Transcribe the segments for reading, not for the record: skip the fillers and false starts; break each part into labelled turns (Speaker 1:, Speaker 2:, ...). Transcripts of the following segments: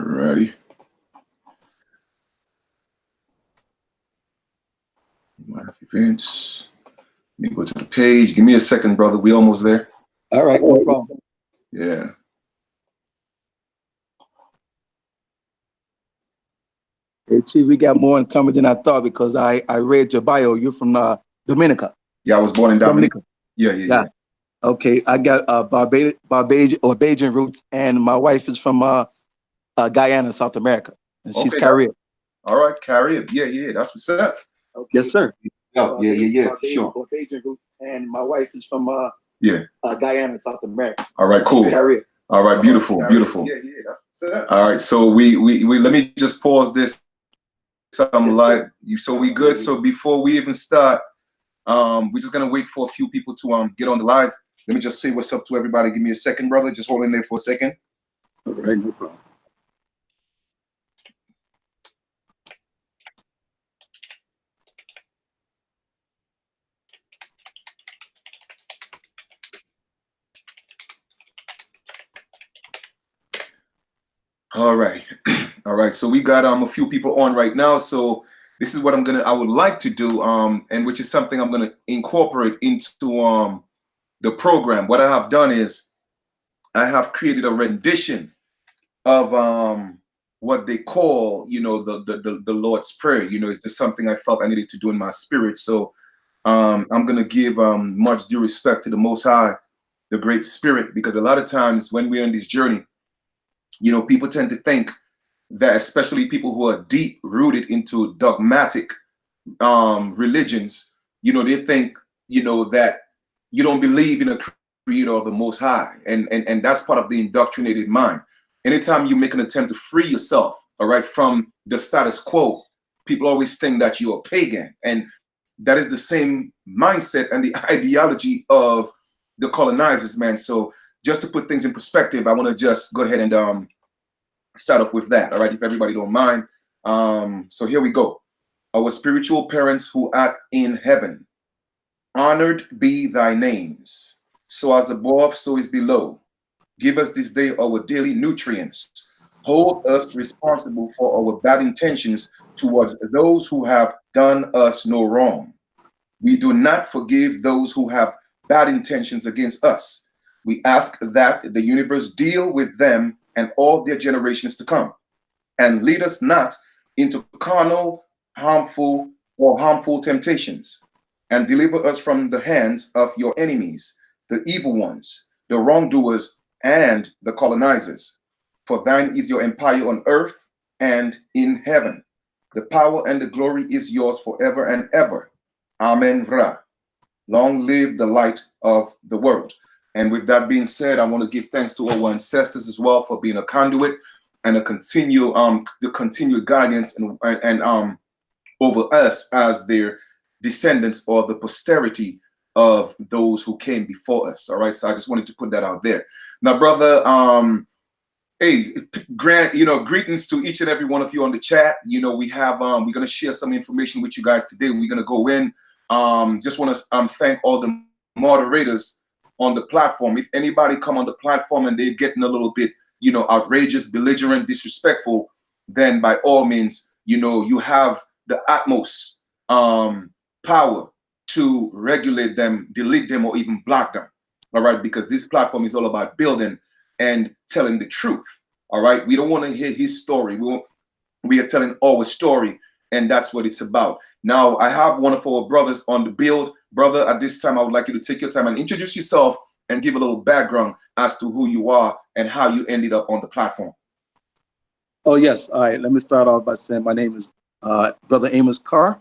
Speaker 1: Alrighty. Live events. Let me go to the page. Give me a second, brother. We almost there.
Speaker 2: All right, no problem.
Speaker 1: Yeah.
Speaker 2: Hey, Chief, we got more in common than I thought because I read your bio. You're from Dominica.
Speaker 1: Yeah, I was born in Dominica. Yeah.
Speaker 2: Okay, I got Barbadian roots, and my wife is from Guyana, South America, and she's Caribbean.
Speaker 1: All right, Caribbean. Yeah. That's what's up.
Speaker 2: Okay. Yes, sir.
Speaker 1: Yeah. Sure.
Speaker 2: Barbadian roots, and my wife is from Guyana, South America.
Speaker 1: All right, cool. All right, beautiful. Yeah. That's what's up. All right, so we let me just pause this. Something like so we good. So before we even start, we're just gonna wait for a few people to get on the live. Let me just say what's up to everybody. Give me a second, brother. Just hold in there for a second.
Speaker 2: All right, no problem.
Speaker 1: All right. All right. So we got a few people on right now. So this is what I would like to do, and which is something I'm gonna incorporate into the program. What I have done is I have created a rendition of what they call, the Lord's Prayer. It's just something I felt I needed to do in my spirit. So I'm gonna give much due respect to the Most High, the Great Spirit, because a lot of times when we're on this journey, people tend to think that, especially people who are deep rooted into dogmatic religions, they think, that you don't believe in a creator of the Most High. And that's part of the indoctrinated mind. Anytime you make an attempt to free yourself, all right, from the status quo, people always think that you're a pagan. And that is the same mindset and the ideology of the colonizers, man. So just to put things in perspective, I want to just go ahead and start off with that, all right, if everybody don't mind. So here we go. Our spiritual parents who art in heaven, honored be thy names. So as above, so is below. Give us this day our daily nutrients. Hold us responsible for our bad intentions towards those who have done us no wrong. We do not forgive those who have bad intentions against us. We ask that the universe deal with them and all their generations to come. And lead us not into carnal, harmful temptations. And deliver us from the hands of your enemies, the evil ones, the wrongdoers, and the colonizers. For thine is your empire on earth and in heaven. The power and the glory is yours forever and ever. Amen. Ra. Long live the light of the world. And with that being said, I want to give thanks to our ancestors as well for being a conduit and the continued guidance and over us as their descendants or the posterity of those who came before us. All right. So I just wanted to put that out there. Now, brother, hey, greetings to each and every one of you on the chat. We have we're gonna share some information with you guys today. We're gonna go in. Just want to thank all the moderators on the platform. If anybody come on the platform and they're getting a little bit, outrageous, belligerent, disrespectful, then by all means, you have the utmost power to regulate them, delete them, or even block them. All right, because this platform is all about building and telling the truth. All right, we don't want to hear his story. We are telling our story, and that's what it's about. Now, I have one of our brothers on the build. Brother, at this time, I would like you to take your time and introduce yourself and give a little background as to who you are and how you ended up on the platform.
Speaker 2: Oh, yes. All right. Let me start off by saying my name is Brother Amos Carr.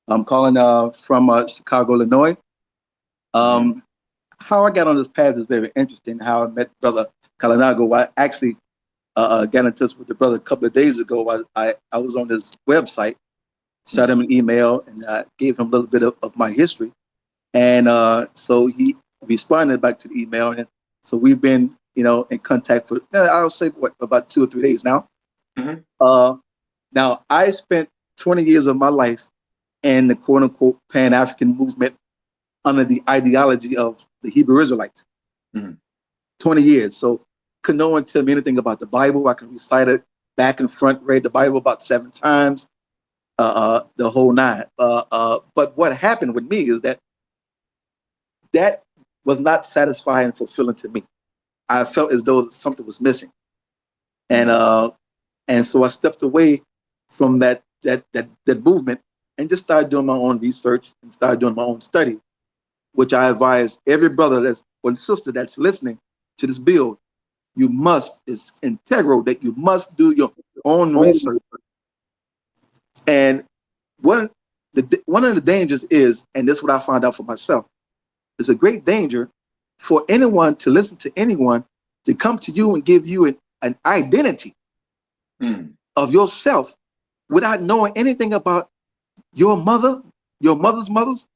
Speaker 2: I'm calling from Chicago, Illinois. How I got on this path is very interesting. How I met Brother Kalinago. I actually got in touch with the brother a couple of days ago. I was on his website, shot him an email, and gave him a little bit of my history. And so he responded back to the email. And so we've been, in contact for, I'll say, about 2 or 3 days now.
Speaker 1: Mm-hmm.
Speaker 2: Now, I spent 20 years of my life in the quote-unquote Pan-African movement under the ideology of the Hebrew Israelites. 20 years. So could no one tell me anything about the Bible? I can recite it back and front, read the Bible about 7 times, the whole nine. But what happened with me is that was not satisfying and fulfilling to me. I felt as though something was missing, and so I stepped away from that movement and just started doing my own research and started doing my own study, which I advise every brother or sister that's listening to this build. You must, it's integral that you must do your own research. And one of the dangers is, and this is what I found out for myself, it's a great danger for anyone to listen to anyone to come to you and give you an identity of yourself without knowing anything about your mother, your mother's mothers,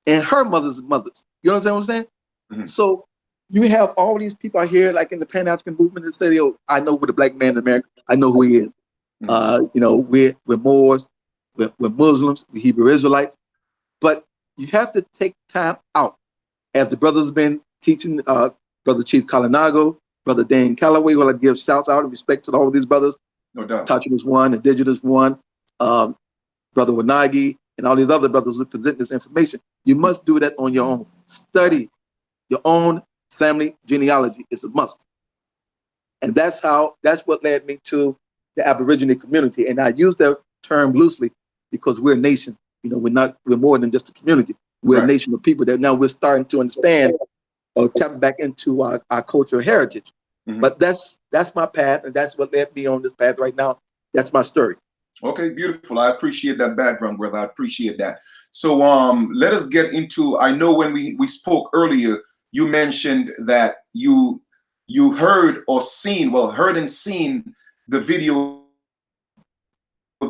Speaker 2: and her mother's mothers. You understand what I'm saying? Mm-hmm. So you have all these people out here, like in the Pan-African movement, that say, "Yo, I know what a black man in America. I know who he is. Mm-hmm. We're Moors, we're Muslims, we're Hebrew Israelites." But you have to take time out, as the brothers been teaching, Brother Chief Kalinago, Brother Dan Calloway, who I give shouts out and respect to all of these brothers.
Speaker 1: No doubt.
Speaker 2: Touching one, Indigenous one, Brother Wanagi, and all these other brothers who present this information. You must do that on your own. Study your own family genealogy. It's a must. And that's what led me to the Aboriginal community. And I use that term loosely because we're a nation. We're more than just a community. We're a nation of people that now we're starting to understand or tap back into our cultural heritage. Mm-hmm. But that's my path, and that's what led me on this path right now. That's my story.
Speaker 1: Okay, beautiful. I appreciate that background, brother. I appreciate that. So let us get into, I know when we spoke earlier, you mentioned that you heard and seen the video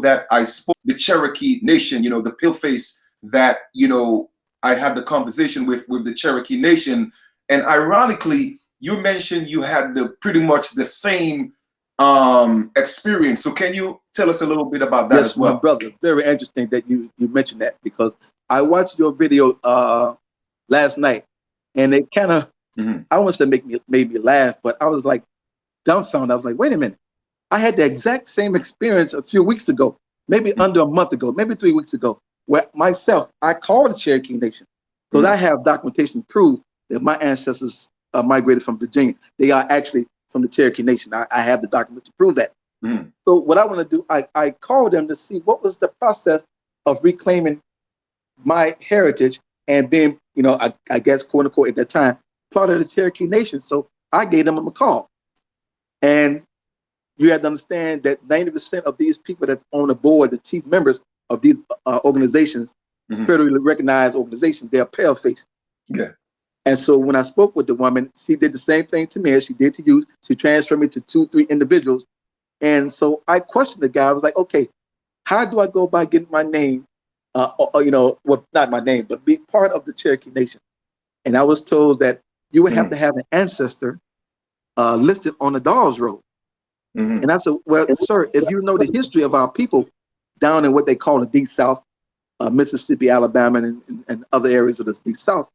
Speaker 1: that I spoke, the Cherokee Nation, the paleface that, I had the conversation with the Cherokee Nation. And ironically, you mentioned you had pretty much the same experience. So can you tell us a little bit about that as well?
Speaker 2: My brother, very interesting that you mentioned that, because I watched your video last night, and it kind of, I want to made me laugh, but I was like dumbfounded. I was like, wait a minute. I had the exact same experience a few weeks ago, maybe under a month ago, maybe 3 weeks ago, where I called the Cherokee Nation because I have documentation to prove that my ancestors migrated from Virginia. They are actually from the Cherokee Nation. I have the documents to prove that. So what I want to do, I called them to see what was the process of reclaiming my heritage and being, I guess, quote unquote, at that time, part of the Cherokee Nation. So I gave them a call. And you have to understand that 90% of these people that's on the board, the chief members of these organizations, federally recognized organizations, they're pale-faced.
Speaker 1: Yeah.
Speaker 2: And so when I spoke with the woman, she did the same thing to me as she did to you. She transferred me to 2-3 individuals. And so I questioned the guy. I was like, okay, how do I go by getting my name, not my name, but be part of the Cherokee Nation? And I was told that you would have to have an ancestor listed on the Dawes Roll. And I said, well, sir, if you know the history of our people down in what they call the Deep South, Mississippi, Alabama, and other areas of the Deep South,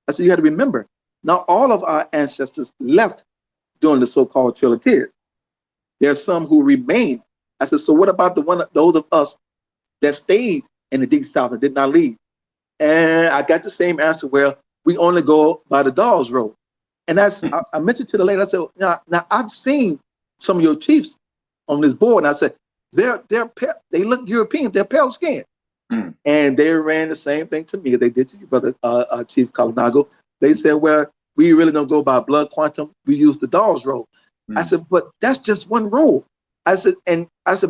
Speaker 2: I said, you had to remember, not all of our ancestors left during the so-called Trail of Tears. There are some who remained. I said, so what about those of us that stayed in the Deep South and did not leave? And I got the same answer, where we only go by the Dawes Road. And that's, I mentioned to the lady, I said, now I've seen some of your chiefs on this board, and I said, they look European, they're pale skinned. And they ran the same thing to me. They did to you, brother, Chief Kalinago. They said, well, we really don't go by blood quantum. We use the Dawes Roll. I said, but that's just one rule. I said,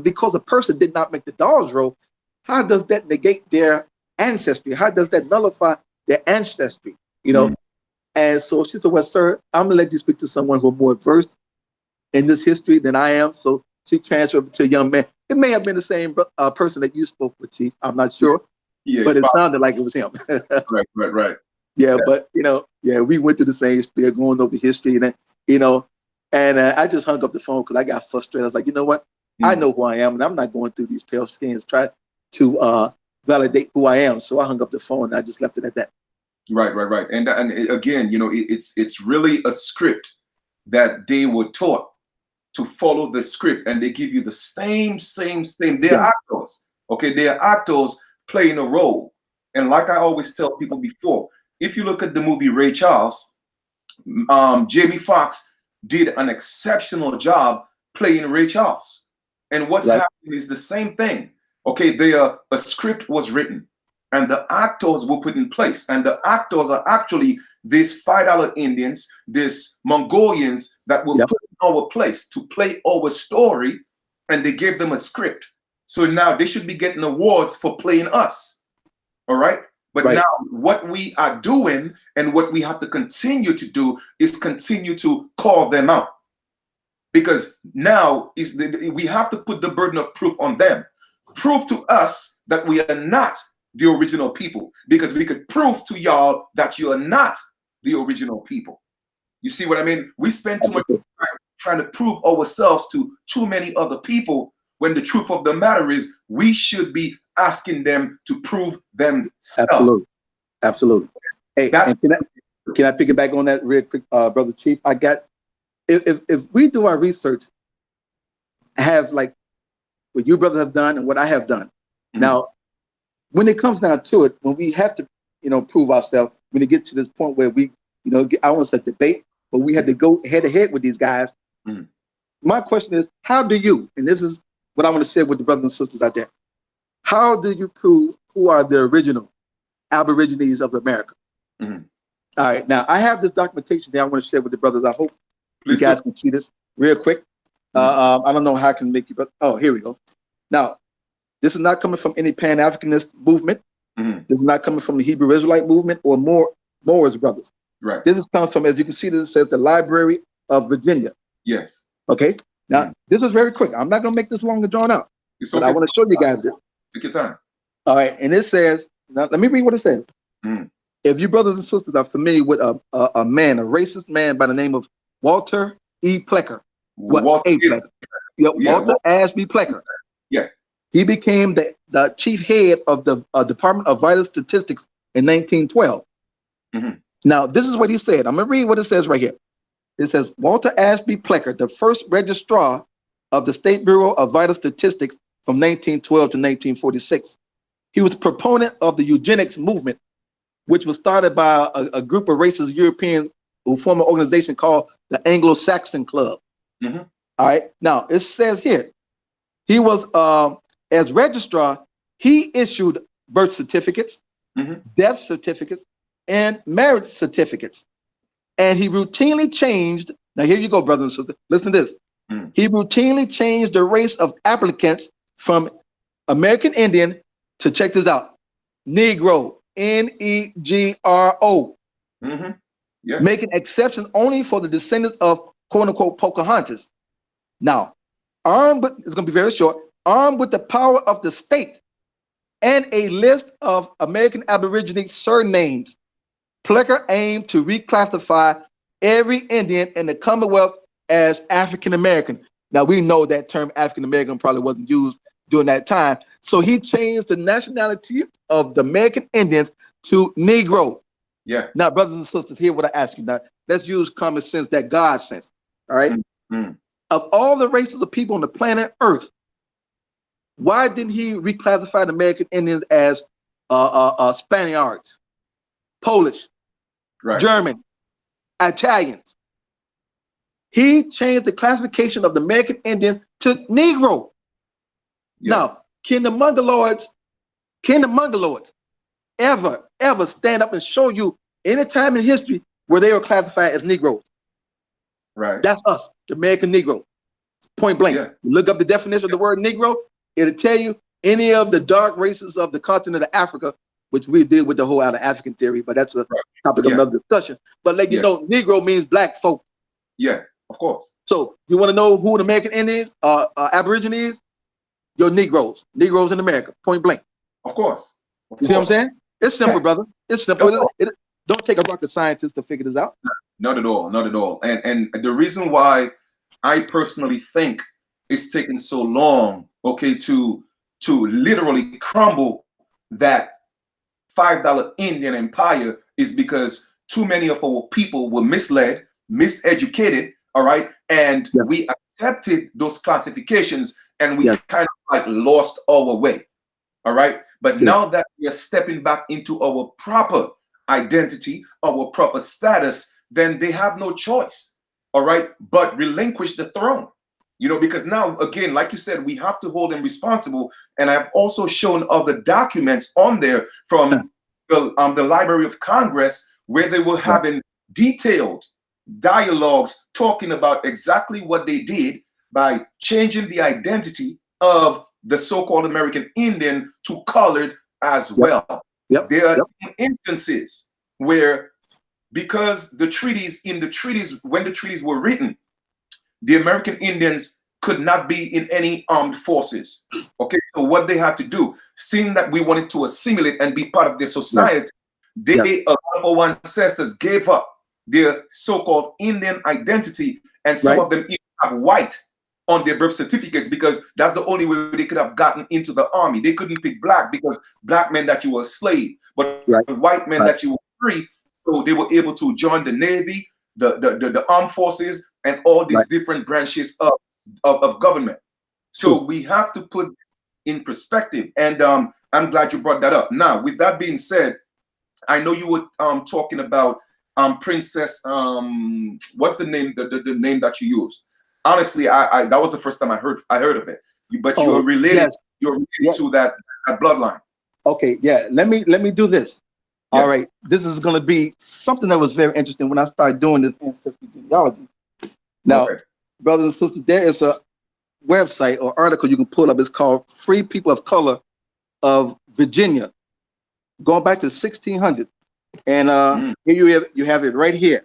Speaker 2: because a person did not make the Dawes Roll, how does that negate their ancestry? How does that nullify their ancestry? And so she said, well, sir, I'm gonna let you speak to someone who's more versed in this history than I am. So she transferred to a young man. It may have been the same person that you spoke with, Chief. I'm not sure, but it sounded like it was him.
Speaker 1: Right.
Speaker 2: Yeah, but we went through the same spiel, going over history, and I just hung up the phone because I got frustrated. I was like, you know what? I know who I am, and I'm not going through these pale skins try to validate who I am. So I hung up the phone and I just left it at that.
Speaker 1: Right. And again, it's really a script that they were taught to follow the script, and they give you the same. They're
Speaker 2: Yeah.
Speaker 1: actors. Okay, they are actors playing a role. And like I always tell people before, if you look at the movie Ray Charles, Jamie Foxx did an exceptional job playing Ray Charles. And what's
Speaker 2: Right.
Speaker 1: happening is the same thing. Okay, a script was written and the actors were put in place. And the actors are actually these $5 Indians, these Mongolians that were
Speaker 2: Yep.
Speaker 1: put in our place to play our story, and they gave them a script. So now they should be getting awards for playing us. All right. But
Speaker 2: Right.
Speaker 1: now what we are doing and what we have to continue to do is continue to call them out. Because now we have to put the burden of proof on them. Prove to us that we are not the original people, because we could prove to y'all that you are not the original people. You see what I mean? We spend too much time trying to prove ourselves to too many other people, when the truth of the matter is we should be asking them to prove themselves.
Speaker 2: Absolutely. Absolutely. Hey,
Speaker 1: That's
Speaker 2: and can I piggyback on that real quick, Brother Chief? I got, if we do our research, have like what you brothers have done and what I have done. Now, when it comes down to it, when we have to, prove ourselves, when it gets to this point where we, I want to say debate, but we had to go head to head with these guys. My question is, how do you, and this is what I want to share with the brothers and sisters out there, how do you prove who are the original Aborigines of America? All right, now I have this documentation that I want to share with the brothers. I hope you guys can see this real quick. I don't know how I can make you, but oh, here we go. Now, this is not coming from any Pan-Africanist movement. This is not coming from the Hebrew Israelite movement or Moors brothers.
Speaker 1: right.
Speaker 2: This comes from, as you can see, this says the Library of Virginia.
Speaker 1: Yes.
Speaker 2: Okay. Now, this is very quick. I'm not going to make this long and drawn out, but I want to show you guys this.
Speaker 1: Take your time.
Speaker 2: All right, and it says, now let me read what it says. If you brothers and sisters are familiar with a racist man by the name of Walter E. Plecker, Walter Ashby Plecker.
Speaker 1: Yeah.
Speaker 2: He became the chief head of the Department of Vital Statistics in 1912. Now, this is what he said. I'm going to read what it says right here. It says, Walter Ashby Plecker, the first registrar of the State Bureau of Vital Statistics from 1912 to 1946. He was a proponent of the eugenics movement, which was started by a group of racist Europeans who form an organization called the Anglo-Saxon Club. All right. Now, it says here, he was, as registrar, he issued birth certificates, death certificates, and marriage certificates. And he routinely changed, now here you go, brothers and sisters, listen to this. He routinely changed the race of applicants from American Indian to, check this out, Negro, Negro, making exceptions only for the descendants of quote unquote Pocahontas. Now, armed with, it's going to be very short, armed with the power of the state and a list of American Aborigine surnames, Plecker aimed to reclassify every Indian in the Commonwealth as African American. Now, we know that term African American probably wasn't used during that time. So he changed the nationality of the American Indians to Negro.
Speaker 1: Yeah.
Speaker 2: Now, brothers and sisters, here what I ask you now. Let's use common sense that God sense. All right. Of all the races of people on the planet Earth, why didn't he reclassify the American Indians as Spaniards, Polish, German, Italians? He changed the classification of the American Indian to Negro. Now, can the Mongoloids ever stand up and show you any time in history where they were classified as Negroes?
Speaker 1: Right.
Speaker 2: That's us, the American Negro. Point blank. You look up the definition of the word Negro, it'll tell you any of the dark races of the continent of Africa, which we deal with the whole out of African theory, but that's a topic of another discussion. But like you know, Negro means black folk.
Speaker 1: Yeah, of course.
Speaker 2: So you want to know who the American Indians, Aborigines? Your Negroes in America, point blank.
Speaker 1: Of course.
Speaker 2: You see what I'm saying? It's simple, brother. It's simple. Don't take a rocket scientist to figure this out.
Speaker 1: Not at all. Not at all. And the reason why I personally think it's taken so long, okay, to literally crumble that $5 Indian empire is because too many of our people were misled, miseducated, All right. And
Speaker 2: Yeah.
Speaker 1: we accepted those classifications and we
Speaker 2: Yeah.
Speaker 1: kind of like lost our way. All right. But
Speaker 2: Yeah.
Speaker 1: now that we are stepping back into our proper identity, our proper status, then they have no choice. All right. But relinquish the throne. You know, because now, again, like you said, we have to hold them responsible. And I've also shown other documents on there from the Library of Congress where they were
Speaker 2: Yeah.
Speaker 1: having detailed dialogues talking about exactly what they did by changing the identity of the so-called American Indian to colored as
Speaker 2: Yep.
Speaker 1: well.
Speaker 2: Yep.
Speaker 1: There are
Speaker 2: Yep.
Speaker 1: instances where, because the treaties, when the treaties were written, the American Indians could not be in any armed forces. Okay, so what they had to do, seeing that we wanted to assimilate and be part of their
Speaker 2: Yes.
Speaker 1: society,
Speaker 2: Yes.
Speaker 1: a lot of our ancestors gave up their so-called Indian identity, and some
Speaker 2: Right.
Speaker 1: of them even have white on their birth certificates because that's the only way they could have gotten into the army. They couldn't pick black because black meant that you were a slave, but
Speaker 2: Right.
Speaker 1: white meant
Speaker 2: Right.
Speaker 1: that you were free. So they were able to join the Navy, the armed forces, and all these
Speaker 2: Right.
Speaker 1: different branches of government. So
Speaker 2: True.
Speaker 1: we have to put in perspective, and I'm glad you brought that up. Now, with that being said, I know you were talking about Princess. What's the name? The name that you used. Honestly, I that was the first time I heard of it. But
Speaker 2: Oh, yes.
Speaker 1: You're related
Speaker 2: Yeah.
Speaker 1: to that bloodline.
Speaker 2: Okay. Yeah. Let me do this. All
Speaker 1: Yeah.
Speaker 2: right. This is going to be something that was very interesting when I started doing this ancestry genealogy. Now,
Speaker 1: Okay.
Speaker 2: brothers and sisters, there is a website or article you can pull up. It's called Free People of Color of Virginia, going back to 1600. And here you have it right here.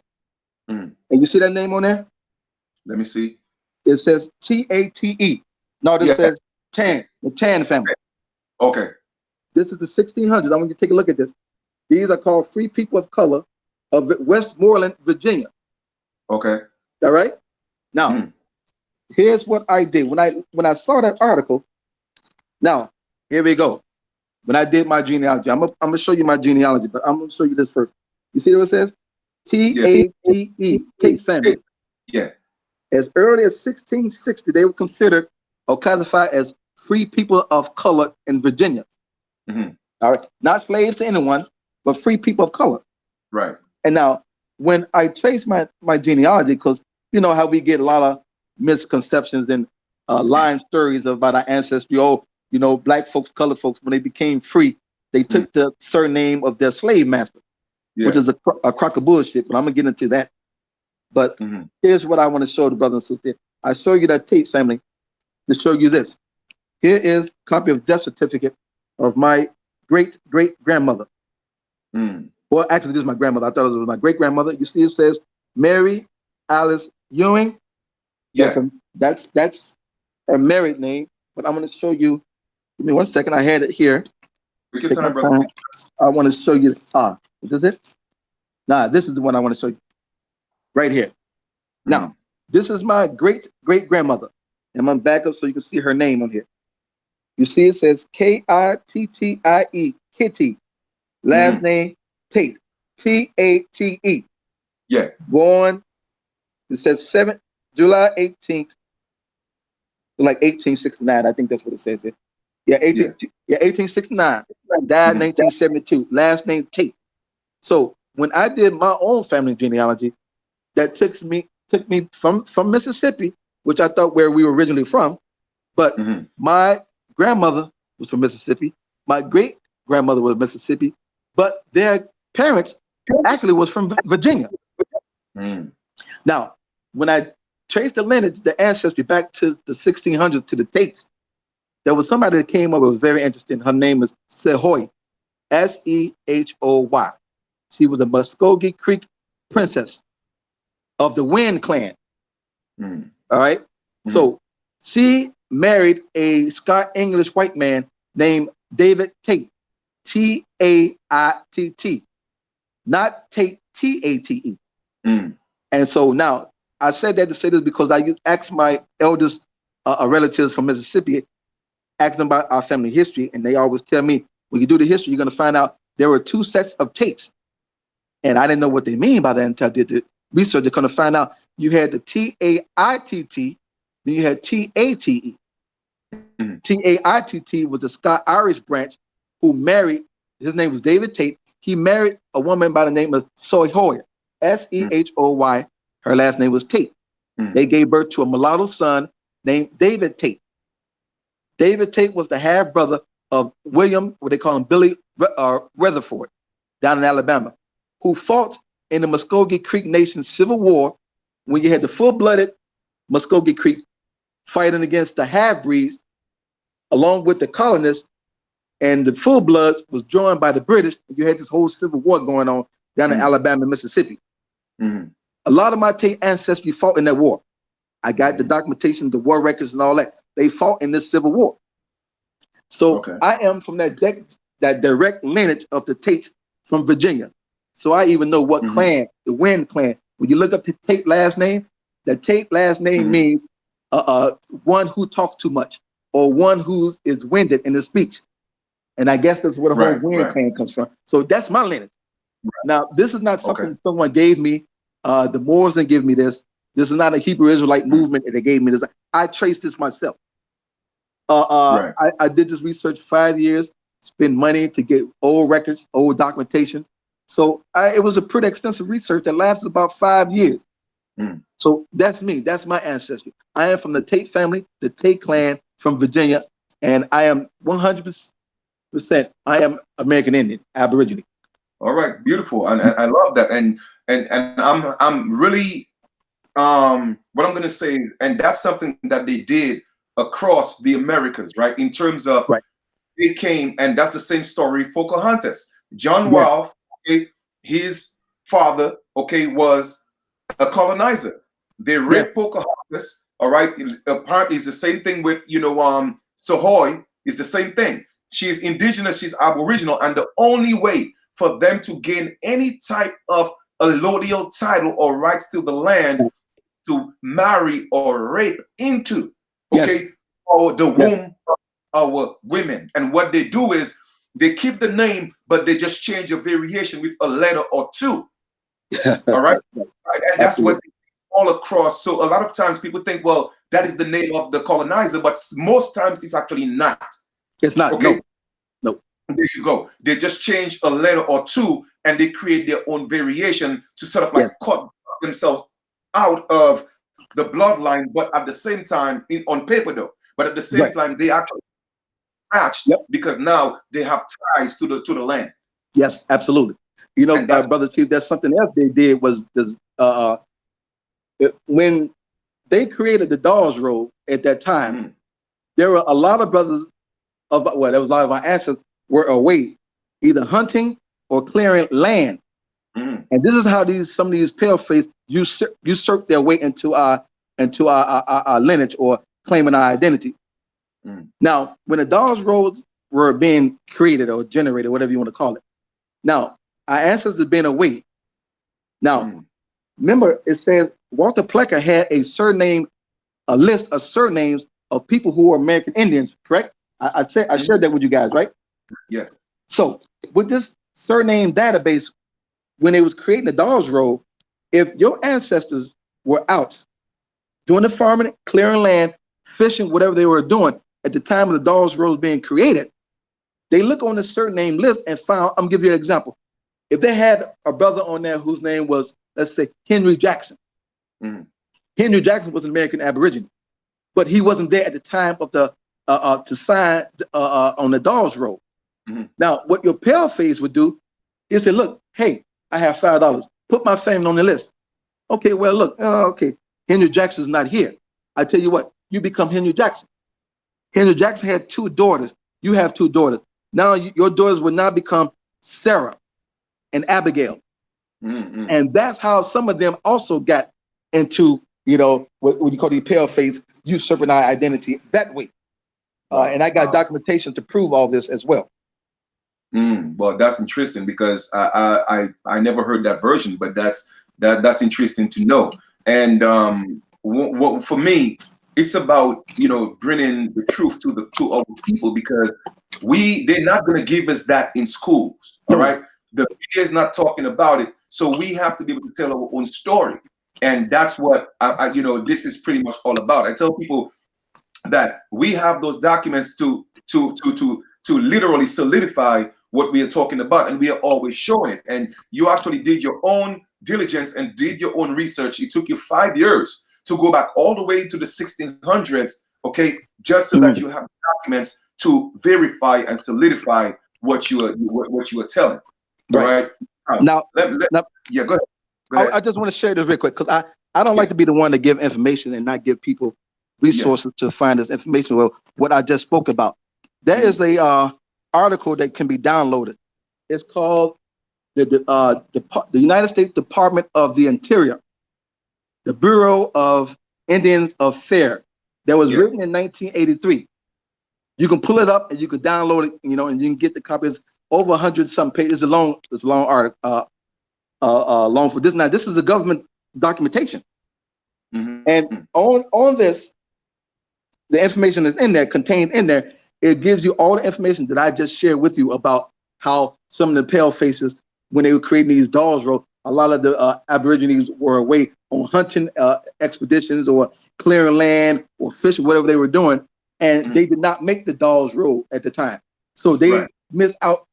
Speaker 1: Mm.
Speaker 2: And you see that name on there?
Speaker 1: Let me see.
Speaker 2: It says Tate. No, this
Speaker 1: Yeah.
Speaker 2: says Tan, the Tan family.
Speaker 1: Okay.
Speaker 2: This is the 1600s. I want you to take a look at this. These are called Free People of Color of Westmoreland, Virginia.
Speaker 1: Okay.
Speaker 2: All right. Now,
Speaker 1: Mm.
Speaker 2: here's what I did when I saw that article. Now, here we go. When I did my genealogy, I'm gonna show you my genealogy, but I'm gonna show you this first. You see what it says? Tate, Tate family.
Speaker 1: Yeah.
Speaker 2: As early as 1660, they were considered or classified as free people of color in Virginia.
Speaker 1: Mm-hmm.
Speaker 2: All right, not slaves to anyone, but free people of color.
Speaker 1: Right.
Speaker 2: And now, when I trace my genealogy, because you know how we get a lot of misconceptions and lying stories about our ancestry. Oh, you know, black folks, colored folks, when they became free, they took the surname of their slave master, which is a crock of bullshit. But I'm gonna get into that. But here's what I want to show the brothers and sisters. I show you that Tate family to show you this. Here is a copy of death certificate of my great grandmother. Well, actually, this is my grandmother. I thought it was my great grandmother. You see, it says Mary Alice Ewing.
Speaker 1: Yeah.
Speaker 2: That's her married name. But I'm going to show you. Give me 1 second. I had it here.
Speaker 1: We can time, brother.
Speaker 2: I want to show you. Is this it? Nah, this is the one I want to show you. Right here. Now, this is my great grandmother. And I'm going to back up so you can see her name on here. You see, it says Kittie, Kitty. Last name Tate, Tate.
Speaker 1: Yeah.
Speaker 2: Born, it says July 18th, like 1869. I think that's what it says here. Yeah, 1869. Died 1972. Last name Tate. So when I did my own family genealogy, that took me from Mississippi, which I thought where we were originally from, but my grandmother was from Mississippi. My great grandmother was Mississippi, but their parents actually was from Virginia. Now, when I traced the lineage, the ancestry back to the 1600s to the Tates, there was somebody that came up. It was very interesting. Her name is Sehoy, Sehoy. She was a Muskogee Creek princess of the Wind clan. All right. So she married a Scott English white man named David Tate, Taitt, not Tate, Tate. And so now I said that to say this because I asked my eldest relatives from Mississippi, asked them about our family history, and they always tell me, when you do the history, you're going to find out there were two sets of Tates. And I didn't know what they mean by that until I did research, they're going to find out you had the T-A-I-T-T, then you had T-A-T-E.
Speaker 1: Mhm.
Speaker 2: T-A-I-T-T was the Scott-Irish branch who married, his name was David Tate. He married a woman by the name of Sohoy, S-E-H-O-Y. Her last name was Tate.
Speaker 1: Mhm.
Speaker 2: They gave birth to a mulatto son named David Tate. David Tate was the half brother of William, what they call him, Billy Rutherford, down in Alabama, who fought in the Muskogee Creek Nation Civil War when you had the full-blooded Muskogee Creek fighting against the half-breeds along with the colonists, and the full-bloods was joined by the British. You had this whole civil war going on down in Alabama and Mississippi.
Speaker 1: Mhm.
Speaker 2: A lot of my Tate ancestry fought in that war. I got the documentation, the war records and all that. They fought in this civil war. So
Speaker 1: Okay.
Speaker 2: I am from that direct lineage of the Tate from Virginia. So I even know what clan, the Wynn clan. When you look up the Tate last name, the Tate last name means one who talks too much or one who is winded in his speech. And I guess that's where the whole Wynn clan comes from. So that's my lineage. Now, this is not something someone gave me. The Moors didn't give me this. This is not a Hebrew Israelite movement that they gave me this. I traced this myself. I did this research 5 years, spent money to get old records, old documentation. So it was a pretty extensive research that lasted about 5 years. So that's me. That's my ancestry. I am from the Tate family, the Tate clan from Virginia, and I am 100%. I am American Indian, Aborigine.
Speaker 1: All right, beautiful, and I love that, and I'm really what I'm gonna say, and that's something that they did across the Americas, right? In terms of they came, and that's the same story for Pocahontas. John Rolfe, okay, his father, okay, was a colonizer. They raped Pocahontas. All right, apparently it's the same thing with Sohoy is the same thing. She's indigenous, she's aboriginal, and the only way for them to gain any type of allodial title or rights to the land to marry or rape into, or the womb of our women. And what they do is they keep the name, but they just change a variation with a letter or two. All right. And that's what all across. So a lot of times people think, well, that is the name of the colonizer, but most times it's actually not.
Speaker 2: It's not. Okay. No.
Speaker 1: There you go. They just change a letter or two and they create their own variation to sort of like cut themselves out of the bloodline, but at the same time, on paper though, but at the same time, they actually attached because now they have ties to the land.
Speaker 2: Yes, absolutely. You know, Brother Chief, that's something else they did was when they created the Dawes Road at that time, there were a lot of brothers there was a lot of our ancestors were away, either hunting or clearing land. And this is how some of these paleface usurp their way into our lineage or claiming our identity. Now, when the Dawes Roads were being created or generated, whatever you want to call it, now our ancestors being away. Now, remember, it says Walter Plecker had a list of surnames of people who were American Indians, correct? I shared that with you guys, right?
Speaker 1: Yes.
Speaker 2: So with this surname database, when they was creating the Dawes Road, if your ancestors were out doing the farming, clearing land, fishing, whatever they were doing at the time of the Dawes Road being created, they look on the surname list and found, I'm gonna give you an example. If they had a brother on there whose name was, let's say, Henry Jackson. Henry Jackson was an American Aborigine, but he wasn't there at the time of the to sign on the Dawes Road. Now, what your paleface would do is say, look, hey, I have $5. Put my family on the list. Okay, well, look, okay, Henry Jackson's not here. I tell you what, you become Henry Jackson. Henry Jackson had 2 daughters. You have 2 daughters. Now your daughters will now become Sarah and Abigail. And that's how some of them also got into, what you call the paleface, usurping our identity that way. And I got documentation to prove all this as well.
Speaker 1: Well, that's interesting because I never heard that version, but that's interesting to know. And for me, it's about bringing the truth to other people because they're not going to give us that in schools. All right, The media is not talking about it. So we have to be able to tell our own story. And that's what this is pretty much all about. I tell people that we have those documents to literally solidify what we are talking about, and we are always showing it. And you actually did your own diligence and did your own research. It took you 5 years to go back all the way to the 1600s, okay, just so that you have documents to verify and solidify what you are telling.
Speaker 2: Right. Now,
Speaker 1: yeah, go ahead. Go ahead.
Speaker 2: I just want to share this real quick because I don't like to be the one to give information and not give people resources to find this information. Well, what I just spoke about. There is a article that can be downloaded. It's called the United States Department of the Interior, the Bureau of Indian Affairs. That was written in 1983. You can pull it up and you can download it, and you can get the copies. Over 100-something pages. It's a long article. Long for this. Now, this is a government documentation, and on this, the information that's in there, contained in there, it gives you all the information that I just shared with you about how some of the pale faces, when they were creating these Dawes Road, a lot of the Aborigines were away on hunting expeditions or clearing land or fishing, whatever they were doing, and they did not make the Dawes Road at the time, so they missed out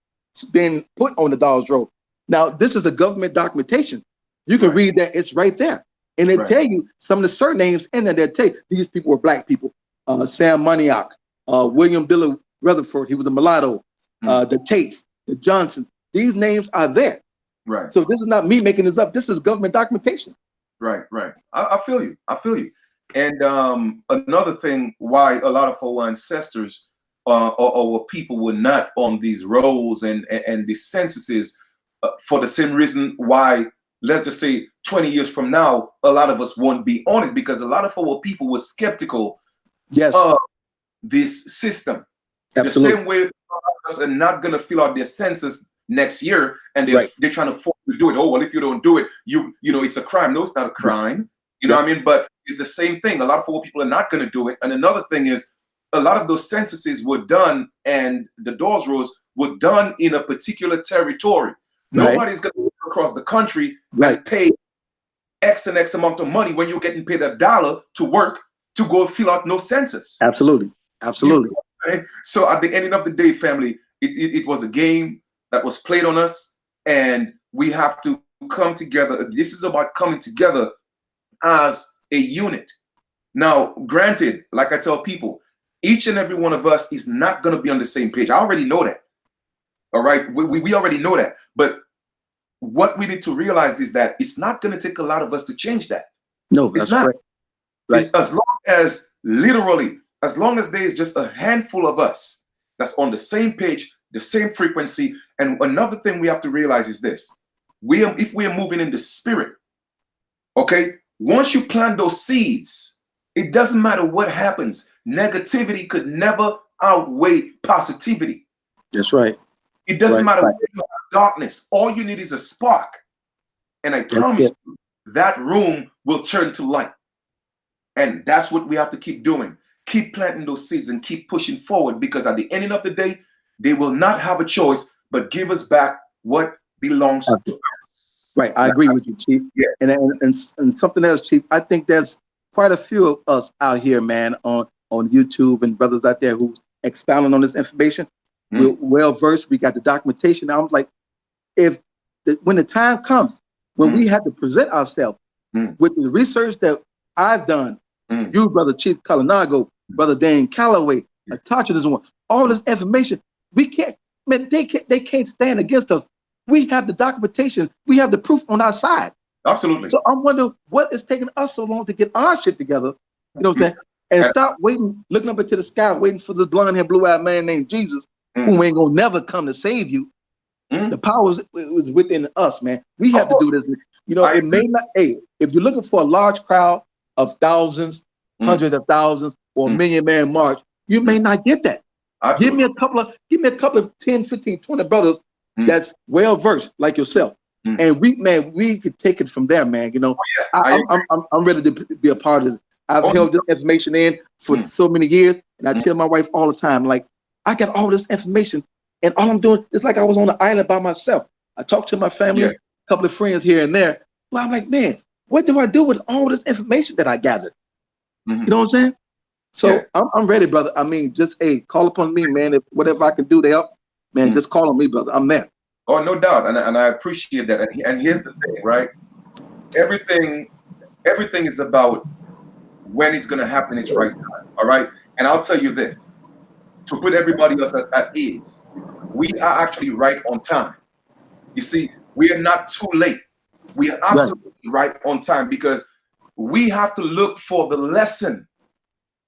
Speaker 2: being put on the Dawes Road. Now, this is a government documentation. You can read that. It's right there. And they tell you some of the surnames in there. They tell you these people were black people. Sam Monioc, William Billy Rutherford, he was a mulatto. The Tates, the Johnsons. These names are there.
Speaker 1: Right.
Speaker 2: So this is not me making this up. This is government documentation.
Speaker 1: Right. I feel you. And another thing why a lot of our ancestors or people were not on these rolls and the censuses for the same reason why, let's just say 20 years from now, a lot of us won't be on it, because a lot of our people were skeptical of this system.
Speaker 2: Absolutely.
Speaker 1: The same way us are not going to fill out their census next year, and they're trying to force you to do it. Oh, well, if you don't do it, it's a crime. No, it's not a crime. You know what I mean? But it's the same thing. A lot of our people are not going to do it. And another thing is, a lot of those censuses were done, and the Dawes Roads were done in a particular territory. Nobody's going to go across the country and pay X and X amount of money when you're getting paid $1 to work to go fill out no census.
Speaker 2: Absolutely.
Speaker 1: You know, so at the end of the day, family, it was a game that was played on us, and we have to come together. This is about coming together as a unit. Now, granted, like I tell people, each and every one of us is not going to be on the same page. I already know that. All right. We already know that. But what we need to realize is that it's not going to take a lot of us to change that.
Speaker 2: No, that's not. Right.
Speaker 1: As long as there is just a handful of us that's on the same page, the same frequency. And another thing we have to realize is this. If we are moving in the spirit, okay, once you plant those seeds, it doesn't matter what happens. Negativity could never outweigh positivity.
Speaker 2: That's right.
Speaker 1: It doesn't matter where you have darkness. All you need is a spark. And I promise you, that room will turn to light. And that's what we have to keep doing. Keep planting those seeds and keep pushing forward, because at the end of the day, they will not have a choice but give us back what belongs to us.
Speaker 2: Right. I agree with you, Chief.
Speaker 1: Yeah.
Speaker 2: And something else, Chief, I think there's quite a few of us out here, man, on YouTube, and brothers out there who expounding on this information. We're well versed. We got the documentation. I was like, when the time comes, when we have to present ourselves with the research that I've done, you, Brother Chief Kalinago, Brother Dan Calloway, Atacha is one, all this information, we can't, man, they can't stand against us. We have the documentation. We have the proof on our side.
Speaker 1: Absolutely.
Speaker 2: So I'm wondering what is taking us so long to get our shit together. You know what I'm saying? And stop waiting, looking up into the sky, waiting for the blonde-haired, blue-eyed man named Jesus, who ain't gonna never come to save you. The power is within us, man. We have to do this. You know, it may not. Hey, if you're looking for a large crowd of thousands, hundreds of thousands, or a million-man march, you may not get that. Give me a couple of 10, 15, 20 brothers that's well versed like yourself, and we could take it from there, man. You know, I'm ready to be a part of this. I've held this information in for so many years, and I tell my wife all the time, like, I got all this information, and all I'm doing is like I was on the island by myself. I talk to my family,
Speaker 1: Yeah.
Speaker 2: a couple of friends here and there. But I'm like, man, what do I do with all this information that I gathered? You know what I'm saying?
Speaker 1: Yeah.
Speaker 2: So I'm ready, brother. I mean, just hey, call upon me, man. If whatever I can do to help, man, just call on me, brother. I'm there.
Speaker 1: Oh, no doubt, and I appreciate that. And here's the thing, right? Everything is about when it's gonna happen. It's right time. All right. And I'll tell you this to put everybody else at ease. We are actually right on time. You see, we are not too late. We are
Speaker 2: Right.
Speaker 1: absolutely right on time because we have to look for the lesson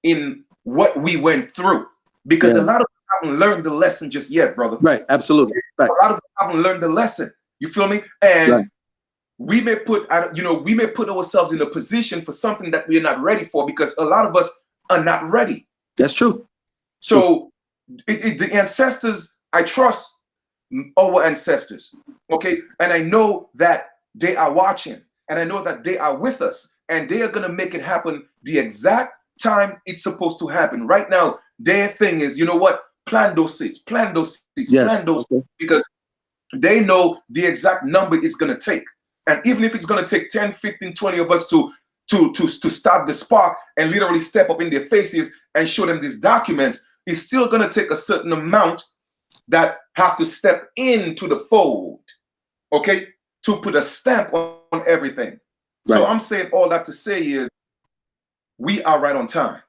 Speaker 1: in what we went through. Because
Speaker 2: Yeah.
Speaker 1: a lot of us haven't learned the lesson just yet, brother.
Speaker 2: Right. Absolutely. Right.
Speaker 1: A lot of us haven't learned the lesson. You feel me? And
Speaker 2: Right.
Speaker 1: we may put, we may put ourselves in a position for something that we are not ready for because a lot of us are not ready.
Speaker 2: That's true.
Speaker 1: So the ancestors, I trust our ancestors, okay? And I know that they are watching and I know that they are with us and they are going to make it happen the exact time it's supposed to happen. Right now, their thing is, you know what? Plan those seats, plan those seats,
Speaker 2: Yes.
Speaker 1: plan those seats, because they know the exact number it's going to take. And even if it's going to take 10, 15, 20 of us to stop the spark and literally step up in their faces and show them these documents, it's still going to take a certain amount that have to step into the fold, okay, to put a stamp on everything. Right. So I'm saying all that to say is we are right on time.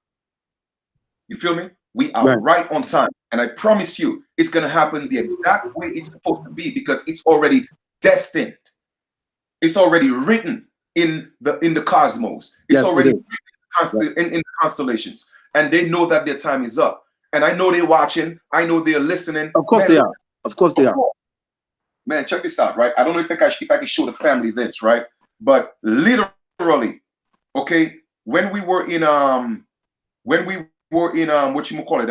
Speaker 1: You feel me? We are right on time. And I promise you, it's going to happen the exact way it's supposed to be because it's already destined. It's already written in the cosmos. It's already written in the constellations. And they know that their time is up. And I know they're watching. I know they're listening.
Speaker 2: Of course they are. Of course they are.
Speaker 1: Man, check this out, right? I don't know if I can show the family this, right? But literally, okay, when we were in what you call it,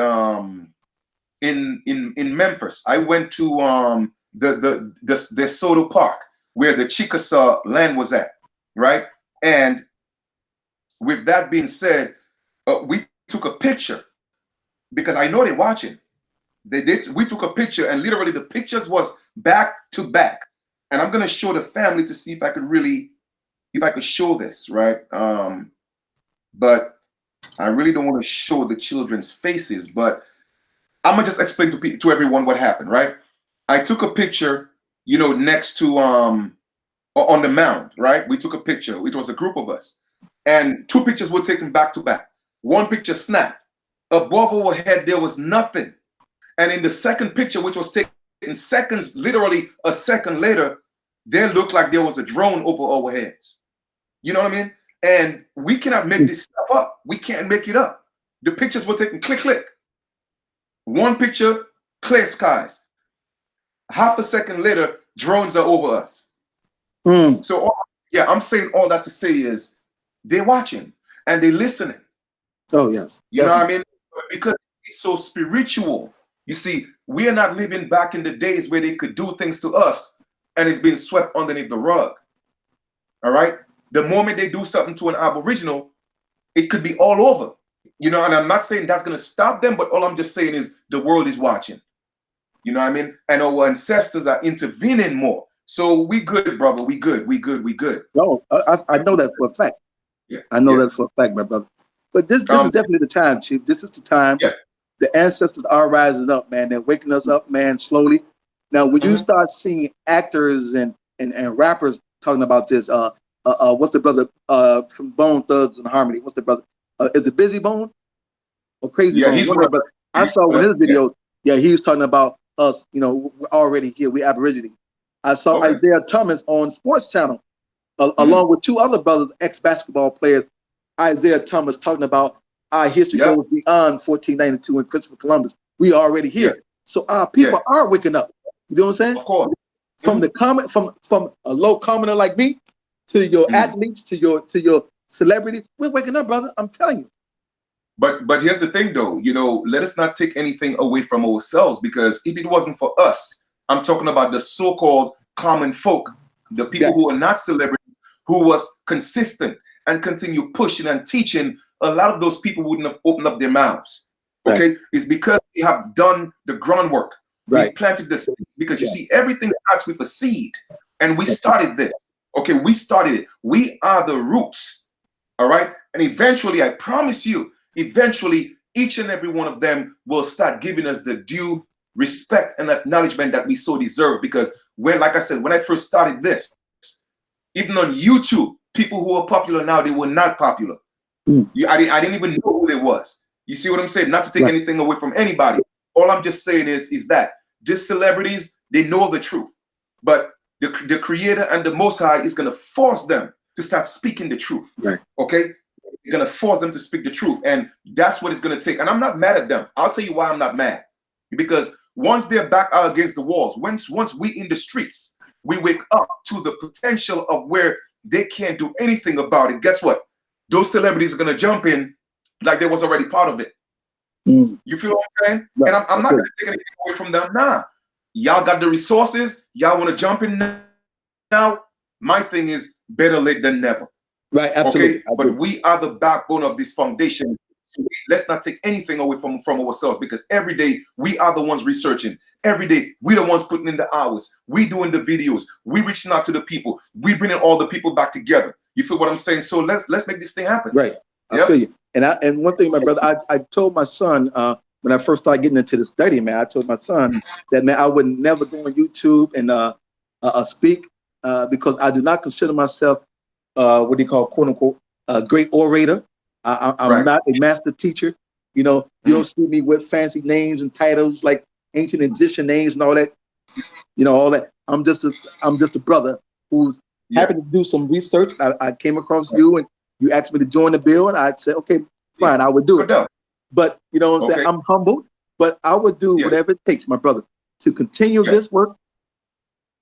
Speaker 1: in Memphis, I went to the Soto Park where the Chickasaw land was at, right? And with that being said, we took a picture because I know they're watching. We took a picture and literally the pictures was back to back. And I'm gonna show the family to see if I could show this, right? But I really don't want to show the children's faces, but I'm gonna just explain to everyone what happened, right? I took a picture, next to on the mound, right? We took a picture. It was a group of us, and two pictures were taken back to back. One picture snapped. Above our head, there was nothing. And in the second picture, which was taken in seconds, literally a second later, there looked like there was a drone over our heads. You know what I mean? And we cannot make this stuff up. We can't make it up. The pictures were taken click, click. One picture, clear skies. Half a second later, drones are over us. So, I'm saying all that to say is they're watching and they're listening.
Speaker 2: Oh, yes.
Speaker 1: You know what I mean? Because it's so spiritual. You see, we are not living back in the days where they could do things to us and it's being swept underneath the rug. All right? The moment they do something to an Aboriginal, it could be all over. And I'm not saying that's going to stop them, but all I'm just saying is the world is watching. You know what I mean? And our ancestors are intervening more. So we good, brother. We good.
Speaker 2: No, I know that for a fact.
Speaker 1: Yeah.
Speaker 2: I know that for a fact, my brother. But this is definitely the time, Chief. This is the time.
Speaker 1: Yeah.
Speaker 2: The ancestors are rising up, man. They're waking us up, man, slowly. Now, when you start seeing actors and rappers talking about this, what's the brother from Bone Thugs and Harmony? What's the brother? Is it Busy Bone or Crazy Bone?
Speaker 1: He's
Speaker 2: one. I saw one of his videos. Yeah, he was talking about us. We're already here. We Aborigine. I saw Isaiah Thomas on Sports Channel, along with two other brothers, ex-basketball players. Isaiah Thomas talking about our history goes beyond 1492 and Christopher Columbus. We are already here. Yeah. So our people are waking up. You know what I'm saying?
Speaker 1: Of course.
Speaker 2: From the comment, from a low commoner like me to your athletes, to your celebrities, we're waking up, brother. I'm telling you.
Speaker 1: But here's the thing, though. Let us not take anything away from ourselves, because if it wasn't for us, I'm talking about the so-called common folk, the people who are not celebrities, who was consistent and continue pushing and teaching. A lot of those people wouldn't have opened up their mouths. Okay, it's because we have done the groundwork. We
Speaker 2: Right.
Speaker 1: planted the seeds because you
Speaker 2: Yeah.
Speaker 1: see, everything starts with a seed. And we started this. Okay, we started it. We are the roots. All right. And eventually, I promise you, eventually, each and every one of them will start giving us the due respect and acknowledgement that we so deserve. Because when, like I said, when I first started this, even on YouTube, people who are popular now, they were not popular.
Speaker 2: Mm.
Speaker 1: I didn't even know who they was. You see what I'm saying? Not to take
Speaker 2: Right.
Speaker 1: anything away from anybody. All I'm just saying is that just celebrities, they know the truth. But the creator and the Most High is going to force them to start speaking the truth.
Speaker 2: Right.
Speaker 1: Okay? You're going to force them to speak the truth. And that's what it's going to take. And I'm not mad at them. I'll tell you why I'm not mad. Because once they're back out against the walls, once we in the streets, we wake up to the potential of where they can't do anything about it. Guess what? Those celebrities are going to jump in like they was already part of it.
Speaker 2: Mm.
Speaker 1: You feel what I'm saying?
Speaker 2: Right.
Speaker 1: And I'm not going to take anything away from them. Nah. Y'all got the resources. Y'all want to jump in now? My thing is better late than never.
Speaker 2: Right. Absolutely.
Speaker 1: Okay? But we are the backbone of this foundation. So let's not take anything away from ourselves, because every day we are the ones researching. Every day we the ones putting in the hours. We doing the videos. We reaching out to the people. We bringing all the people back together. You feel what I'm saying? So let's make this thing happen.
Speaker 2: Right. I
Speaker 1: Yep.
Speaker 2: feel you. And one thing, my brother, I told my son when I first started getting into the study, man, I told my son that, man, I would never go on YouTube and speak because I do not consider myself what do you call, quote unquote, a great orator. I'm
Speaker 1: Right.
Speaker 2: not a master teacher. You know, you don't see me with fancy names and titles like ancient Egyptian names and all that. You know, all that. I'm just a brother who's happy to do some research. I came across you and you asked me to join the bill, and I said, okay, fine, I would do it. But you know what I'm saying? I'm humbled, but I would do whatever it takes, my brother, to continue this work,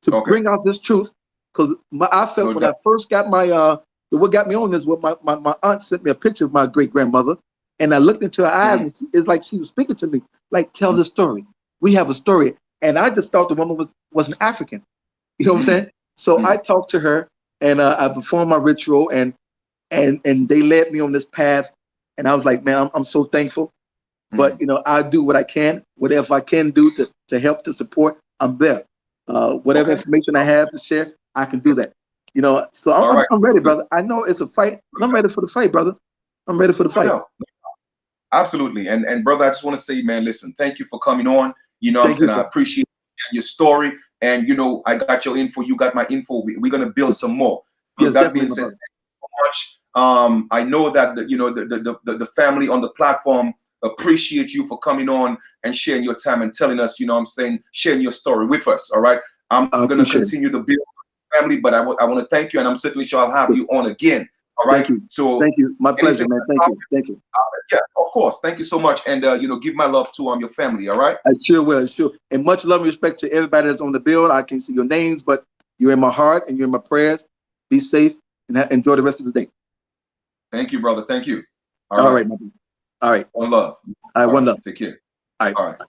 Speaker 2: to bring out this truth. Because I felt when I first got my what got me on this was my aunt sent me a picture of my great grandmother, and I looked into her eyes, and it's like she was speaking to me, like, tell the story. We have a story. And I just thought the woman was an African. You know what I'm saying? So I talked to her, and I performed my ritual, and they led me on this path. And I was like, man, I'm so thankful. But you know, I do what I can, whatever I can do to help, to support. I'm there. Whatever information I have to share, I can do that. You know, so I'm ready, brother. I know it's a fight, and I'm ready for the fight, brother. I'm ready for the fight.
Speaker 1: Absolutely. And brother, I just want to say, man, listen, thank you for coming on. You know what I'm saying? I appreciate your story. And, you know, I got your info. You got my info. We're going to build some more.
Speaker 2: Yes,
Speaker 1: that being said, thank you so much. I know that, you know, the family on the platform appreciate you for coming on and sharing your time and telling us, you know what I'm saying, sharing your story with us. All right. I'm going to continue to build family, but I want to thank you. And I'm certainly sure I'll have you on again. All right.
Speaker 2: Thank you.
Speaker 1: So
Speaker 2: thank you. My pleasure, man. Thank you. Thank you.
Speaker 1: Yeah, of course. Thank you so much. And, you know, give my love to your family. All right.
Speaker 2: I sure will. Sure. And much love and respect to everybody that's on the bill. I can't see your names, but you're in my heart and you're in my prayers. Be safe and enjoy the rest of the day.
Speaker 1: Thank you, brother. Thank you.
Speaker 2: All right. My all right.
Speaker 1: One love.
Speaker 2: All right. One love.
Speaker 1: Take care.
Speaker 2: All right.
Speaker 1: All right.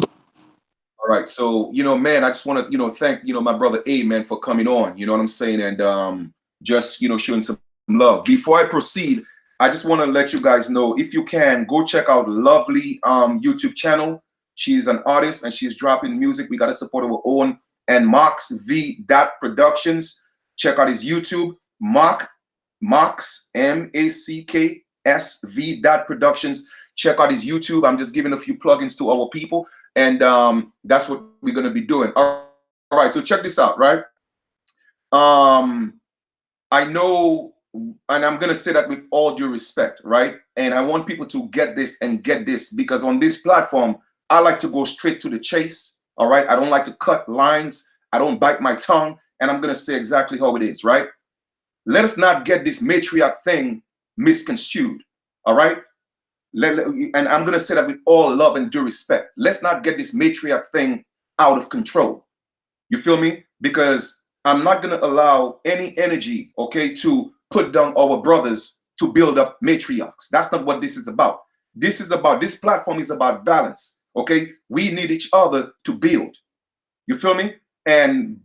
Speaker 1: All right. So, you know, man, I just want to, you know, thank, you know, my brother A, man, for coming on. You know what I'm saying? And just, you know, showing some love. Before I proceed, I just want to let you guys know, if you can, go check out Lovely YouTube channel. She's an artist and she's dropping music. We got to support our own. And Mox V. Productions. Check out his YouTube. Mox MACKS V. Productions. Check out his YouTube. I'm just giving a few plugins to our people. And that's what we're going to be doing. All right. So check this out, right? I know, and I'm going to say that with all due respect, right? And I want people to get this and get this, because on this platform, I like to go straight to the chase. All right. I don't like to cut lines. I don't bite my tongue. And I'm going to say exactly how it is, right? Let us not get this matriarch thing misconstrued. All right. And I'm going to say that with all love and due respect. Let's not get this matriarch thing out of control. You feel me? Because I'm not going to allow any energy, okay, to put down our brothers to build up matriarchs. That's not what this is about. This platform is about balance, okay? We need each other to build. You feel me? And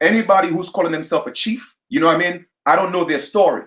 Speaker 1: anybody who's calling themselves a chief, you know what I mean? I don't know their story.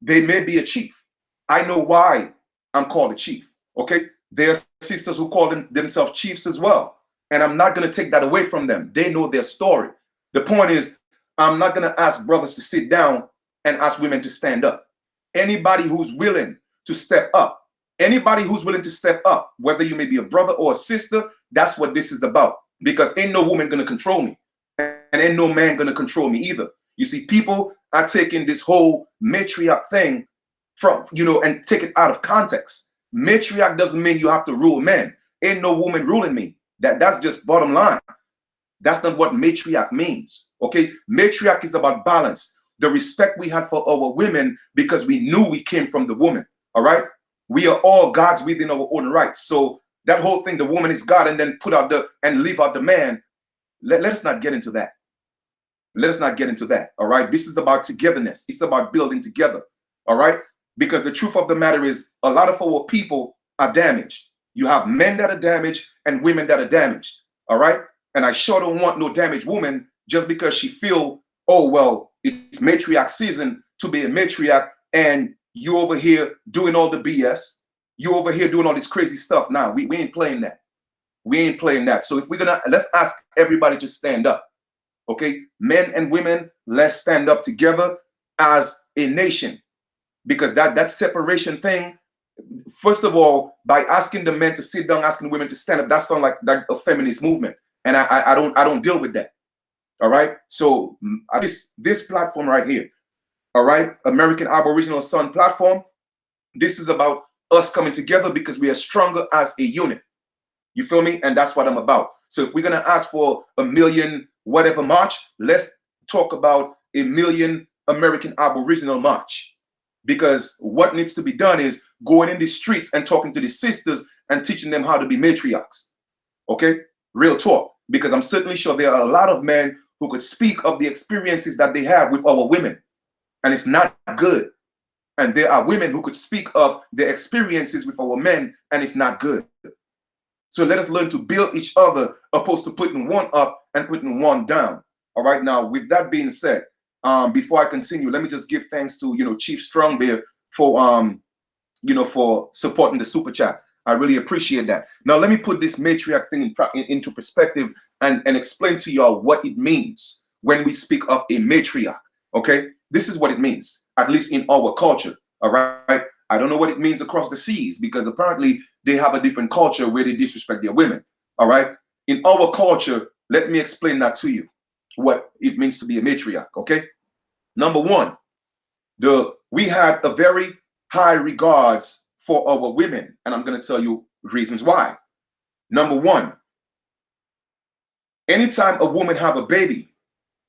Speaker 1: They may be a chief. I know why I'm called a chief, okay? There are sisters who call themselves chiefs as well. And I'm not going to take that away from them. They know their story. The point is, I'm not going to ask brothers to sit down and ask women to stand up. Anybody who's willing to step up, anybody who's willing to step up, whether you may be a brother or a sister, that's what this is about. Because ain't no woman going to control me. And ain't no man going to control me either. You see, people are taking this whole matriarch thing from, and take it out of context. Matriarch doesn't mean you have to rule men. Ain't no woman ruling me. That's just bottom line. That's not what matriarch means. Okay, matriarch is about balance, the respect we had for our women because we knew we came from the woman. All right, we are all gods within our own right. So that whole thing, the woman is God, and then leave out the man. Let us not get into that. Let us not get into that. All right, this is about togetherness. It's about building together. All right, because the truth of the matter is, a lot of our people are damaged. You have men that are damaged and women that are damaged. All right. And I sure don't want no damaged woman just because she feel, oh, well, it's matriarch season to be a matriarch, and you over here doing all the BS. You over here doing all this crazy stuff. Nah, we ain't playing that. We ain't playing that. So if let's ask everybody to stand up. Okay. Men and women, let's stand up together as a nation, because that separation thing, first of all, by asking the men to sit down, asking the women to stand up, that sounds like a feminist movement. And I don't deal with that. All right. So this platform right here, all right, American Aboriginal Sun platform, this is about us coming together because we are stronger as a unit. You feel me? And that's what I'm about. So if we're gonna ask for 1 million whatever march, let's talk about 1 million American Aboriginal march. Because what needs to be done is going in the streets and talking to the sisters and teaching them how to be matriarchs. Okay? Real talk. Because I'm certainly sure there are a lot of men who could speak of the experiences that they have with our women. And it's not good. And there are women who could speak of their experiences with our men, and it's not good. So let us learn to build each other, opposed to putting one up and putting one down. All right. Now, with that being said, before I continue, let me just give thanks to Chief Strongbear for for supporting the super chat. I really appreciate that. Now let me put this matriarch thing into perspective and explain to y'all what it means when we speak of a matriarch. Okay, this is what it means, at least in our culture. All right, I don't know what it means across the seas, because apparently they have a different culture where they disrespect their women. All right, in our culture, let me explain that to you, what it means to be a matriarch. Okay, number one, we had a very high regards for our women, and I'm going to tell you reasons why. Number one, anytime a woman have a baby,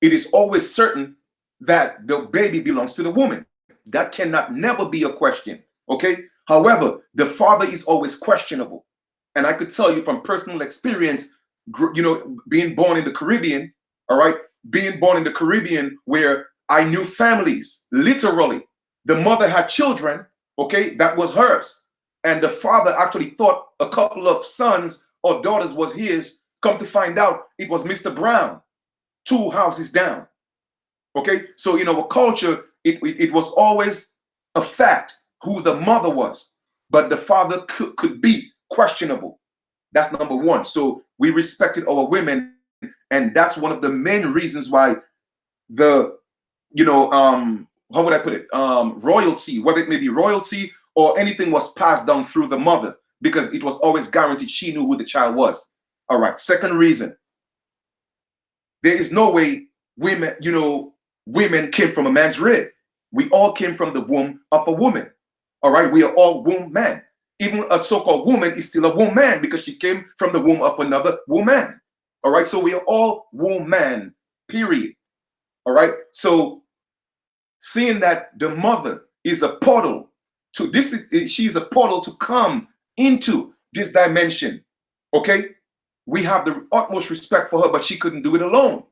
Speaker 1: it is always certain that the baby belongs to the woman. That cannot never be a question. Okay. However, the father is always questionable, and I could tell you from personal experience, being born in the Caribbean. All right, being born in the Caribbean, where I knew families, literally, the mother had children. Okay, that was hers. And the father actually thought a couple of sons or daughters was his. Come to find out, it was Mr. Brown, 2 houses down. Okay, so in our culture, it was always a fact who the mother was, but the father could be questionable. That's number one. So we respected our women, and that's one of the main reasons why the, how would I put it? Royalty, whether it may be royalty or anything, was passed down through the mother, because it was always guaranteed she knew who the child was. All right. Second reason, there is no way women came from a man's rib. We all came from the womb of a woman. All right. We are all womb man. Even a so-called woman is still a womb man, because she came from the womb of another woman. All right. So we are all womb man, period. All right. So seeing that the mother is a portal to this, she's a portal to come into this dimension. Okay. We have the utmost respect for her, but she couldn't do it alone.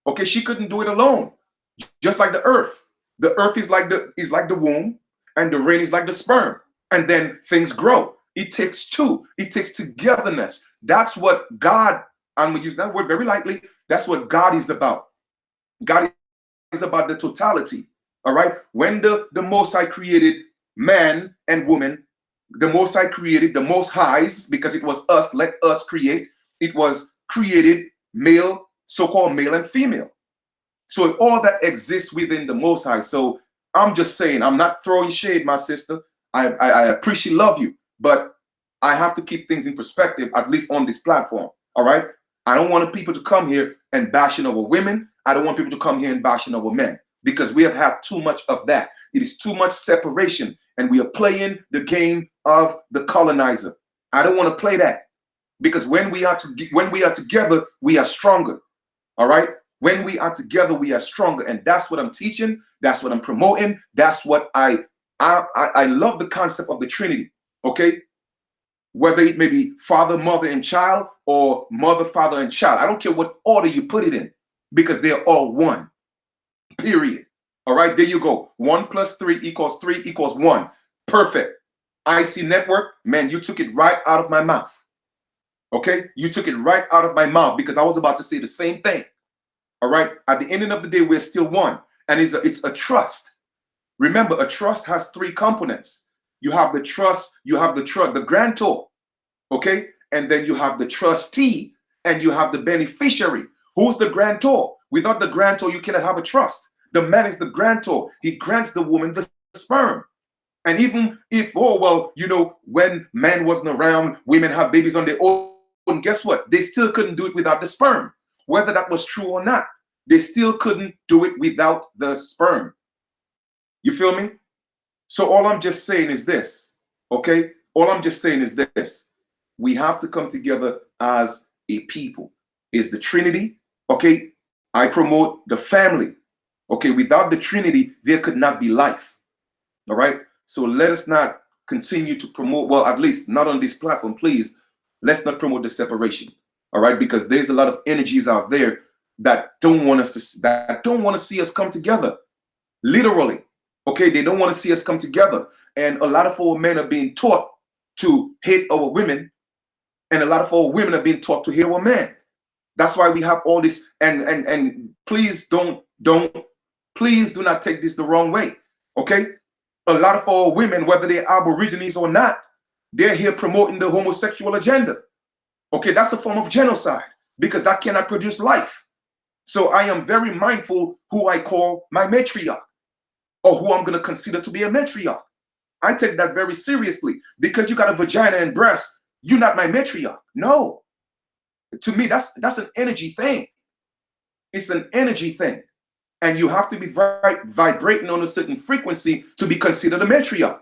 Speaker 1: Okay. She couldn't do it alone. Just like the earth. The earth is like the womb, and the rain is like the sperm. And then things grow. It takes two. It takes togetherness. That's what God, I'm going to use that word very lightly. That's what God is about. God is about the totality. All right. When the Most High created man and woman, the Most High created the Most Highs, because it was us, let us create. It was created male, so-called male and female. So all that exists within the Most High. So I'm just saying, I'm not throwing shade, my sister. I appreciate, love you, but I have to keep things in perspective, at least on this platform. All right. I don't want people to come here and bashing over women. I don't want people to come here and bashing over men, because we have had too much of that. It is too much separation, and we are playing the game of the colonizer. I don't want to play that, because when we are together, we are stronger. All right. When we are together, we are stronger, and that's what I'm teaching. That's what I'm promoting. That's what I love, the concept of the Trinity. Okay. Whether it may be father, mother, and child, or mother, father, and child. I don't care what order you put it in, because they're all one, period. All right, there you go. 1 + 3 = 3 = 1. Perfect. IC network, man, you took it right out of my mouth. Okay, you took it right out of my mouth, because I was about to say the same thing. All right, at the ending of the day, we're still one, and it's a trust. Remember, a trust has 3 components. You have the trust, you have the grantor, okay? And then you have the trustee, and you have the beneficiary. Who's the grantor? Without the grantor, you cannot have a trust. The man is the grantor. He grants the woman the sperm. And even if, oh, well, you know, when man wasn't around, women have babies on their own, guess what? They still couldn't do it without the sperm. Whether that was true or not, they still couldn't do it without the sperm. You feel me? So all I'm just saying is this, okay? All I'm just saying is this. We have to come together as a people. It's the Trinity, okay? I promote the family, okay? Without the Trinity, there could not be life, all right? So let us not continue to promote, well, at least not on this platform, please. Let's not promote the separation, all right? Because there's a lot of energies out there that don't want us to see us come together, literally. Okay, they don't want to see us come together. And a lot of our men are being taught to hate our women, and a lot of our women are being taught to hate our men. That's why we have all this, and please please do not take this the wrong way. Okay? A lot of our women, whether they're aborigines or not, they're here promoting the homosexual agenda. Okay, that's a form of genocide, because that cannot produce life. So I am very mindful who I call my matriarch, or who I'm going to consider to be a matriarch. I take that very seriously. Because you got a vagina and breast, you're not my matriarch. No. To me, that's an energy thing. It's an energy thing. And you have to be vibrating on a certain frequency to be considered a matriarch.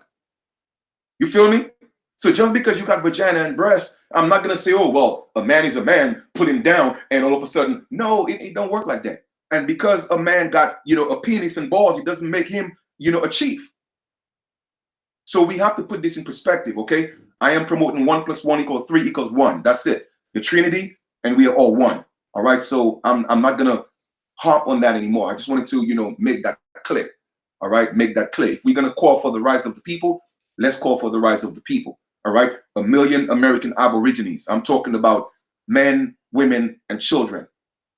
Speaker 1: You feel me? So just because you got vagina and breast, I'm not going to say, oh, well, a man is a man, put him down, and all of a sudden, no, it don't work like that. And because a man got, you know, a penis and balls, it doesn't make him, you know, a chief. So we have to put this in perspective, okay? I am promoting 1 + 1 = 3 = 1. That's it. The Trinity, and we are all one. All right. So I'm not gonna harp on that anymore. I just wanted to, you know, make that clear. All right, make that clear. If we're gonna call for the rise of the people, let's call for the rise of the people. All right, 1 million American Aborigines. I'm talking about men, women, and children.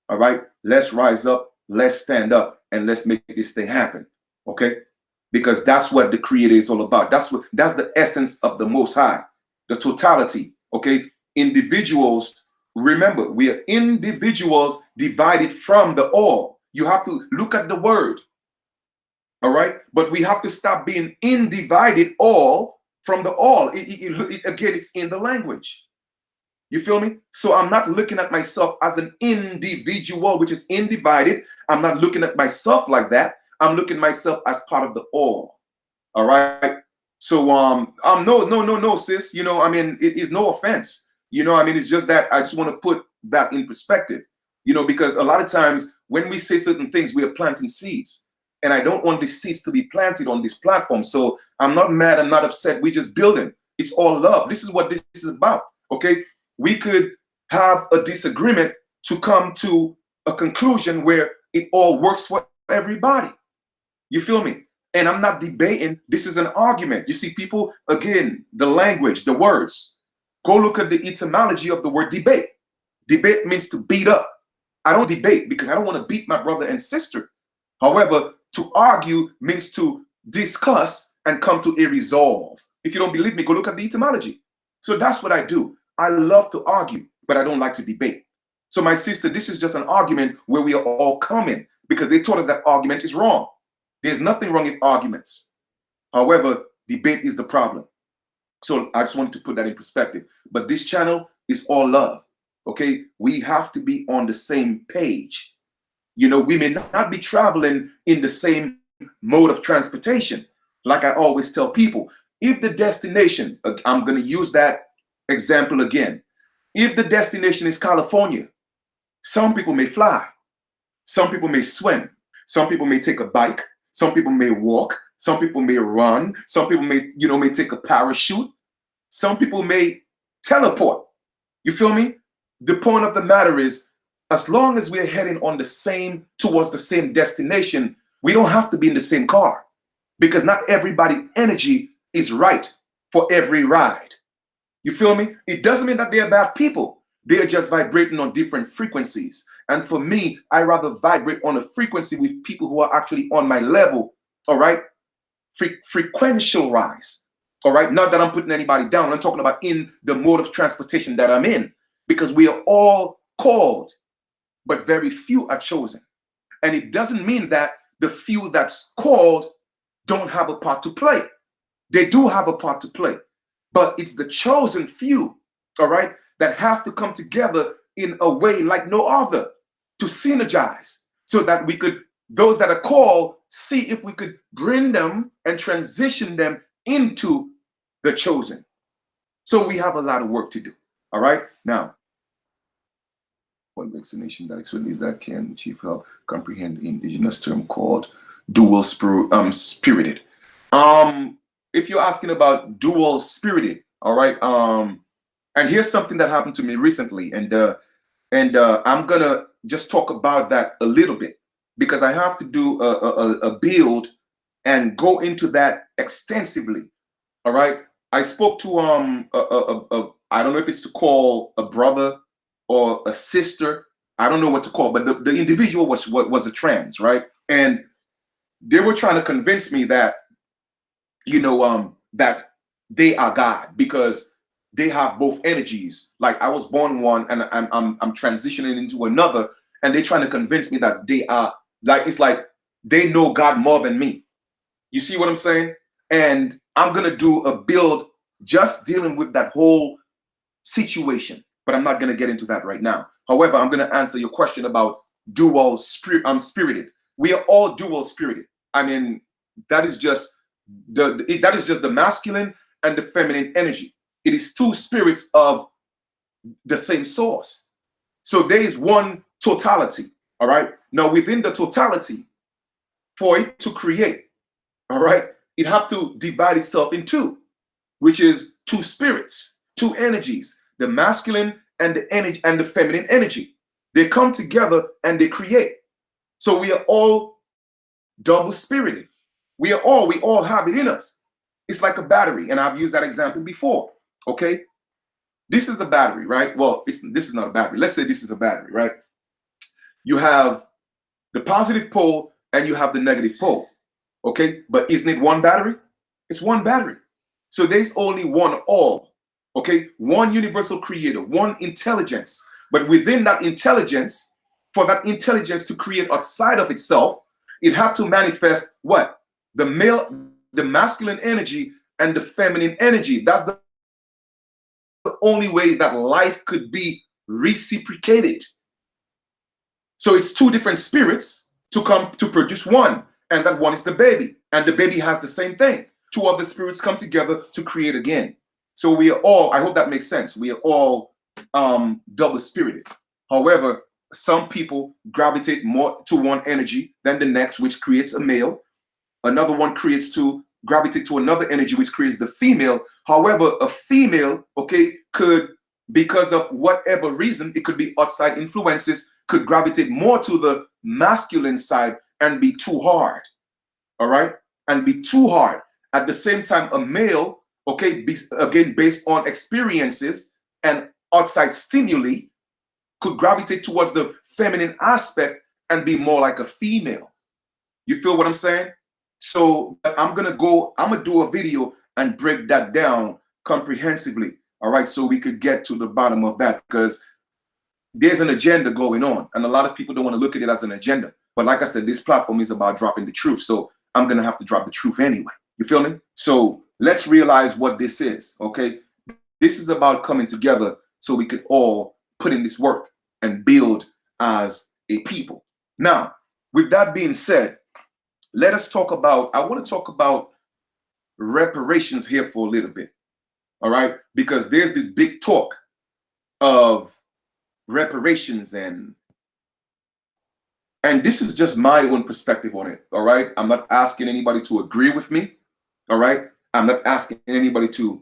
Speaker 1: All right, let's rise up, let's stand up, and let's make this thing happen. Okay, because that's what the Creator is all about. That's the essence of the Most High, the totality. Okay, individuals. Remember, we are individuals divided from the all. You have to look at the word. All right, but we have to stop being individed all from the all. Again, it's in the language. You feel me? So I'm not looking at myself as an individual, which is individed. I'm not looking at myself like that. I'm looking at myself as part of the all. All right. So no, sis. You know, I mean, it is no offense. You know, I mean, it's just that I just want to put that in perspective. You know, because a lot of times when we say certain things, we are planting seeds. And I don't want these seeds to be planted on this platform. So I'm not mad. I'm not upset. We're just building. It's all love. This is what this is about. Okay. We could have a disagreement to come to a conclusion where it all works for everybody. You feel me? And I'm not debating. This is an argument. You see, people, again, the language, the words. Go look at the etymology of the word debate. Debate means to beat up. I don't debate because I don't want to beat my brother and sister. However, to argue means to discuss and come to a resolve. If you don't believe me, go look at the etymology. So that's what I do. I love to argue, but I don't like to debate. So my sister, this is just an argument where we are all coming because they taught us that argument is wrong. There's nothing wrong in arguments. However, debate is the problem. So I just wanted to put that in perspective. But this channel is all love. Okay, we have to be on the same page. You know, we may not be traveling in the same mode of transportation. Like I always tell people, if the destination, I'm going to use that example again. If the destination is California, some people may fly, some people may swim, some people may take a bike, some people may walk, some people may run, some people may take a parachute, some people may teleport. You feel me? The point of the matter is, as long as we're heading towards the same destination, we don't have to be in the same car, because not everybody's energy is right for every ride. You feel me? It doesn't mean that they're bad people. They're just vibrating on different frequencies. And for me, I rather vibrate on a frequency with people who are actually on my level. All right? Frequential rise. All right? Not that I'm putting anybody down. I'm talking about in the mode of transportation that I'm in, because we are all called, but very few are chosen. And it doesn't mean that the few that's called don't have a part to play. They do have a part to play, but it's the chosen few, all right, that have to come together in a way like no other to synergize, so that we could, those that are called, see if we could bring them and transition them into the chosen. So we have a lot of work to do. All right. Now, what makes a nation that explains that can chief help comprehend the indigenous term called dual spirited? If you're asking about dual spirited, all right. And here's something that happened to me recently, and I'm gonna just talk about that a little bit, because I have to do a build and go into that extensively. All right. I spoke to I don't know if it's to call a brother or a sister. I don't know what to call, but the individual was a trans, right? And they were trying to convince me that, that they are God, because they have both energies. Like I was born one and I'm transitioning into another, and they're trying to convince me that they are, like, it's like they know God more than me. You see what I'm saying? And I'm gonna do a build just dealing with that whole situation, but I'm not gonna get into that right now. However, I'm gonna answer your question about dual spirited. We are all dual spirited. I mean, that is just the masculine and the feminine energy. It is two spirits of the same source. So there is one totality. All right. Now within the totality, for it to create, all right, it have to divide itself in two, which is two spirits, two energies, the masculine and the energy and the feminine energy. They come together and they create. So we are all double spirited. We all have it in us. It's like a battery, and I've used that example before. Okay, this is a battery, right? Well, this is not a battery. Let's say this is a battery, right? You have the positive pole and you have the negative pole. Okay, but isn't it one battery? It's one battery. So there's only one all. Okay, one universal creator, one intelligence. But within that intelligence, for that intelligence to create outside of itself, it had to manifest what? The masculine energy and the feminine energy. That's the only way that life could be reciprocated. So it's two different spirits to come to produce one, and that one is the baby, and the baby has the same thing. Two other spirits come together to create again. So we are all, I hope that makes sense, we are all double spirited. However, some people gravitate more to one energy than the next, which creates a male. Another one gravitate to another energy, which creates the female. However, a female, okay, could, because of whatever reason, it could be outside influences, could gravitate more to the masculine side and be too hard. All right, and be too hard. At the same time, a male, okay, again, based on experiences and outside stimuli, could gravitate towards the feminine aspect and be more like a female. You feel what I'm saying? So I'm gonna do a video and break that down comprehensively. All right, so we could get to the bottom of that, because there's an agenda going on, and a lot of people don't want to look at it as an agenda. But like I said, this platform is about dropping the truth, so I'm gonna have to drop the truth anyway. You feel me? So let's realize what this is. Okay, this is about coming together so we could all put in this work and build as a people. Now, with that being said, let us talk about. I want to talk about reparations here for a little bit. All right, because there's this big talk of reparations, and this is just my own perspective on it. All right, I'm not asking anybody to agree with me. All right, I'm not asking anybody to,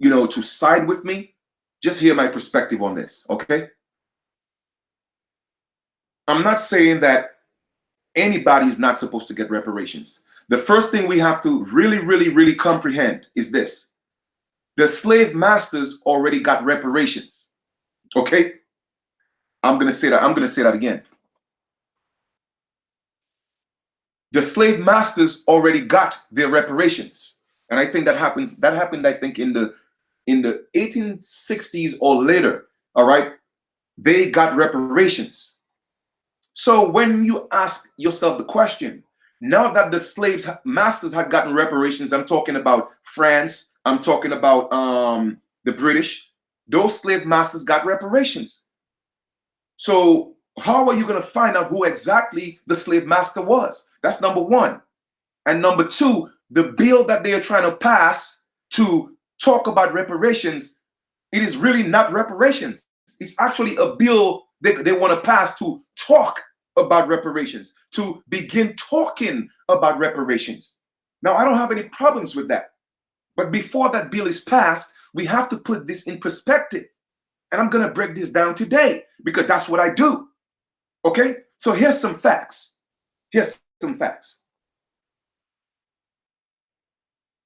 Speaker 1: to side with me. Just hear my perspective on this. Okay, I'm not saying that anybody is not supposed to get reparations. The first thing we have to really, really, really comprehend is this: the slave masters already got reparations. Okay, I'm gonna say that. I'm gonna say that again. The slave masters already got their reparations, and I think that happens. That happened, I think, in the 1860s or later. All right, they got reparations. So when you ask yourself the question, now that the slaves masters had gotten reparations, I'm talking about France. I'm talking about the British. Those slave masters got reparations. So how are you going to find out who exactly the slave master was? That's number one. And number two, the bill that they are trying to pass to talk about reparations, it is really not reparations. It's actually a bill they want to pass to talk about reparations, to begin talking about reparations. Now, I don't have any problems with that. But before that bill is passed, we have to put this in perspective. And I'm going to break this down today because that's what I do. Okay? So here's some facts. Here's some facts.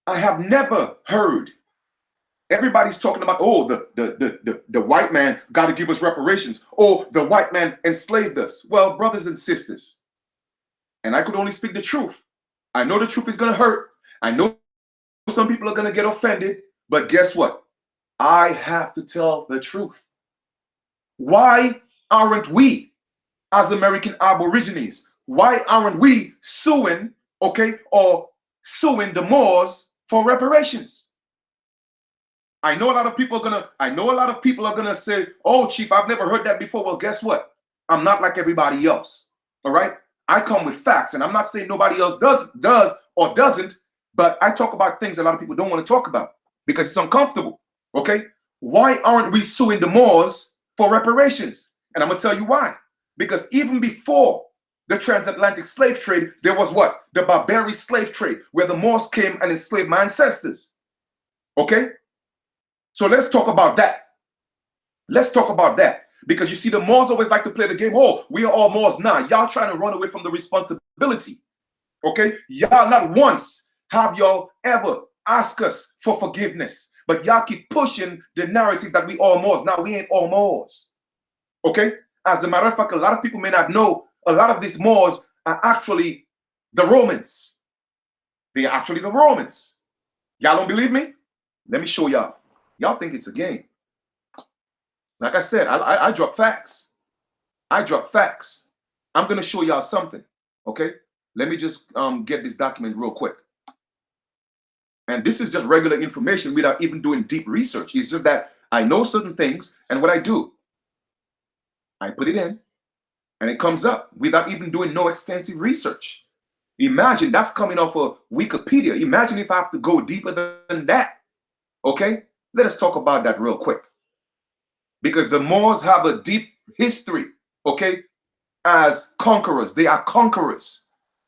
Speaker 1: I have never heard everybody's talking about, oh, the white man got to give us reparations. Oh, the white man enslaved us. Well, brothers and sisters, and I could only speak the truth. I know the truth is going to hurt. I know some people are going to get offended, but guess what? I have to tell the truth. Why aren't we, as American Aborigines, why aren't we suing, okay, or suing the Moors for reparations? I know a lot of people are gonna say, oh, Chief, I've never heard that before. Well, guess what? I'm not like everybody else. All right. I come with facts, and I'm not saying nobody else does or doesn't, but I talk about things a lot of people don't want to talk about because it's uncomfortable. Okay. Why aren't we suing the Moors for reparations? And I'm gonna tell you why. Because even before the transatlantic slave trade, there was what? The barbarian slave trade, where the Moors came and enslaved my ancestors. Okay. So let's talk about that. Let's talk about that. Because you see, the Moors always like to play the game. Oh, we are all Moors now. Y'all trying to run away from the responsibility. Okay? Y'all not once have y'all ever asked us for forgiveness. But y'all keep pushing the narrative that we all Moors. Now, we ain't all Moors. Okay? As a matter of fact, a lot of people may not know a lot of these Moors are actually the Romans. They are actually the Romans. Y'all don't believe me? Let me show y'all. Y'all think it's a game. Like I said, I drop facts. I drop facts. I'm going to show y'all something. Okay? Let me just get this document real quick. And this is just regular information without even doing deep research. It's just that I know certain things, and what I do, I put it in, and it comes up without even doing no extensive research. Imagine that's coming off of Wikipedia. Imagine if I have to go deeper than that. Okay? Let us talk about that real quick. Because the Moors have a deep history, okay, as conquerors. They are conquerors.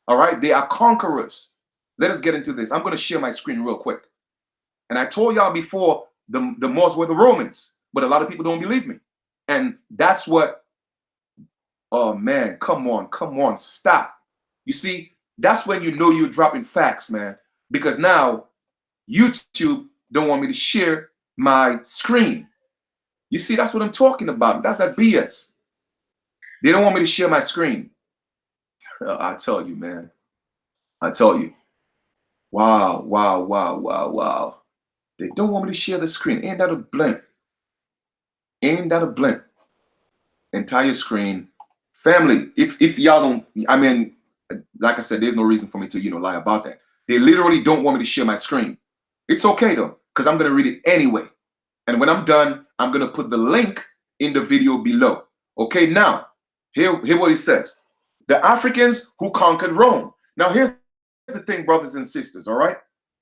Speaker 1: All right? They are conquerors. Let us get into this. I'm going to share my screen real quick. And I told y'all before, the Moors were the Romans, but a lot of people don't believe me. And that's what, oh man, come on, stop. You see, that's when you know you're dropping facts, man. Because now YouTube don't want me to share my screen. You see, that's what I'm talking about. That's that BS. They don't want me to share my screen. I tell you, man. I tell you. Wow. They don't want me to share the screen. Ain't that a blimp? Ain't that a blimp? Entire screen. Family, if y'all don't, I mean, like I said, there's no reason for me to, lie about that. They literally don't want me to share my screen. It's okay though, because I'm gonna read it anyway. And when I'm done, I'm gonna put the link in the video below. Okay, now, hear what it says. The Africans who conquered Rome. Now here's the thing, brothers and sisters, all right?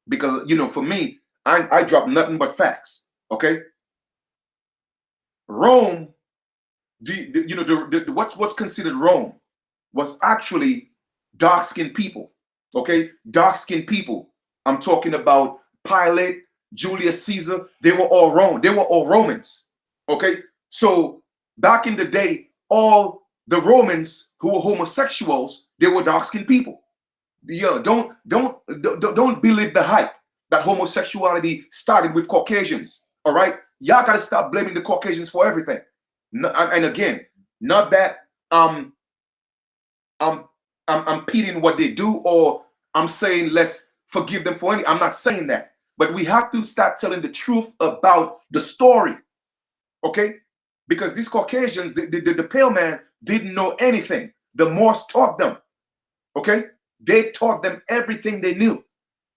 Speaker 1: Because for me, I drop nothing but facts. Okay? Rome, what's considered Rome was actually dark-skinned people. Okay, dark-skinned people. I'm talking about Pilate, Julius Caesar. They were all Rome. They were all Romans. Okay, so back in the day, all the Romans who were homosexuals, they were dark-skinned people. Don't believe the hype that homosexuality started with Caucasians. All right, y'all gotta stop blaming the Caucasians for everything. And again, not that I'm pitying what they do, or I'm saying let's forgive them for any. I'm not saying that, but we have to start telling the truth about the story, okay? Because these Caucasians, the pale man, didn't know anything. The Moors taught them, okay? They taught them everything they knew,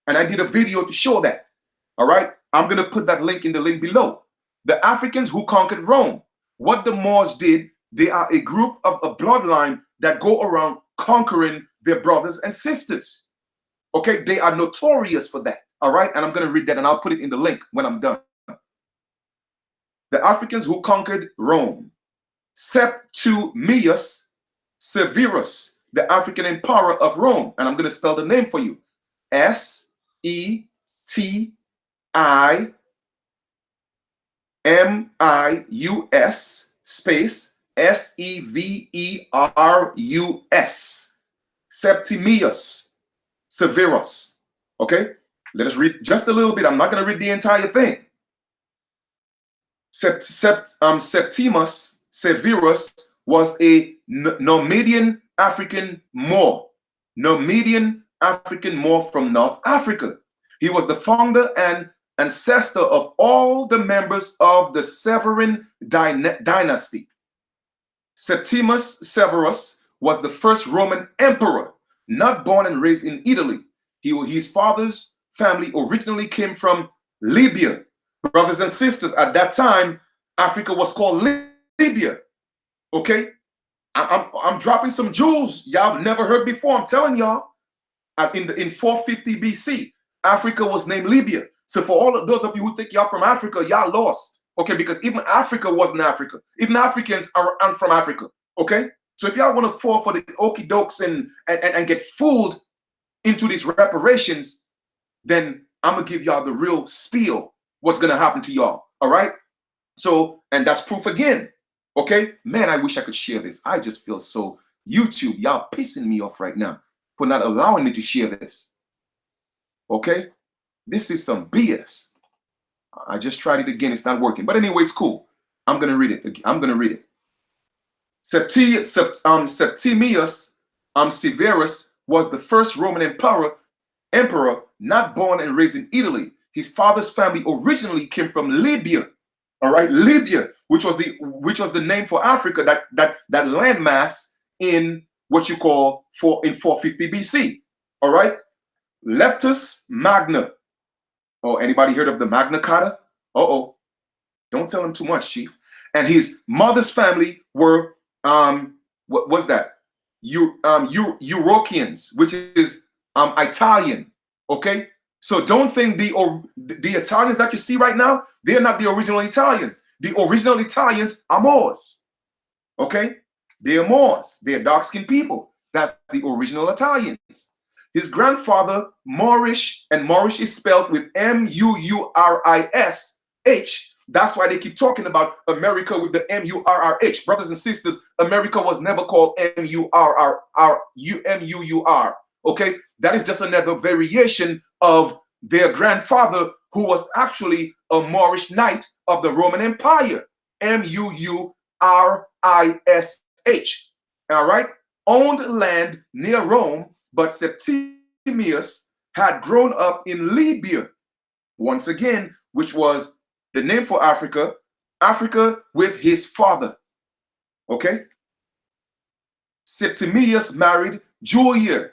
Speaker 1: and I did a video to show that. All right, I'm gonna put that link in the link below. The Africans who conquered Rome. What the Moors did, they are a group of a bloodline that go around conquering their brothers and sisters. Okay, they are notorious for that. All right, and I'm going to read that and I'll put it in the link when I'm done. The Africans who conquered Rome. Septimius Severus, the African emperor of Rome. And I'm going to spell the name for you. Setimus space Severus. Septimius Severus. Okay, let us read just a little bit. I'm not going to read the entire thing. Septimus Severus was a Numidian African Moor. Numidian African Moor from North Africa. He was the founder and ancestor of all the members of the Severan dynasty. Septimus Severus was the first Roman emperor, not born and raised in Italy. His father's family originally came from Libya. Brothers and sisters, at that time, Africa was called Libya. Okay? I'm dropping some jewels y'all never heard before. I'm telling y'all. In 450 BC, Africa was named Libya. So for all of those of you who think y'all from Africa, y'all lost. Okay, because even Africa wasn't Africa. Even Africans aren't from Africa. Okay? So if y'all want to fall for the okie dokes and get fooled into these reparations, then I'm gonna give y'all the real spiel. What's gonna happen to y'all? All right? So, and that's proof again. Okay, man, I wish I could share this. I just feel so YouTube, y'all pissing me off right now for not allowing me to share this. Okay, this is some BS. I just tried it again. It's not working. But anyway, it's cool. I'm gonna read it. I'm gonna read it. Septimius Severus was the first Roman emperor not born and raised in Italy. His father's family originally came from Libya. All right, Libya, which was the name for Africa, that landmass in what you call in 450 BC. All right, Leptus Magna. Oh, anybody heard of the Magna Carta? Uh-oh, don't tell him too much, Chief. And his mother's family were what was that? Europeans, which is Italian. Okay, so don't think the Italians that you see right now, they're not the original Italians. The original Italians are Moors. Okay, they're Moors. They're dark-skinned people. That's the original Italians. His grandfather, Moorish, and Moorish is spelled with M-U-U-R-I-S-H. That's why they keep talking about America with the M-U-R-R-H. Brothers and sisters, America was never called M-U-R-R-U-M-U-U-R. Okay, that is just another variation of their grandfather, who was actually a Moorish knight of the Roman Empire. M-U-U-R-I-S-H. All right, owned land near Rome, but Septimius had grown up in Libya, once again, which was the name for Africa, Africa with his father. Okay. Septimius married Julia,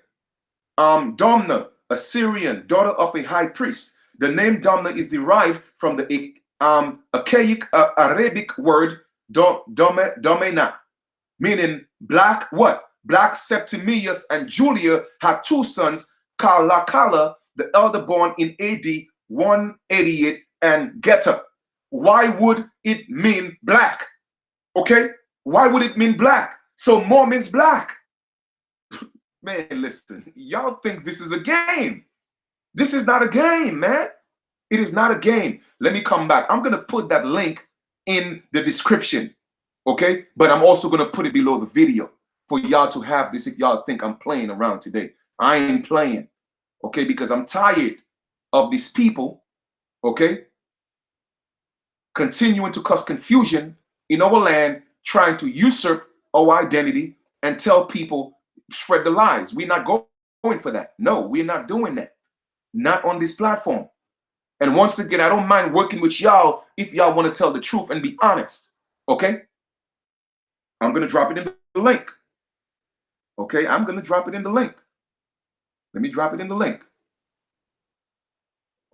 Speaker 1: Domna, a Syrian, daughter of a high priest. The name Domna is derived from the archaic Arabic word domena, meaning black what? Black. Septimius and Julia had two sons, Kalakala, the elder, born in AD 188, and Geta. Why would it mean black? Okay? Why would it mean black? So more means black. Man, listen, y'all think this is a game. This is not a game, man. It is not a game. Let me come back. I'm going to put that link in the description, okay? But I'm also going to put it below the video for y'all to have this if y'all think I'm playing around today. I ain't playing, okay? Because I'm tired of these people, okay, continuing to cause confusion in our land, trying to usurp our identity and tell people, spread the lies. We're not going for that. No, we're not doing that. Not on this platform. And once again, I don't mind working with y'all if y'all want to tell the truth and be honest. Okay? I'm going to drop it in the link. Okay? I'm going to drop it in the link. Let me drop it in the link.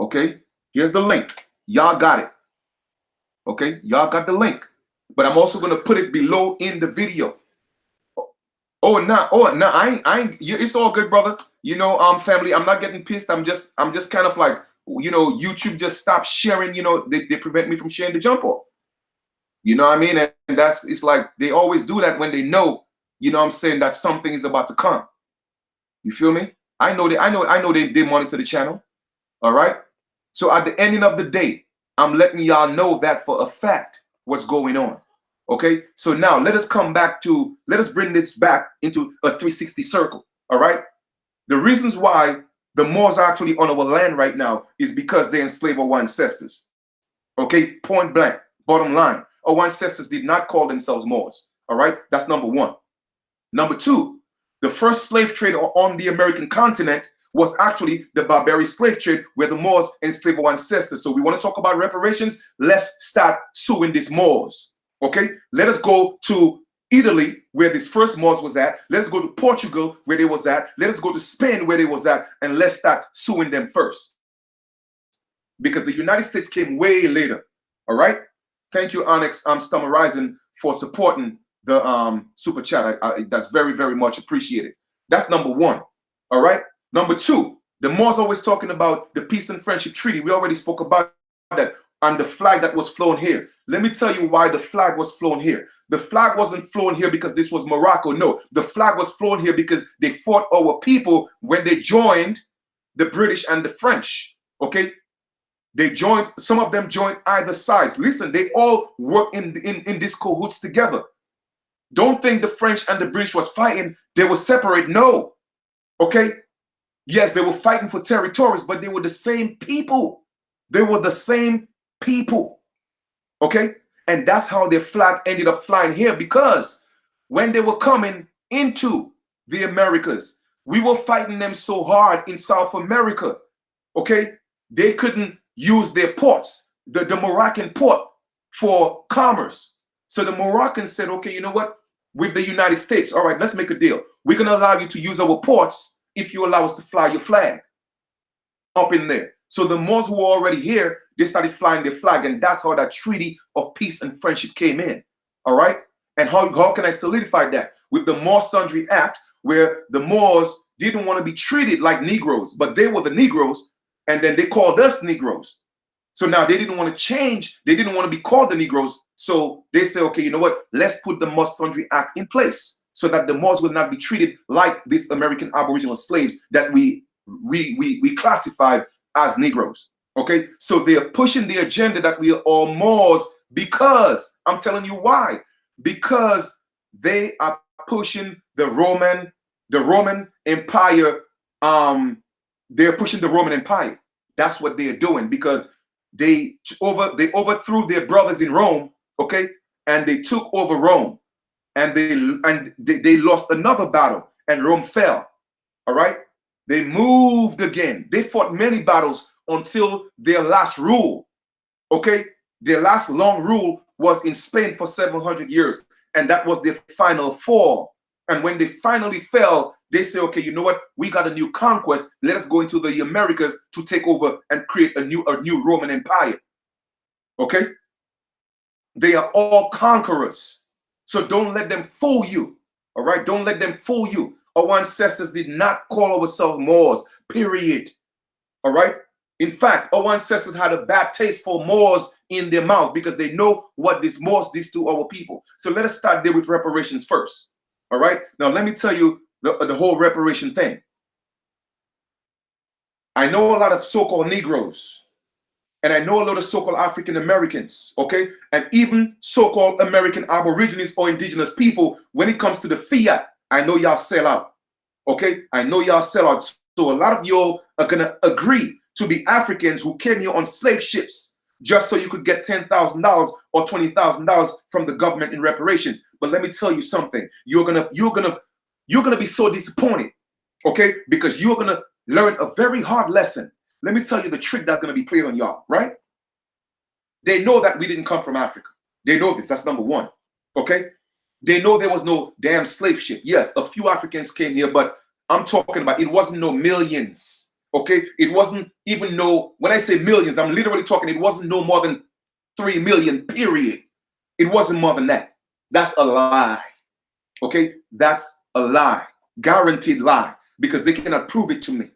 Speaker 1: Okay? Here's the link. Y'all got it. Okay? Y'all got the link. But I'm also going to put it below in the video. Oh, no, I ain't, it's all good, brother. You know, family, I'm not getting pissed. I'm just kind of like, you know, YouTube just stopped sharing, you know, they prevent me from sharing the jump off. You know what I mean? And it's like, they always do that when they know, you know what I'm saying, that something is about to come. You feel me? I know they monitor the channel. All right. So at the ending of the day, I'm letting y'all know that for a fact, what's going on. Okay, so now let us bring this back into a 360 circle. All right, the reasons why the Moors are actually on our land right now is because they enslaved our ancestors. Okay, point blank, bottom line, our ancestors did not call themselves Moors. All right, that's number one. Number two, the first slave trade on the American continent was actually the barbarian slave trade where the Moors enslaved our ancestors. So we want to talk about reparations. Let's start suing these Moors. Okay, let us go to Italy, where this first Moors was at. Let's go to Portugal, where they was at. Let us go to Spain, where they was at, and let's start suing them first. Because the United States came way later. All right. Thank you, Onyx Stammerizing, for supporting the super chat. That's very, very much appreciated. That's number one. All right. Number two, the Moors always talking about the peace and friendship treaty. We already spoke about that. And the flag that was flown here. Let me tell you why the flag was flown here. The flag wasn't flown here because this was Morocco. No, the flag was flown here because they fought our people when they joined the British and the French. Okay, they joined. Some of them joined either sides. Listen, they all work in this cahoots together. Don't think the French and the British was fighting. They were separate. No. Okay. Yes, they were fighting for territories, but they were the same people. They were the same people. Okay, and that's how their flag ended up flying here, because when they were coming into the Americas, we were fighting them so hard in South America. Okay, they couldn't use their ports, the Moroccan port, for commerce. So the Moroccans said, okay, you know what, with the United States, all right, let's make a deal. We're going to allow you to use our ports if you allow us to fly your flag up in there. So the Moors who were already here, they started flying their flag, and that's how that treaty of peace and friendship came in. All right. And how can I solidify that? With the Moor Sundry Act, where the Moors didn't want to be treated like Negroes, but they were the Negroes, and then they called us Negroes. So now they didn't want to change. They didn't want to be called the Negroes. So they say, okay, you know what? Let's put the Moor Sundry Act in place so that the Moors would not be treated like these American Aboriginal slaves that we classified as Negroes. Okay, so they are pushing the agenda that we are all Moors, because I'm telling you why. Because they are pushing the Roman Empire. They're pushing the Roman Empire. That's what they're doing, because they overthrew their brothers in Rome. Okay, and they took over Rome, and they lost another battle, and Rome fell. All right. They moved again. They fought many battles until their last rule. Okay, their last long rule was in Spain for 700 years. and that was their final fall. And when they finally fell, they say, okay, you know what? We got a new conquest. Let us go into the Americas to take over and create a new Roman Empire. Okay? They are all conquerors. So don't let them fool you. All right? Don't let them fool you. Our ancestors did not call ourselves Moors, period. All right? In fact, our ancestors had a bad taste for Moors in their mouth because they know what this Moors did to our people. So let us start there with reparations first. All right? Now, let me tell you the whole reparation thing. I know a lot of so-called Negroes, and I know a lot of so-called African Americans, okay? And even so-called American Aborigines or indigenous people, when it comes to the fiat, I know y'all sell out, okay? I know y'all sell out. So a lot of y'all are going to agree to be Africans who came here on slave ships just so you could get $10,000 or $20,000 from the government in reparations. But let me tell you something. You're gonna be so disappointed, okay? Because you're gonna learn a very hard lesson. Let me tell you the trick that's gonna be played on y'all, right? They know that we didn't come from Africa. They know this. That's number one, okay? They know there was no damn slave ship. Yes, a few Africans came here, but I'm talking about it wasn't no millions, okay? It wasn't even no, when I say millions, I'm literally talking, it wasn't no more than 3 million, period. It wasn't more than that. That's a lie, okay? That's a lie, guaranteed lie, because they cannot prove it to me.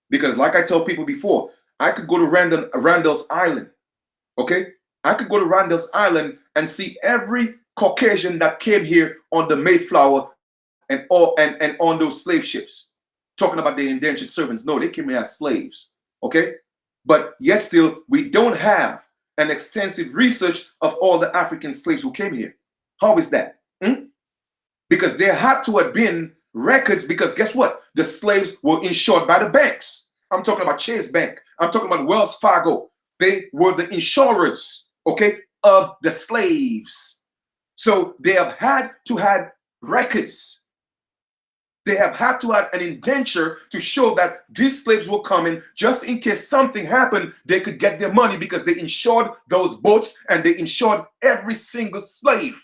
Speaker 1: Because like I tell people before, I could go to Randall's Island, okay? I could go to Randall's Island and see every Caucasian that came here on the Mayflower and on those slave ships, talking about the indentured servants. No, they came here as slaves, okay? But yet still, we don't have an extensive research of all the African slaves who came here. How is that? Because there had to have been records, because guess what? The slaves were insured by the banks. I'm talking about Chase Bank. I'm talking about Wells Fargo. They were the insurers, okay, of the slaves. So they have had to have records. They have had to have an indenture to show that these slaves were coming just in case something happened, they could get their money because they insured those boats and they insured every single slave.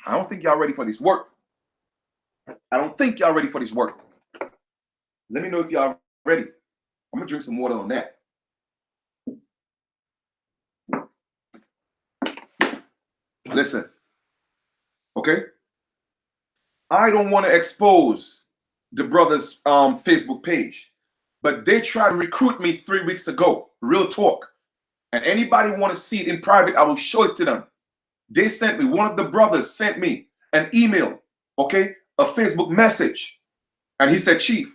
Speaker 1: I don't think y'all ready for this work. I don't think y'all ready for this work. Let me know if y'all ready. I'm gonna drink some water on that. Listen, okay? I don't want to expose the brother's Facebook page, but they tried to recruit me 3 weeks ago. Real talk. And anybody want to see it in private, I will show it to them. They sent me, one of the brothers sent me an email, okay, a Facebook message. And he said, Chief,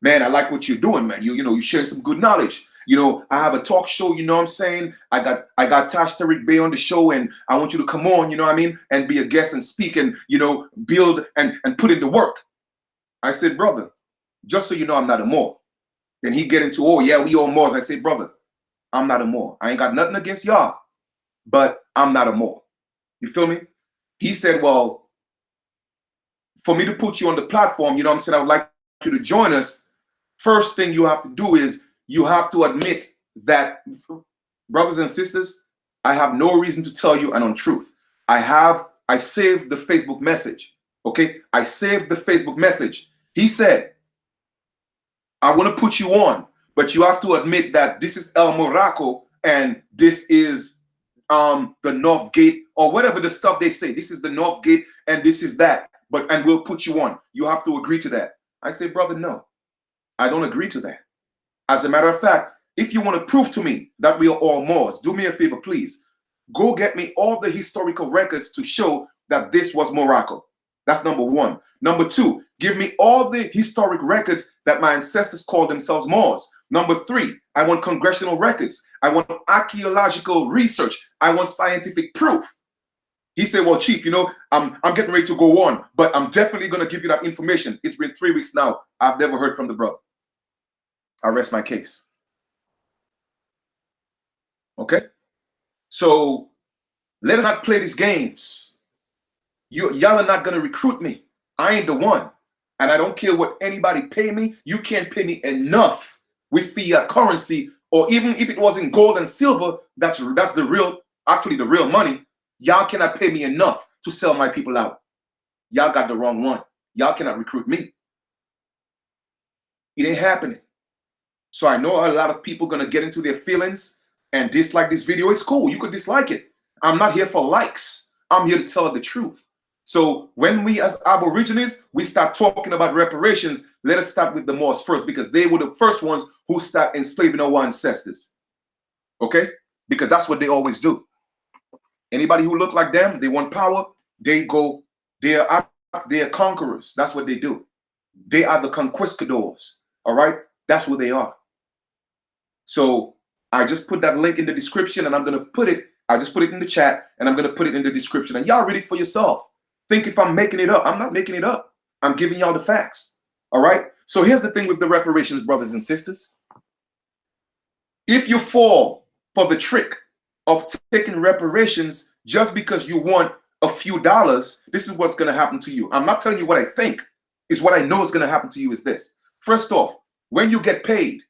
Speaker 1: man, I like what you're doing, man. You share some good knowledge. I have a talk show, you know what I'm saying? I got Tash Tariq Bey on the show, and I want you to come on, you know what I mean, and be a guest and speak and, build and put in the work. I said, brother, just so you know, I'm not a Moor. Then he get into, oh, yeah, we all Moors. I said, brother, I'm not a Moor. I ain't got nothing against y'all, but I'm not a Moor. You feel me? He said, well, for me to put you on the platform, you know what I'm saying, I would like you to join us. First thing you have to do is you have to admit that, brothers and sisters, I have no reason to tell you an untruth. I saved the Facebook message. Okay? I saved the Facebook message. He said, I want to put you on, but you have to admit that this is El Morocco and this is the North Gate, or whatever the stuff they say. This is the North Gate and this is that. And we'll put you on. You have to agree to that. I say, brother, no, I don't agree to that. As a matter of fact, if you want to prove to me that we are all Moors, do me a favor, please. Go get me all the historical records to show that this was Morocco. That's number one. Number two, give me all the historic records that my ancestors called themselves Moors. Number three, I want congressional records. I want archaeological research. I want scientific proof. He said, well, Chief, I'm getting ready to go on, but I'm definitely going to give you that information. It's been 3 weeks now. I've never heard from the brother. I rest my case. Okay? So let us not play these games. Y'all are not going to recruit me. I ain't the one. And I don't care what anybody pay me. You can't pay me enough with fiat currency, or even if it was in gold and silver, that's the real money. Y'all cannot pay me enough to sell my people out. Y'all got the wrong one. Y'all cannot recruit me. It ain't happening. So I know a lot of people gonna get into their feelings and dislike this video. It's cool. You could dislike it. I'm not here for likes. I'm here to tell the truth. So when we as Aborigines, we start talking about reparations, let us start with the Moors first, because they were the first ones who start enslaving our ancestors. Okay? Because that's what they always do. Anybody who look like them, they want power, they are conquerors. That's what they do. They are the conquistadors. All right? That's what they are. So I just put that link in the description, and I just put it in the chat, and I'm going to put it in the description. And y'all read it for yourself. Think if I'm making it up. I'm not making it up. I'm giving y'all the facts. All right? So here's the thing with the reparations, brothers and sisters. If you fall for the trick of taking reparations just because you want a few dollars, this is what's going to happen to you. I'm not telling you what I think. It's what I know is going to happen to you is this. First off, when you get paid,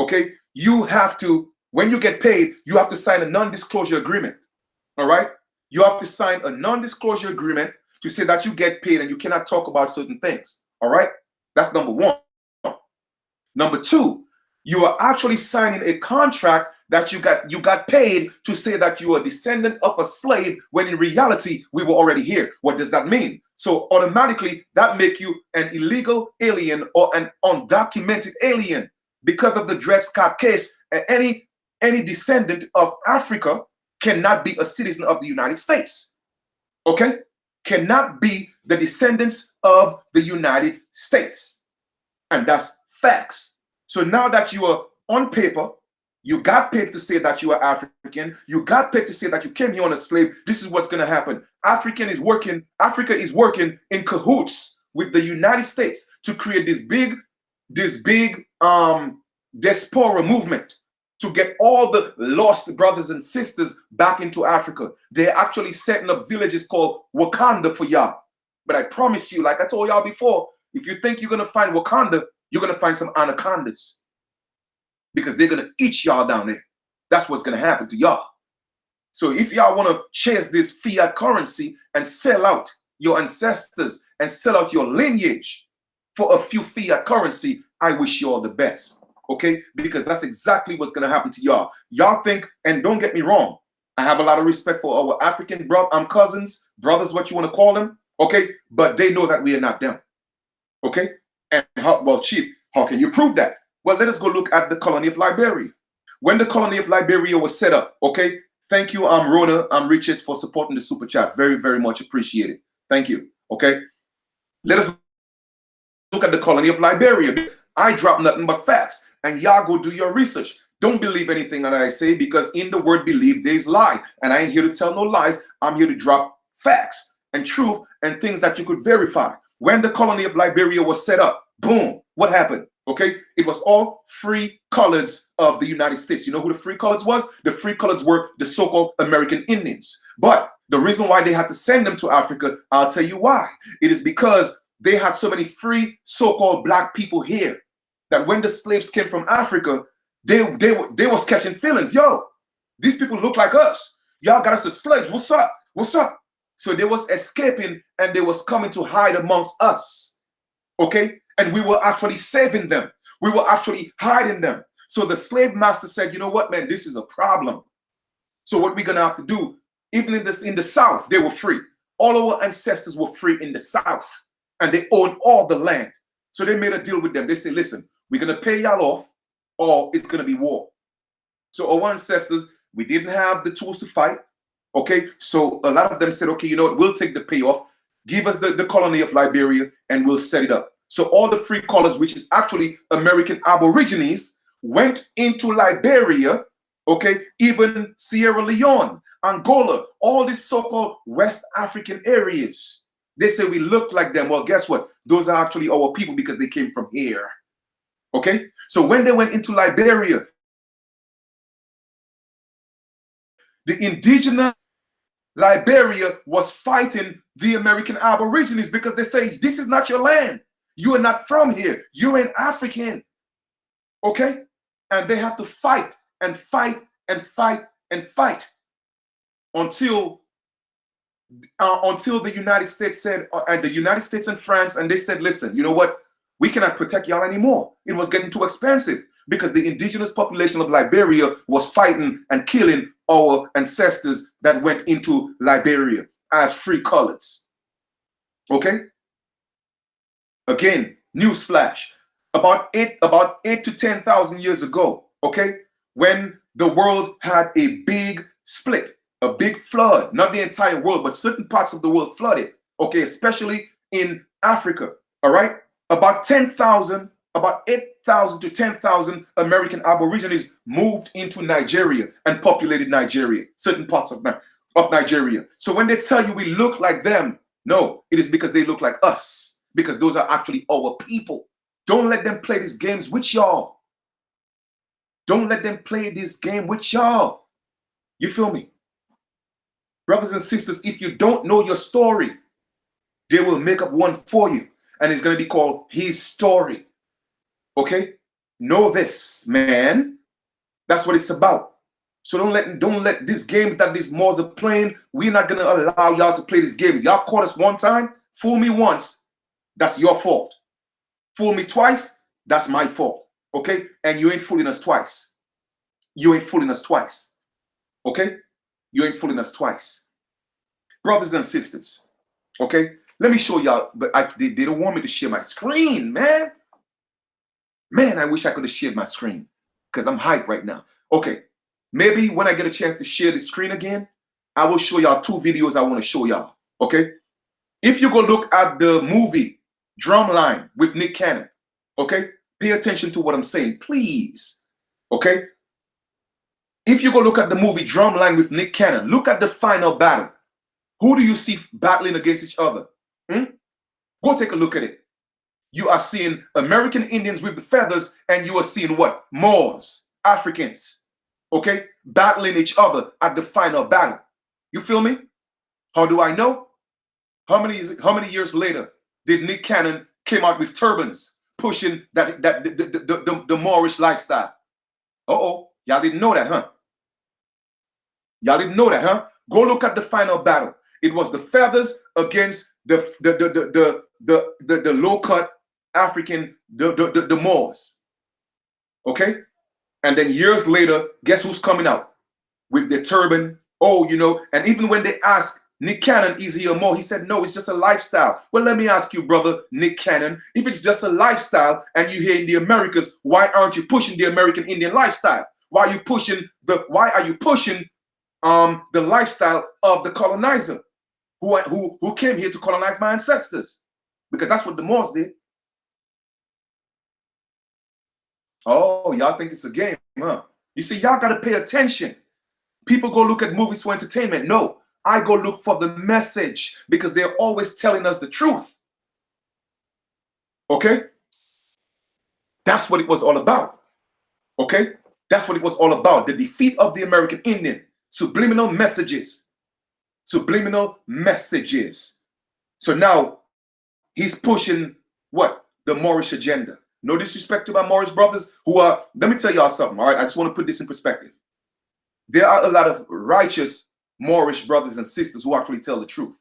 Speaker 1: okay, when you get paid, you have to sign a non-disclosure agreement. All right? You have to sign a non-disclosure agreement to say that you get paid and you cannot talk about certain things. All right? That's number one. Number two, you are actually signing a contract that you got paid to say that you are a descendant of a slave, when in reality we were already here. What does that mean? So automatically that make you an illegal alien or an undocumented alien. Because of the Dred Scott case, any descendant of Africa cannot be a citizen of the United States. Okay? Cannot be the descendants of the United States. And that's facts. So now that you are on paper, you got paid to say that you are African, you got paid to say that you came here on a slave, this is what's going to happen. Africa is working in cahoots with the United States to create this big diaspora movement to get all the lost brothers and sisters back into Africa. They're actually setting up villages called Wakanda for y'all. But I promise you, like I told y'all before, if you think you're going to find Wakanda, you're going to find some anacondas, because they're going to eat y'all down there. That's what's going to happen to y'all. So if y'all want to chase this fiat currency and sell out your ancestors and sell out your lineage for a few fiat currency, I wish you all the best. Okay? Because that's exactly what's going to happen to y'all. Y'all think, and don't get me wrong, I have a lot of respect for our African cousins, brothers, what you want to call them. Okay? But they know that we are not them. Okay? And Chief, how can you prove that? Well, let us go look at the colony of Liberia. When the colony of Liberia was set up, okay? Thank you, Rona, Richards, for supporting the super chat. Very, very much appreciated. Thank you. Okay? Let us look at the colony of Liberia. I drop nothing but facts, and y'all go do your research. Don't believe anything that I say, because in the word believe there's lie. And I ain't here to tell no lies. I'm here to drop facts and truth and things that you could verify. When the colony of Liberia was set up, boom, what happened? Okay, it was all free coloreds of the United States. You know who the free coloreds was? The free coloreds were the so-called American Indians. But the reason why they had to send them to Africa, I'll tell you why. It is because they had so many free so-called black people here that when the slaves came from Africa, they was catching feelings. Yo, these people look like us. Y'all got us as slaves. What's up? What's up? So they was escaping and they was coming to hide amongst us. Okay? And we were actually saving them. We were actually hiding them. So the slave master said, you know what, man, this is a problem. So what we're going to have to do, even in the South, they were free. All our ancestors were free in the South. And they owned all the land. So they made a deal with them. They said, listen, we're going to pay y'all off, or it's going to be war. So our ancestors, we didn't have the tools to fight. Okay, so a lot of them said, okay, you know what, we'll take the payoff. Give us the colony of Liberia, and we'll set it up. So all the free colors, which is actually American Aborigines, went into Liberia, okay, even Sierra Leone, Angola, all these so-called West African areas. They say we look like them. Well, guess what? Those are actually our people, because they came from here. Okay? So when they went into Liberia, the indigenous Liberia was fighting the American Aborigines, because they say, this is not your land. You are not from here. You're an African. Okay? And they have to fight and fight and fight and fight until until the United States said, and the United States and France, and they said, listen, you know what? We cannot protect y'all anymore. It was getting too expensive because the indigenous population of Liberia was fighting and killing our ancestors that went into Liberia as free colors. Okay? Again, newsflash. About eight to 10,000 years ago, okay, when the world had a big split, a big flood, not the entire world, but certain parts of the world flooded, okay, especially in Africa, all right? About 10,000, about 8,000 to 10,000 American Aborigines moved into Nigeria and populated Nigeria, certain parts of Nigeria. So when they tell you we look like them, no, it is because they look like us, because those are actually our people. Don't let them play these games with y'all. Don't let them play this game with y'all. You feel me? Brothers and sisters, if you don't know your story, they will make up one for you. And it's going to be called his story. Okay? Know this, man. That's what it's about. So don't let these games that these Moors are playing, we're not going to allow y'all to play these games. Y'all caught us one time, fool me once, that's your fault. Fool me twice, that's my fault. Okay? And you ain't fooling us twice. You ain't fooling us twice. Okay? You ain't fooling us twice. Brothers and sisters, okay? Let me show y'all, but they don't want me to share my screen, man. Man, I wish I could have shared my screen because I'm hyped right now. Okay, maybe when I get a chance to share the screen again, I will show y'all two videos I want to show y'all, okay? If you go look at the movie Drumline with Nick Cannon, okay? Pay attention to what I'm saying, please, okay? If you go look at the movie Drumline with Nick Cannon, look at the final battle. Who do you see battling against each other? Go take a look at it. You are seeing American Indians with the feathers, and you are seeing what? Moors, Africans, okay? Battling each other at the final battle. You feel me? How do I know? How many years later did Nick Cannon came out with turbans pushing the Moorish lifestyle? Uh-oh, y'all didn't know that, huh? Y'all didn't know that, huh? Go look at the final battle. It was the feathers against the low-cut African, the Moors. Okay? And then years later, guess who's coming out with the turban? Oh, you know, and even when they asked Nick Cannon, is he a Moor? He said, no, it's just a lifestyle. Well, let me ask you, brother Nick Cannon, if it's just a lifestyle and you're here in the Americas, why aren't you pushing the American Indian lifestyle? Why are you pushing the lifestyle of the colonizer who came here to colonize my ancestors? Because that's what the Moors did. Oh, y'all think it's a game, huh? You see, y'all got to pay attention. People go look at movies for entertainment. No, I go look for the message because they're always telling us the truth. Okay? That's what it was all about. Okay? That's what it was all about. The defeat of the American Indian. Subliminal messages. Subliminal messages. So now he's pushing what? The Moorish agenda. No disrespect to my Moorish brothers who are, let me tell y'all something, all right? I just want to put this in perspective. There are a lot of righteous Moorish brothers and sisters who actually tell the truth.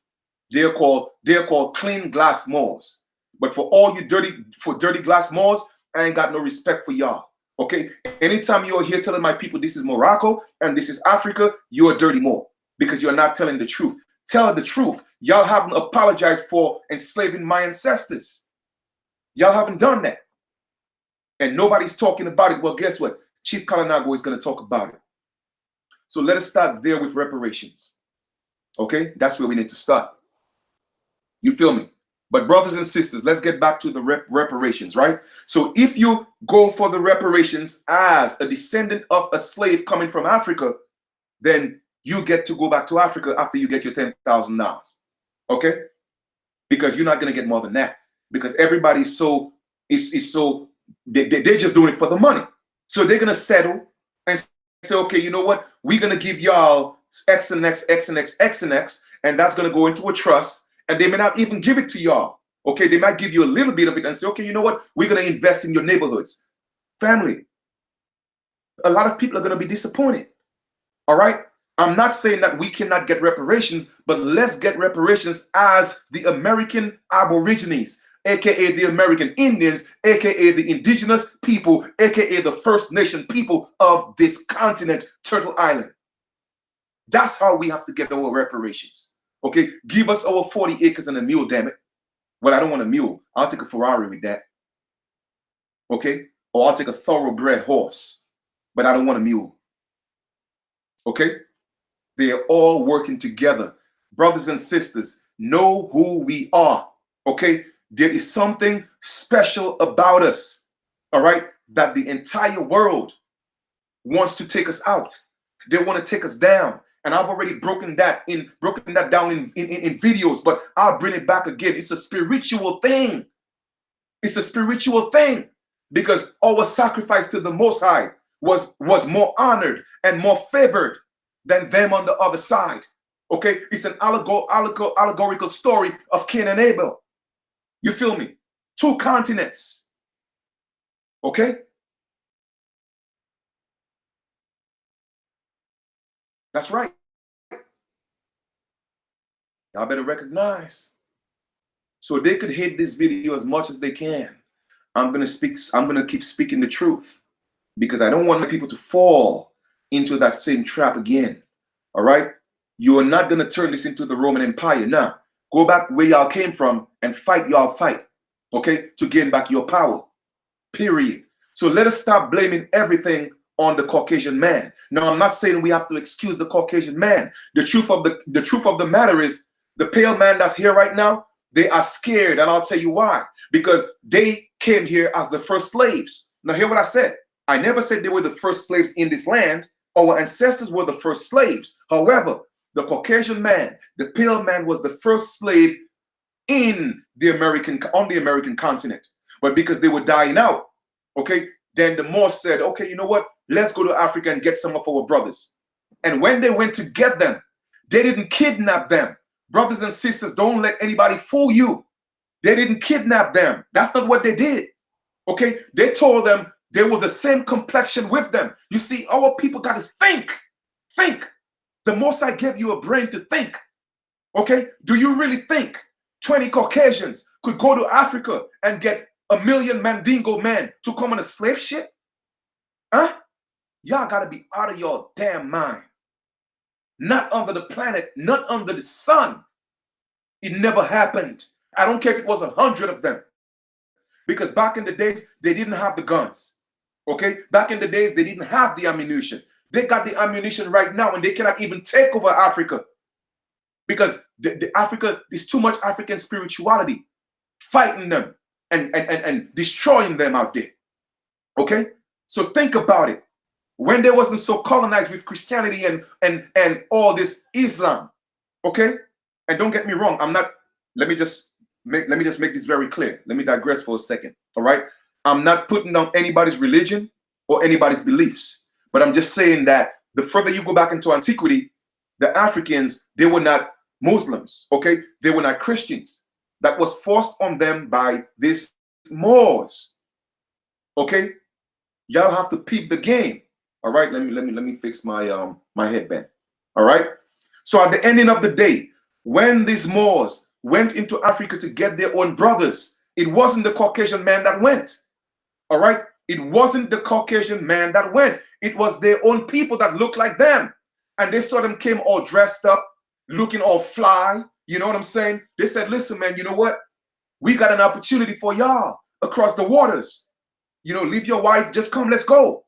Speaker 1: They're called clean glass Moors. But for all you dirty glass Moors, I ain't got no respect for y'all. Okay? Anytime you're here telling my people this is Morocco and this is Africa, you're a dirty Moor because you're not telling the truth. Tell the truth. Y'all haven't apologized for enslaving my ancestors. Y'all haven't done that. And nobody's talking about it. Well, guess what? Chief Kalinago is going to talk about it. So let us start there with reparations. Okay? That's where we need to start. You feel me? But brothers and sisters, let's get back to the reparations, right? So if you go for the reparations as a descendant of a slave coming from Africa, then you get to go back to Africa after you get your $10,000. Okay? Because you're not going to get more than that. Because everybody's so, they're just doing it for the money. So they're going to settle and say, okay, you know what? We're going to give y'all X and X, X and X, X and X, and that's going to go into a trust, and they may not even give it to y'all. Okay, they might give you a little bit of it and say, okay, you know what? We're going to invest in your neighborhoods. Family, a lot of people are going to be disappointed. All right? I'm not saying that we cannot get reparations, but let's get reparations as the American Aborigines, aka the American Indians, aka the indigenous people, aka the First Nation people of this continent, Turtle Island. That's how we have to get our reparations. Okay, give us our 40 acres and a mule, damn it. Well, I don't want a mule. I'll take a Ferrari with that. Okay, or I'll take a thoroughbred horse, but I don't want a mule. Okay, they are all working together. Brothers and sisters, know who we are. Okay, there is something special about us. All right, that the entire world wants to take us out. They want to take us down. And I've already broken that down in videos, but I'll bring it back again. It's a spiritual thing. It's a spiritual thing, because our sacrifice to the Most High was more honored and more favored than them on the other side. Okay, it's an allegorical story of Cain and Abel. You feel me? Two continents. Okay, that's right. Y'all better recognize. So they could hate this video as much as they can. I'm gonna keep speaking the truth, because I don't want my people to fall into that same trap again. All right? You are not gonna turn this into the Roman Empire. Now, go back where y'all came from and fight y'all fight, okay, to gain back your power. Period. So let us stop blaming everything on the Caucasian man. Now, I'm not saying we have to excuse the Caucasian man. The truth of the matter is, the pale man that's here right now, they are scared, and I'll tell you why. Because they came here as the first slaves. Now, hear what I said. I never said they were the first slaves in this land. Our ancestors were the first slaves. However, the Caucasian man, the pale man, was the first slave on the American continent. But because they were dying out, okay, then the Moors said, okay, you know what? Let's go to Africa and get some of our brothers. And when they went to get them, they didn't kidnap them. Brothers and sisters, don't let anybody fool you. They didn't kidnap them. That's not what they did. Okay? They told them they were the same complexion with them. You see, our people got to think. Think. The Most I gave you a brain to think. Okay? Do you really think 20 Caucasians could go to Africa and get 1 million Mandingo men to come on a slave ship? Huh? Y'all got to be out of your damn mind. Not under the planet, not under the sun. It never happened. I don't care if it was 100 of them. Because back in the days, they didn't have the guns. Okay? Back in the days, they didn't have the ammunition. They got the ammunition right now, and they cannot even take over Africa. Because the Africa is too much African spirituality fighting them and destroying them out there. Okay? So think about it. When they wasn't so colonized with Christianity and all this Islam, okay? And don't get me wrong, let me just make this very clear. Let me digress for a second, all right? I'm not putting down anybody's religion or anybody's beliefs, but I'm just saying that the further you go back into antiquity, the Africans, they were not Muslims, okay? They were not Christians. That was forced on them by these Moors, okay? Y'all have to peep the game. All right, let me fix my my headband. All right. So at the ending of the day, when these Moors went into Africa to get their own brothers, it wasn't the Caucasian man that went. All right. It wasn't the Caucasian man that went. It was their own people that looked like them. And they saw them came all dressed up, looking all fly. You know what I'm saying? They said, listen, man, you know what? We got an opportunity for y'all across the waters. You know, leave your wife, just come, let's go.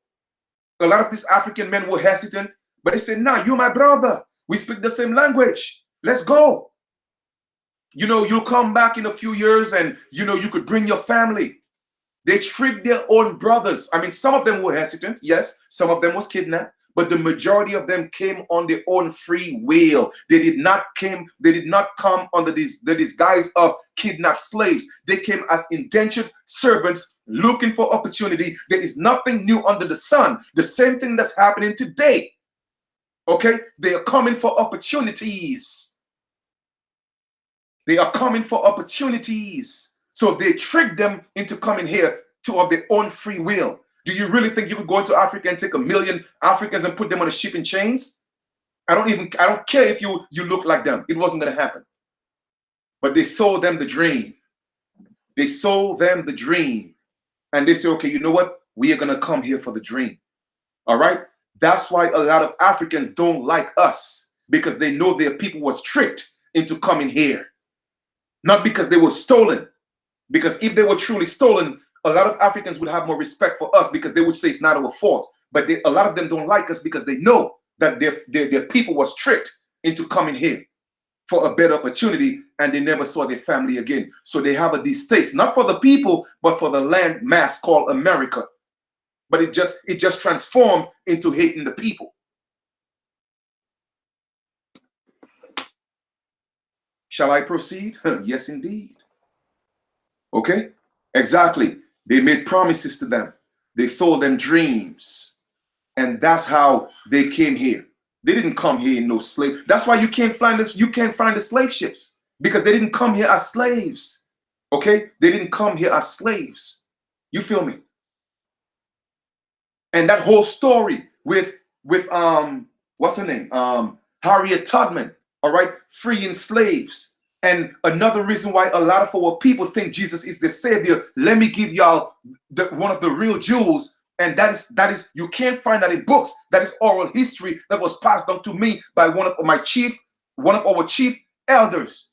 Speaker 1: A lot of these African men were hesitant, but they said, nah, you're my brother. We speak the same language. Let's go. You know, you'll come back in a few years and, you know, you could bring your family. They tricked their own brothers. I mean, some of them were hesitant. Yes, some of them was kidnapped, but the majority of them came on their own free will. They did not come under the disguise of kidnapped slaves. They came as indentured servants looking for opportunity. There is nothing new under the sun. The same thing that's happening today. Okay? They are coming for opportunities. They are coming for opportunities. So they tricked them into coming here of their own free will. Do you really think you could go into Africa and take 1 million Africans and put them on a ship in chains? I don't care if you look like them. It wasn't going to happen. But they sold them the dream. They sold them the dream. And they say, okay, you know what? We are going to come here for the dream. All right? That's why a lot of Africans don't like us, because they know their people was tricked into coming here. Not because they were stolen. Because if they were truly stolen, a lot of Africans would have more respect for us, because they would say it's not our fault. But a lot of them don't like us because they know that their people was tricked into coming here for a better opportunity, and they never saw their family again. So they have a distaste, not for the people, but for the land mass called America. But it just transformed into hating the people. Shall I proceed? Yes, indeed. Okay, exactly. They made promises to them. They sold them dreams. And that's how they came here. They didn't come here in no slave. That's why you can't find this. You can't find the slave ships, because they didn't come here as slaves. Okay, they didn't come here as slaves. You feel me? And that whole story with what's her name? Harriet Tubman. All right, freeing slaves. And another reason why a lot of our people think Jesus is the savior. Let me give y'all one of the real jewels. And that is you can't find that in books. That is oral history that was passed on to me by one of our chief elders.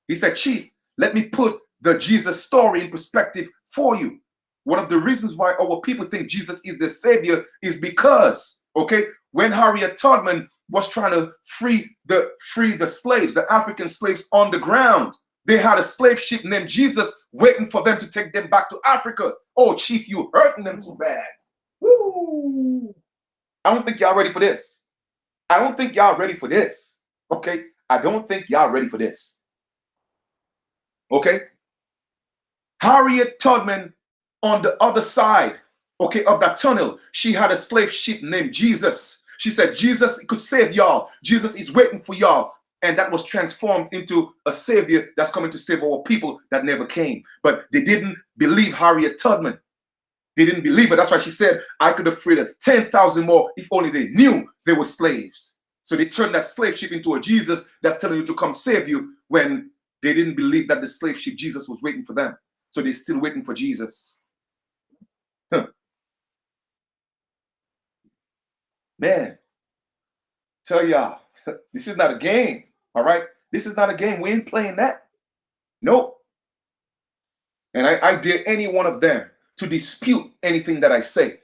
Speaker 1: He said, Chief, let me put the Jesus story in perspective for you. One of the reasons why our people think Jesus is the savior is because, okay, when Harriet Tubman was trying to free the slaves, the African slaves on the ground, they had a slave ship named Jesus waiting for them to take them back to Africa. Oh, Chief, you hurting them too bad. Woo! I don't think y'all ready for this. I don't think y'all ready for this. Okay? I don't think y'all ready for this. Okay? Harriet Tubman, on the other side, okay, of that tunnel, she had a slave ship named Jesus. She said, Jesus could save y'all. Jesus is waiting for y'all. And that was transformed into a savior that's coming to save our people that never came. But they didn't believe Harriet Tubman. They didn't believe it. That's why she said, I could have freed 10,000 more if only they knew they were slaves. So they turned that slave ship into a Jesus that's telling you to come save you, when they didn't believe that the slave ship Jesus was waiting for them. So they're still waiting for Jesus. Huh. Man, tell y'all, this is not a game. All right? This is not a game. We ain't playing that. Nope. And I dare any one of them to dispute anything that I say.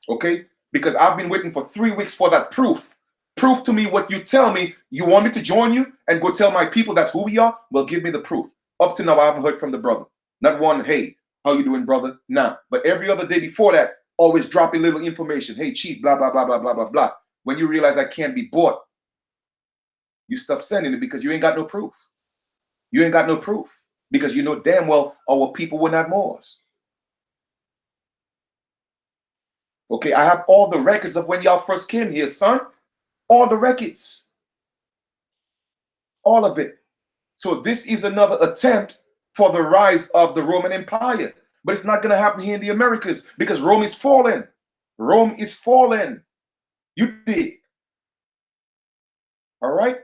Speaker 1: Okay? Because I've been waiting for 3 weeks for that proof. Prove to me what you tell me. You want me to join you and go tell my people that's who we are? Well, give me the proof. Up to now, I haven't heard from the brother. Not one, hey, how you doing, brother? Nah. But every other day before that, always dropping little information. Hey, Chief, blah, blah, blah, blah, blah, blah, blah. When you realize I can't be bought, you stop sending it because you ain't got no proof. You ain't got no proof because you know damn well our people were not Moors. Okay, I have all the records of when y'all first came here, son. All the records. All of it. So this is another attempt for the rise of the Roman Empire. But it's not going to happen here in the Americas because Rome is fallen. Rome is fallen. You dig? All right?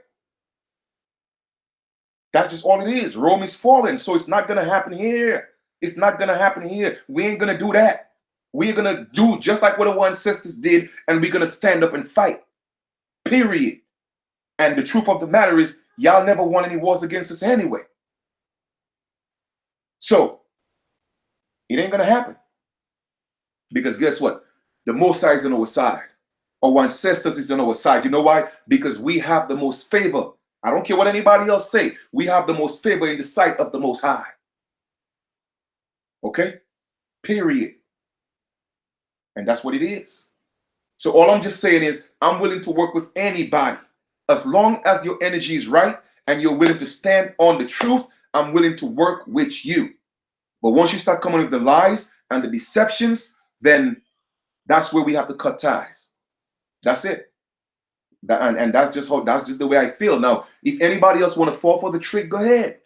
Speaker 1: That's just all it is. Rome is fallen. So it's not going to happen here. It's not going to happen here. We ain't going to do that. We're going to do just like what our ancestors did, and we're going to stand up and fight. Period. And the truth of the matter is, y'all never won any wars against us anyway. So, it ain't going to happen. Because guess what? The Most High is on our side. Our ancestors is on our side. You know why? Because we have the most favor. I don't care what anybody else say. We have the most favor in the sight of the Most High. Okay? Period. And that's what it is. So all I'm just saying is I'm willing to work with anybody. As long as your energy is right and you're willing to stand on the truth, I'm willing to work with you. But once you start coming with the lies and the deceptions, then that's where we have to cut ties. That's it. And that's just the way I feel. Now, if anybody else want to fall for the trick, go ahead.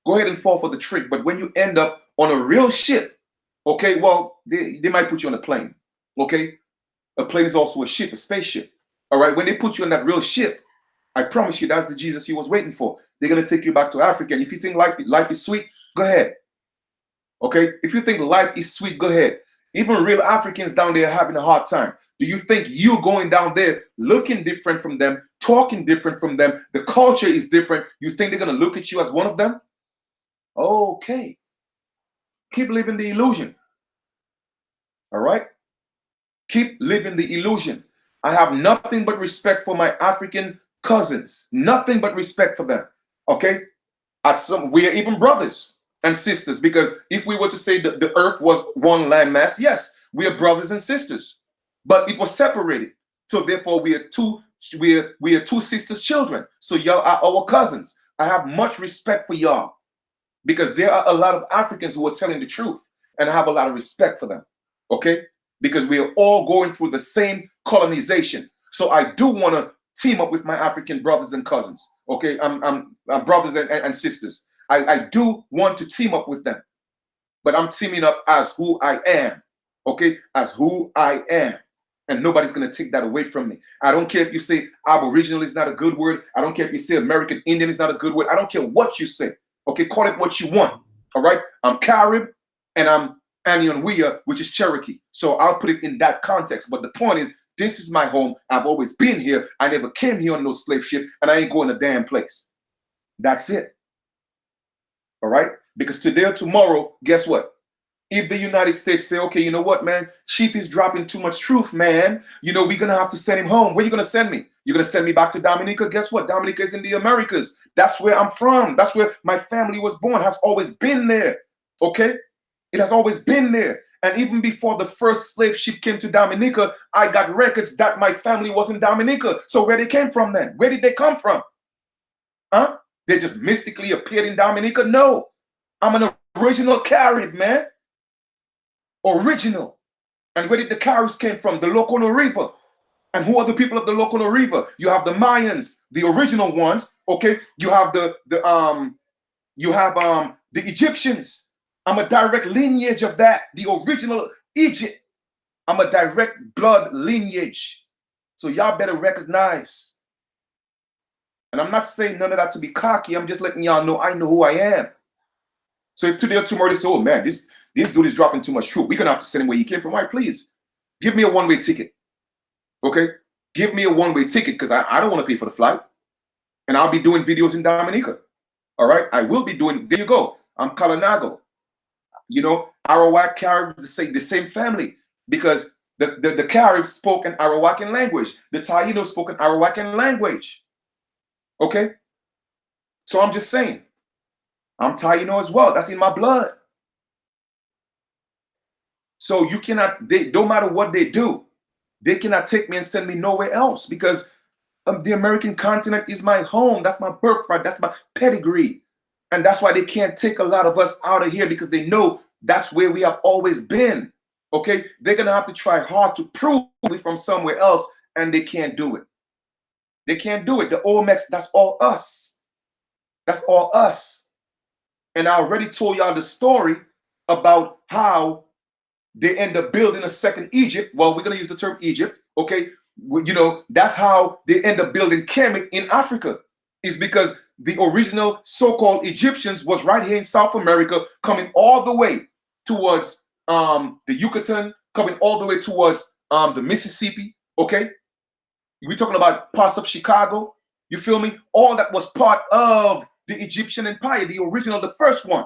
Speaker 1: Go ahead and fall for the trick. But when you end up on a real ship, okay, well, they might put you on a plane. Okay? A plane is also a ship, a spaceship. All right? When they put you on that real ship, I promise you, that's the Jesus he was waiting for. They're going to take you back to Africa. And if you think life is sweet, go ahead. Okay? If you think life is sweet, go ahead. Even real Africans down there are having a hard time. Do you think you going down there looking different from them, talking different from them, the culture is different, you think they're going to look at you as one of them? Okay. Keep living the illusion. All right? Keep living the illusion. I have nothing but respect for my African cousins. Nothing but respect for them. Okay? We are even brothers and sisters, because if we were to say that the earth was one landmass, yes, we are brothers and sisters. But it was separated. So therefore we are two sisters' children. So y'all are our cousins. I have much respect for y'all, because there are a lot of Africans who are telling the truth, and I have a lot of respect for them. Okay? Because we are all going through the same colonization. So I do want to team up with my African brothers and cousins. Okay, I'm brothers and sisters. I do want to team up with them, but I'm teaming up as who I am. Okay, as who I am, and nobody's gonna take that away from me. I don't care if you say Aboriginal is not a good word. I don't care if you say American Indian is not a good word. I don't care what you say. Okay, call it what you want. All right, I'm Carib, and I'm Anion, which is Cherokee. So I'll put it in that context. But the point is, this is my home. I've always been here. I never came here on no slave ship, and I ain't going a damn place. That's it. All right? Because today or tomorrow, guess what? If the United States say, okay, you know what, man? Chief is dropping too much truth, man. You know, we're going to have to send him home. Where are you going to send me? You're going to send me back to Dominica? Guess what? Dominica is in the Americas. That's where I'm from. That's where my family was born. Has always been there. Okay? It has always been there. And even before the first slave ship came to Dominica, I got records that my family was in Dominica. So where they came from then? Where did they come from? Huh? They just mystically appeared in Dominica? No. I'm an original Carib, man. Original. And where did the Caribs came from? The Locono River. And who are the people of the Locono River? You have the Mayans, the original ones. Okay. You have the Egyptians. I'm a direct lineage of that, the original Egypt. I'm a direct blood lineage. So y'all better recognize. And I'm not saying none of that to be cocky. I'm just letting y'all know I know who I am. So if today or tomorrow they say, oh man, this dude is dropping too much truth, we're going to have to send him where he came from. All right, please, give me a one-way ticket. Okay? Give me a one-way ticket, because I don't want to pay for the flight. And I'll be doing videos in Dominica. All right? I will be doing, there you go. I'm Kalinago. You know, Arawak, Carib, the same family, because the Caribs spoke an Arawakan language. The Taínos spoke an Arawakan language. Okay? So I'm just saying, I'm Taíno as well. That's in my blood. So you cannot, don't matter what they do, they cannot take me and send me nowhere else, because the American continent is my home. That's my birthright. That's my pedigree. And that's why they can't take a lot of us out of here, because they know that's where we have always been. Okay? They're going to have to try hard to prove we from somewhere else, and they can't do it. They can't do it. The Olmecs, that's all us. That's all us. And I already told y'all the story about how they end up building a second Egypt. Well, we're going to use the term Egypt. Okay? You know, that's how they end up building Kemet in Africa. Is because the original so-called Egyptians was right here in South America, coming all the way towards the Yucatan, coming all the way towards the Mississippi. Okay, we're talking about parts of Chicago. You feel me? All that was part of the Egyptian empire, the original, the first one,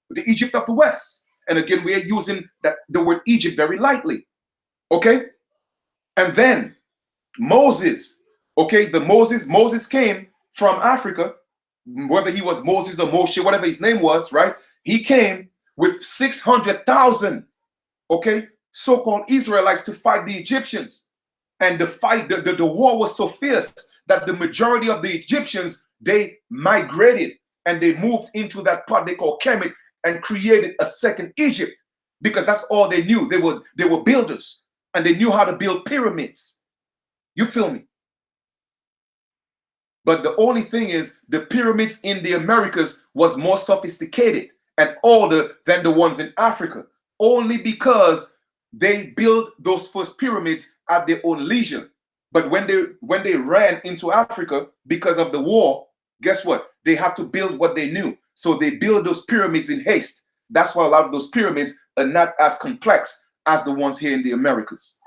Speaker 1: the Egypt of the West. And again, we are using the word Egypt very lightly. Okay, and then Moses. Okay, Moses came from Africa, whether he was Moses or Moshe, whatever his name was, right? He came with 600,000, okay, so-called Israelites to fight the Egyptians. And the war was so fierce that the majority of the Egyptians, they migrated and they moved into that part they call Kemet and created a second Egypt, because that's all they knew. They were builders, and they knew how to build pyramids. You feel me? But the only thing is, the pyramids in the Americas was more sophisticated and older than the ones in Africa, only because they built those first pyramids at their own leisure. But when they ran into Africa because of the war, guess what? They had to build what they knew. So they build those pyramids in haste. That's why a lot of those pyramids are not as complex as the ones here in the Americas.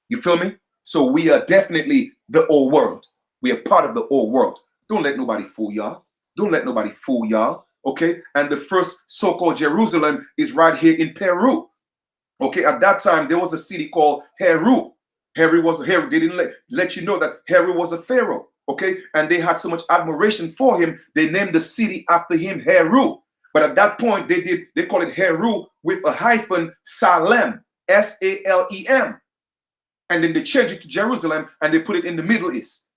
Speaker 1: You feel me? So we are definitely the old world. We are part of the old world. Don't let nobody fool y'all. Don't let nobody fool y'all. Okay? And the first so-called Jerusalem is right here in Peru. Okay, at that time there was a city called Heru. Heru. They didn't let you know that Heru was a pharaoh. Okay, and they had so much admiration for him, they named the city after him, Heru. But at that point, they call it Heru with a hyphen, Salem, Salem, and then they changed it to Jerusalem and they put it in the Middle East.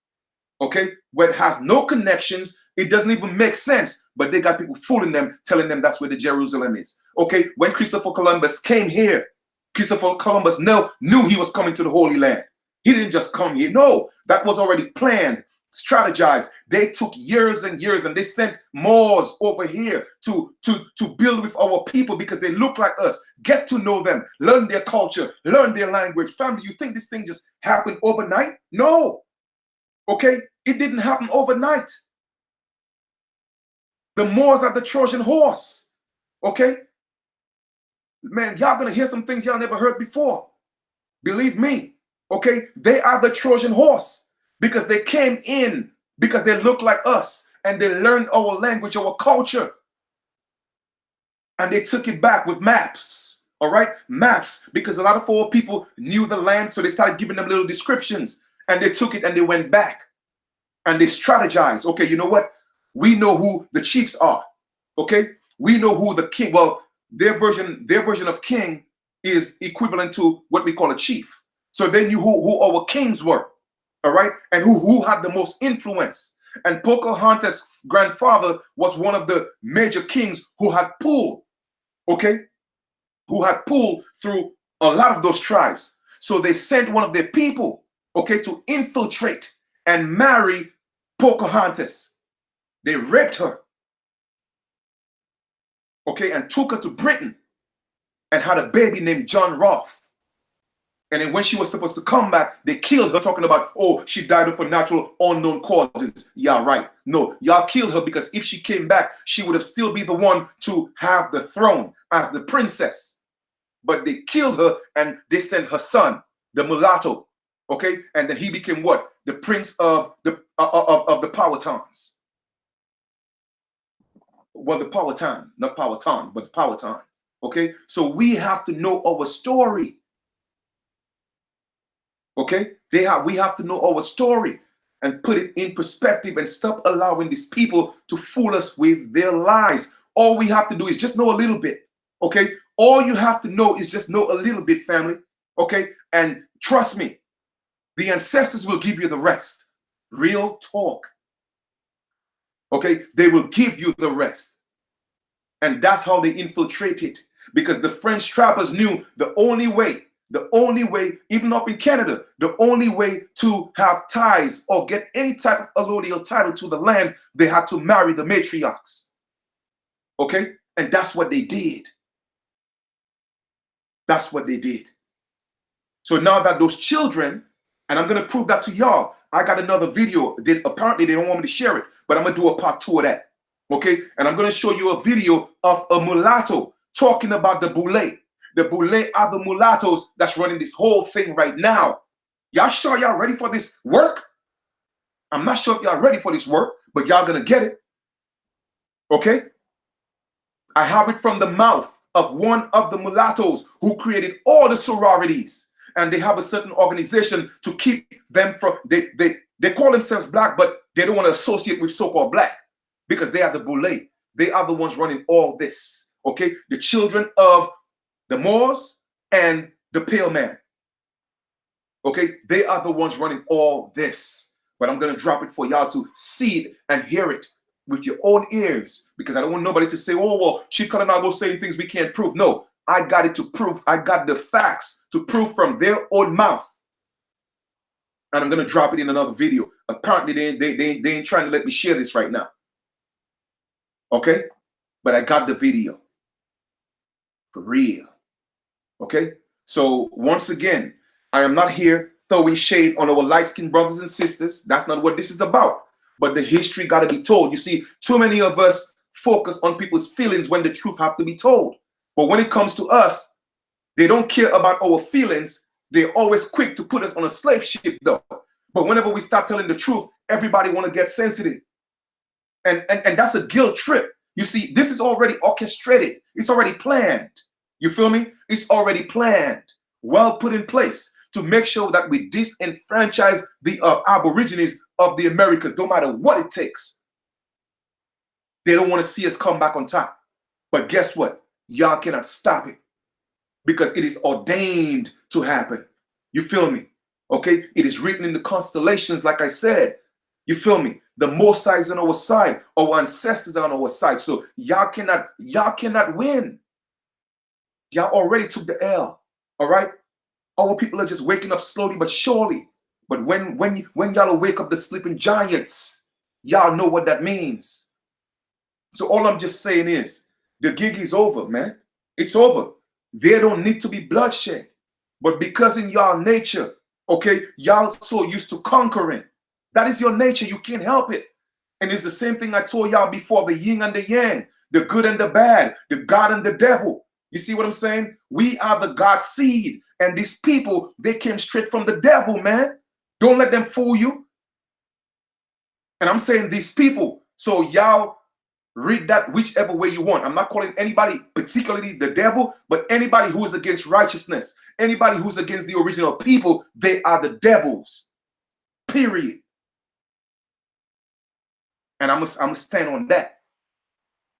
Speaker 1: Okay, where it has no connections, it doesn't even make sense, but they got people fooling them, telling them that's where the Jerusalem is. Okay, when Christopher Columbus came here, Christopher Columbus knew he was coming to the Holy Land. He didn't just come here. No, that was already planned, strategized. They took years and years, and they sent Moors over here to build with our people because they look like us. Get to know them, learn their culture, learn their language. Family, you think this thing just happened overnight? No. Okay, it didn't happen overnight. The Moors are the Trojan horse. Okay, man, y'all gonna hear some things y'all never heard before. Believe me. Okay, they are the Trojan horse because they came in because they look like us and they learned our language, our culture, and they took it back with maps. All right, maps, because a lot of our people knew the land, so they started giving them little descriptions, and they took it and they went back and they strategized. Okay, you know what? We know who the chiefs are. Okay, we know who the king. Well, their version of king is equivalent to what we call a chief. So they knew who our kings were, all right, and who had the most influence. And Pocahontas' grandfather was one of the major kings who had pulled, okay, who had pulled through a lot of those tribes. So they sent one of their people, okay, to infiltrate and marry Pocahontas. They raped her, okay, and took her to Britain and had a baby named John Rolfe. And then when she was supposed to come back, they killed her, talking about, oh, she died of a natural unknown causes. Yeah, right. No, y'all killed her because if she came back, she would have still be the one to have the throne as the princess. But they killed her and they sent her son, the mulatto, okay? And then he became what? The prince of the Powhatans. Well, the Powhatan, not Powhatans, but the Powhatan. Okay? So we have to know our story. Okay? We have to know our story and put it in perspective and stop allowing these people to fool us with their lies. All we have to do is just know a little bit. Okay? All you have to know is just know a little bit, family. Okay? And trust me, the ancestors will give you the rest. Real talk. Okay? They will give you the rest. And that's how they infiltrated. Because the French trappers knew the only way, even up in Canada, the only way to have ties or get any type of allodial title to the land, they had to marry the matriarchs. Okay? And that's what they did. That's what they did. So now that those children, and I'm going to prove that to y'all, I got another video. Apparently they don't want me to share it, but I'm going to do a part 2 of that. Okay? And I'm going to show you a video of a mulatto talking about the Boule. The Boule are the mulattoes that's running this whole thing right now. Y'all sure y'all ready for this work? I'm not sure if y'all ready for this work, but y'all going to get it. Okay? I have it from the mouth of one of the mulattoes who created all the sororities. And they have a certain organization to keep them from, they call themselves black, but they don't want to associate with so-called black because they are the Boule. They are the ones running all this. Okay? The children of the Moors and the pale man. Okay? They are the ones running all this. But I'm going to drop it for y'all to see it and hear it with your own ears, because I don't want nobody to say, oh, well, Chief Kalinago saying things we can't prove. No, I got it to prove. I got the facts to prove from their own mouth. And I'm going to drop it in another video. Apparently, they ain't trying to let me share this right now. Okay? But I got the video. For real. Okay? So once again, I am not here throwing shade on our light-skinned brothers and sisters. That's not what this is about. But the history got to be told. You see, too many of us focus on people's feelings when the truth have to be told. But when it comes to us, they don't care about our feelings. They're always quick to put us on a slave ship, though. But whenever we start telling the truth, everybody want to get sensitive. And that's a guilt trip. You see, this is already orchestrated. It's already planned. You feel me? It's already planned, well put in place to make sure that we disenfranchise the Aborigines of the Americas, no matter what it takes. They don't want to see us come back on top. But guess what? Y'all cannot stop it because it is ordained to happen. You feel me? Okay? It is written in the constellations, like I said. You feel me? The Most High is on our side. Our ancestors are on our side. So y'all cannot win. Y'all already took the L. All right? Our people are just waking up slowly but surely. But when y'all wake up the sleeping giants, y'all know what that means. So all I'm just saying is the gig is over, man. It's over. There don't need to be bloodshed. But because in y'all nature, okay, y'all so used to conquering. That is your nature. You can't help it. And it's the same thing I told y'all before, the yin and the yang, the good and the bad, the God and the devil. You see what I'm saying? We are the God seed. And these people, they came straight from the devil, man. Don't let them fool you. And I'm saying these people, so y'all read that whichever way you want. I'm not calling anybody, particularly the devil, but anybody who is against righteousness, anybody who's against the original people, they are the devils. Period. And I'm gonna stand on that.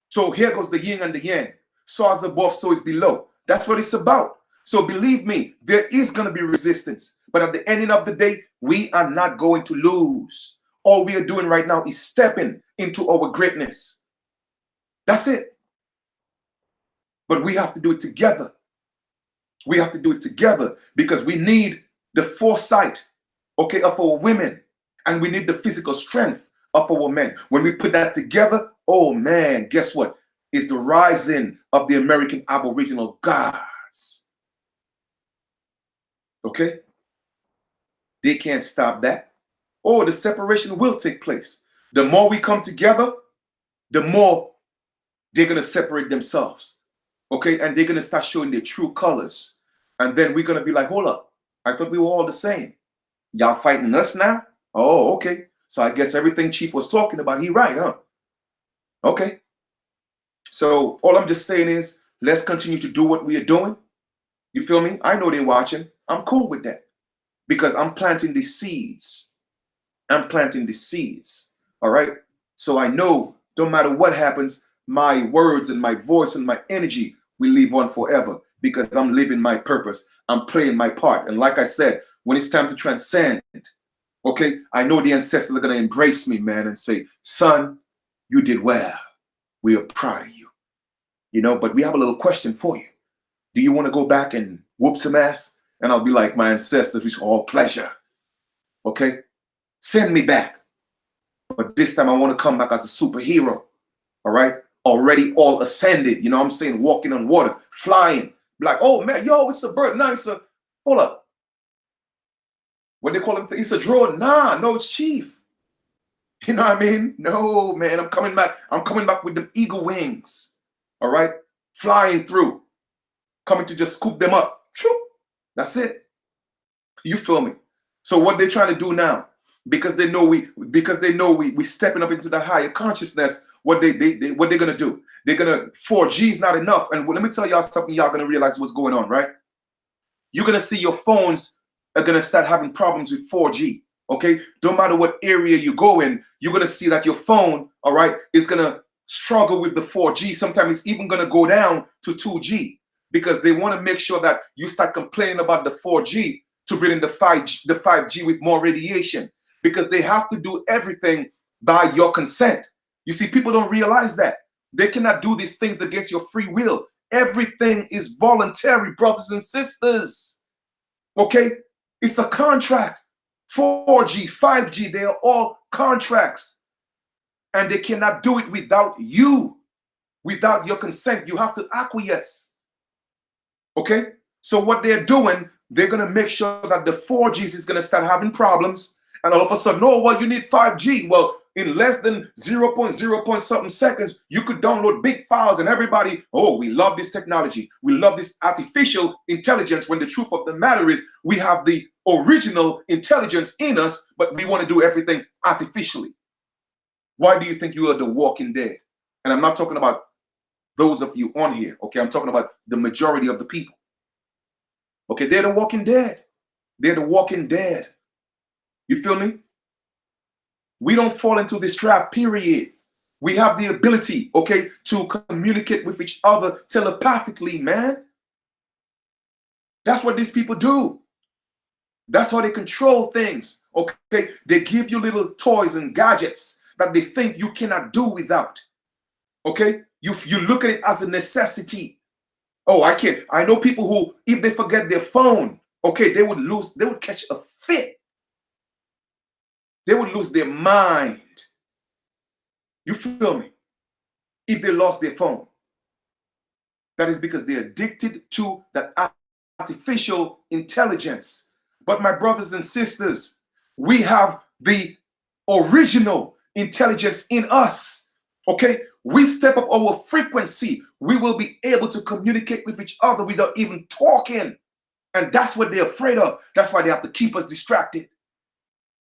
Speaker 1: So here goes the yin and the yang. So as above, so is below. That's what it's about. So believe me, there is going to be resistance. But at the ending of the day, we are not going to lose. All we are doing right now is stepping into our greatness. That's it. But we have to do it together. We have to do it together because we need the foresight, okay, of our women. And we need the physical strength of our men. When we put that together, oh man, guess what? It's the rising of the American Aboriginal gods. Okay? They can't stop that. Oh, the separation will take place. The more we come together, the more they're going to separate themselves. Okay? And they're going to start showing their true colors. And then we're going to be like, hold up. I thought we were all the same. Y'all fighting us now? Oh, okay. So I guess everything Chief was talking about, he right, huh? Okay. So all I'm just saying is, let's continue to do what we are doing. You feel me? I know they're watching. I'm cool with that because I'm planting these seeds. I'm planting these seeds. All right. So I know no matter what happens, my words and my voice and my energy will live on forever because I'm living my purpose. I'm playing my part. And like I said, when it's time to transcend, okay, I know the ancestors are going to embrace me, man, and say, son, you did well. We are proud of you. You know, but we have a little question for you. Do you want to go back and whoop some ass? And I'll be like, my ancestors, it's all pleasure. Okay? Send me back. But this time I want to come back as a superhero. All right? Already all ascended. You know what I'm saying? Walking on water, flying. Be like, oh man, yo, it's a bird. No, it's a, hold up. What they call him? It's a drone. Nah, no, it's Chief. You know what I mean? No, man, I'm coming back. I'm coming back with the eagle wings. All right? Flying through. Coming to just scoop them up. That's it. You feel me? So what they're trying to do now, because they know we stepping up into the higher consciousness, what they're gonna do? They're gonna 4G is not enough. And let me tell y'all something, y'all gonna realize what's going on, right? You're gonna see your phones are gonna start having problems with 4G. Okay, no matter what area you go in, you're gonna see that your phone, all right, is gonna struggle with the 4G. Sometimes it's even gonna go down to 2G because they want to make sure that you start complaining about the 4G to bring in the 5G with more radiation because they have to do everything by your consent. You see, people don't realize that they cannot do these things against your free will. Everything is voluntary, brothers and sisters. Okay, it's a contract. 4G, 5G, they are all contracts. And they cannot do it without you, without your consent. You have to acquiesce. Okay? So what they're doing, they're going to make sure that the 4Gs is going to start having problems. And all of a sudden, oh, well, you need 5G. Well, in less than 0.0 point something seconds, you could download big files and everybody, oh, we love this technology. We love this artificial intelligence, when the truth of the matter is we have the original intelligence in us, but we want to do everything artificially. Why do you think you are the walking dead? And I'm not talking about those of you on here, okay? I'm talking about the majority of the people. Okay, they're the walking dead. They're the walking dead. You feel me? We don't fall into this trap, period. We have the ability, okay, to communicate with each other telepathically, man. That's what these people do. That's how they control things, okay? They give you little toys and gadgets that they think you cannot do without, okay? You look at it as a necessity. Oh, I can't. I know people who, if they forget their phone, okay, they would catch a fit. They would lose their mind. You feel me? If they lost their phone. That is because they're addicted to that artificial intelligence. But my brothers and sisters, we have the original intelligence in us. Okay? We step up our frequency. We will be able to communicate with each other without even talking. And that's what they're afraid of. That's why they have to keep us distracted.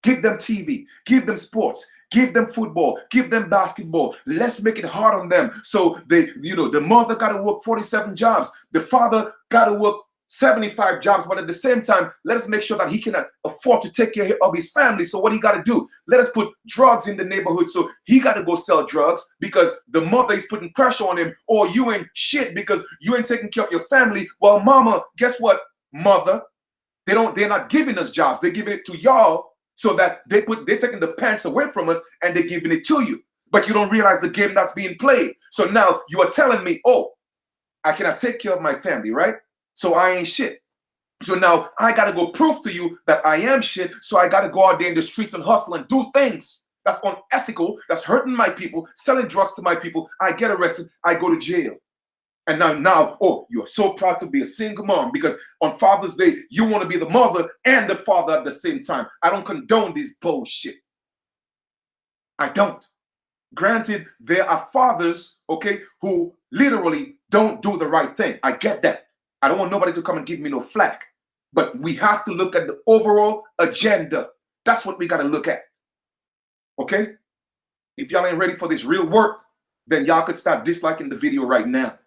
Speaker 1: Give them TV, give them sports, give them football, give them basketball. Let's make it hard on them. So the mother got to work 47 jobs. The father got to work 75 jobs. But at the same time, let us make sure that he cannot afford to take care of his family. So what he got to do? Let us put drugs in the neighborhood. So he got to go sell drugs because the mother is putting pressure on him. Or you ain't shit because you ain't taking care of your family. Well, mama, guess what, mother? They're not giving us jobs. They're giving it to y'all. So that they're taking the pants away from us and they're giving it to you. But you don't realize the game that's being played. So now you are telling me, oh, I cannot take care of my family, right? So I ain't shit. So now I got to go prove to you that I am shit. So I got to go out there in the streets and hustle and do things that's unethical, that's hurting my people, selling drugs to my people. I get arrested. I go to jail. And now, oh, you're so proud to be a single mom because on Father's Day, you want to be the mother and the father at the same time. I don't condone this bullshit. I don't. Granted, there are fathers, okay, who literally don't do the right thing. I get that. I don't want nobody to come and give me no flack. But we have to look at the overall agenda. That's what we got to look at. Okay? If y'all ain't ready for this real work, then y'all could start disliking the video right now.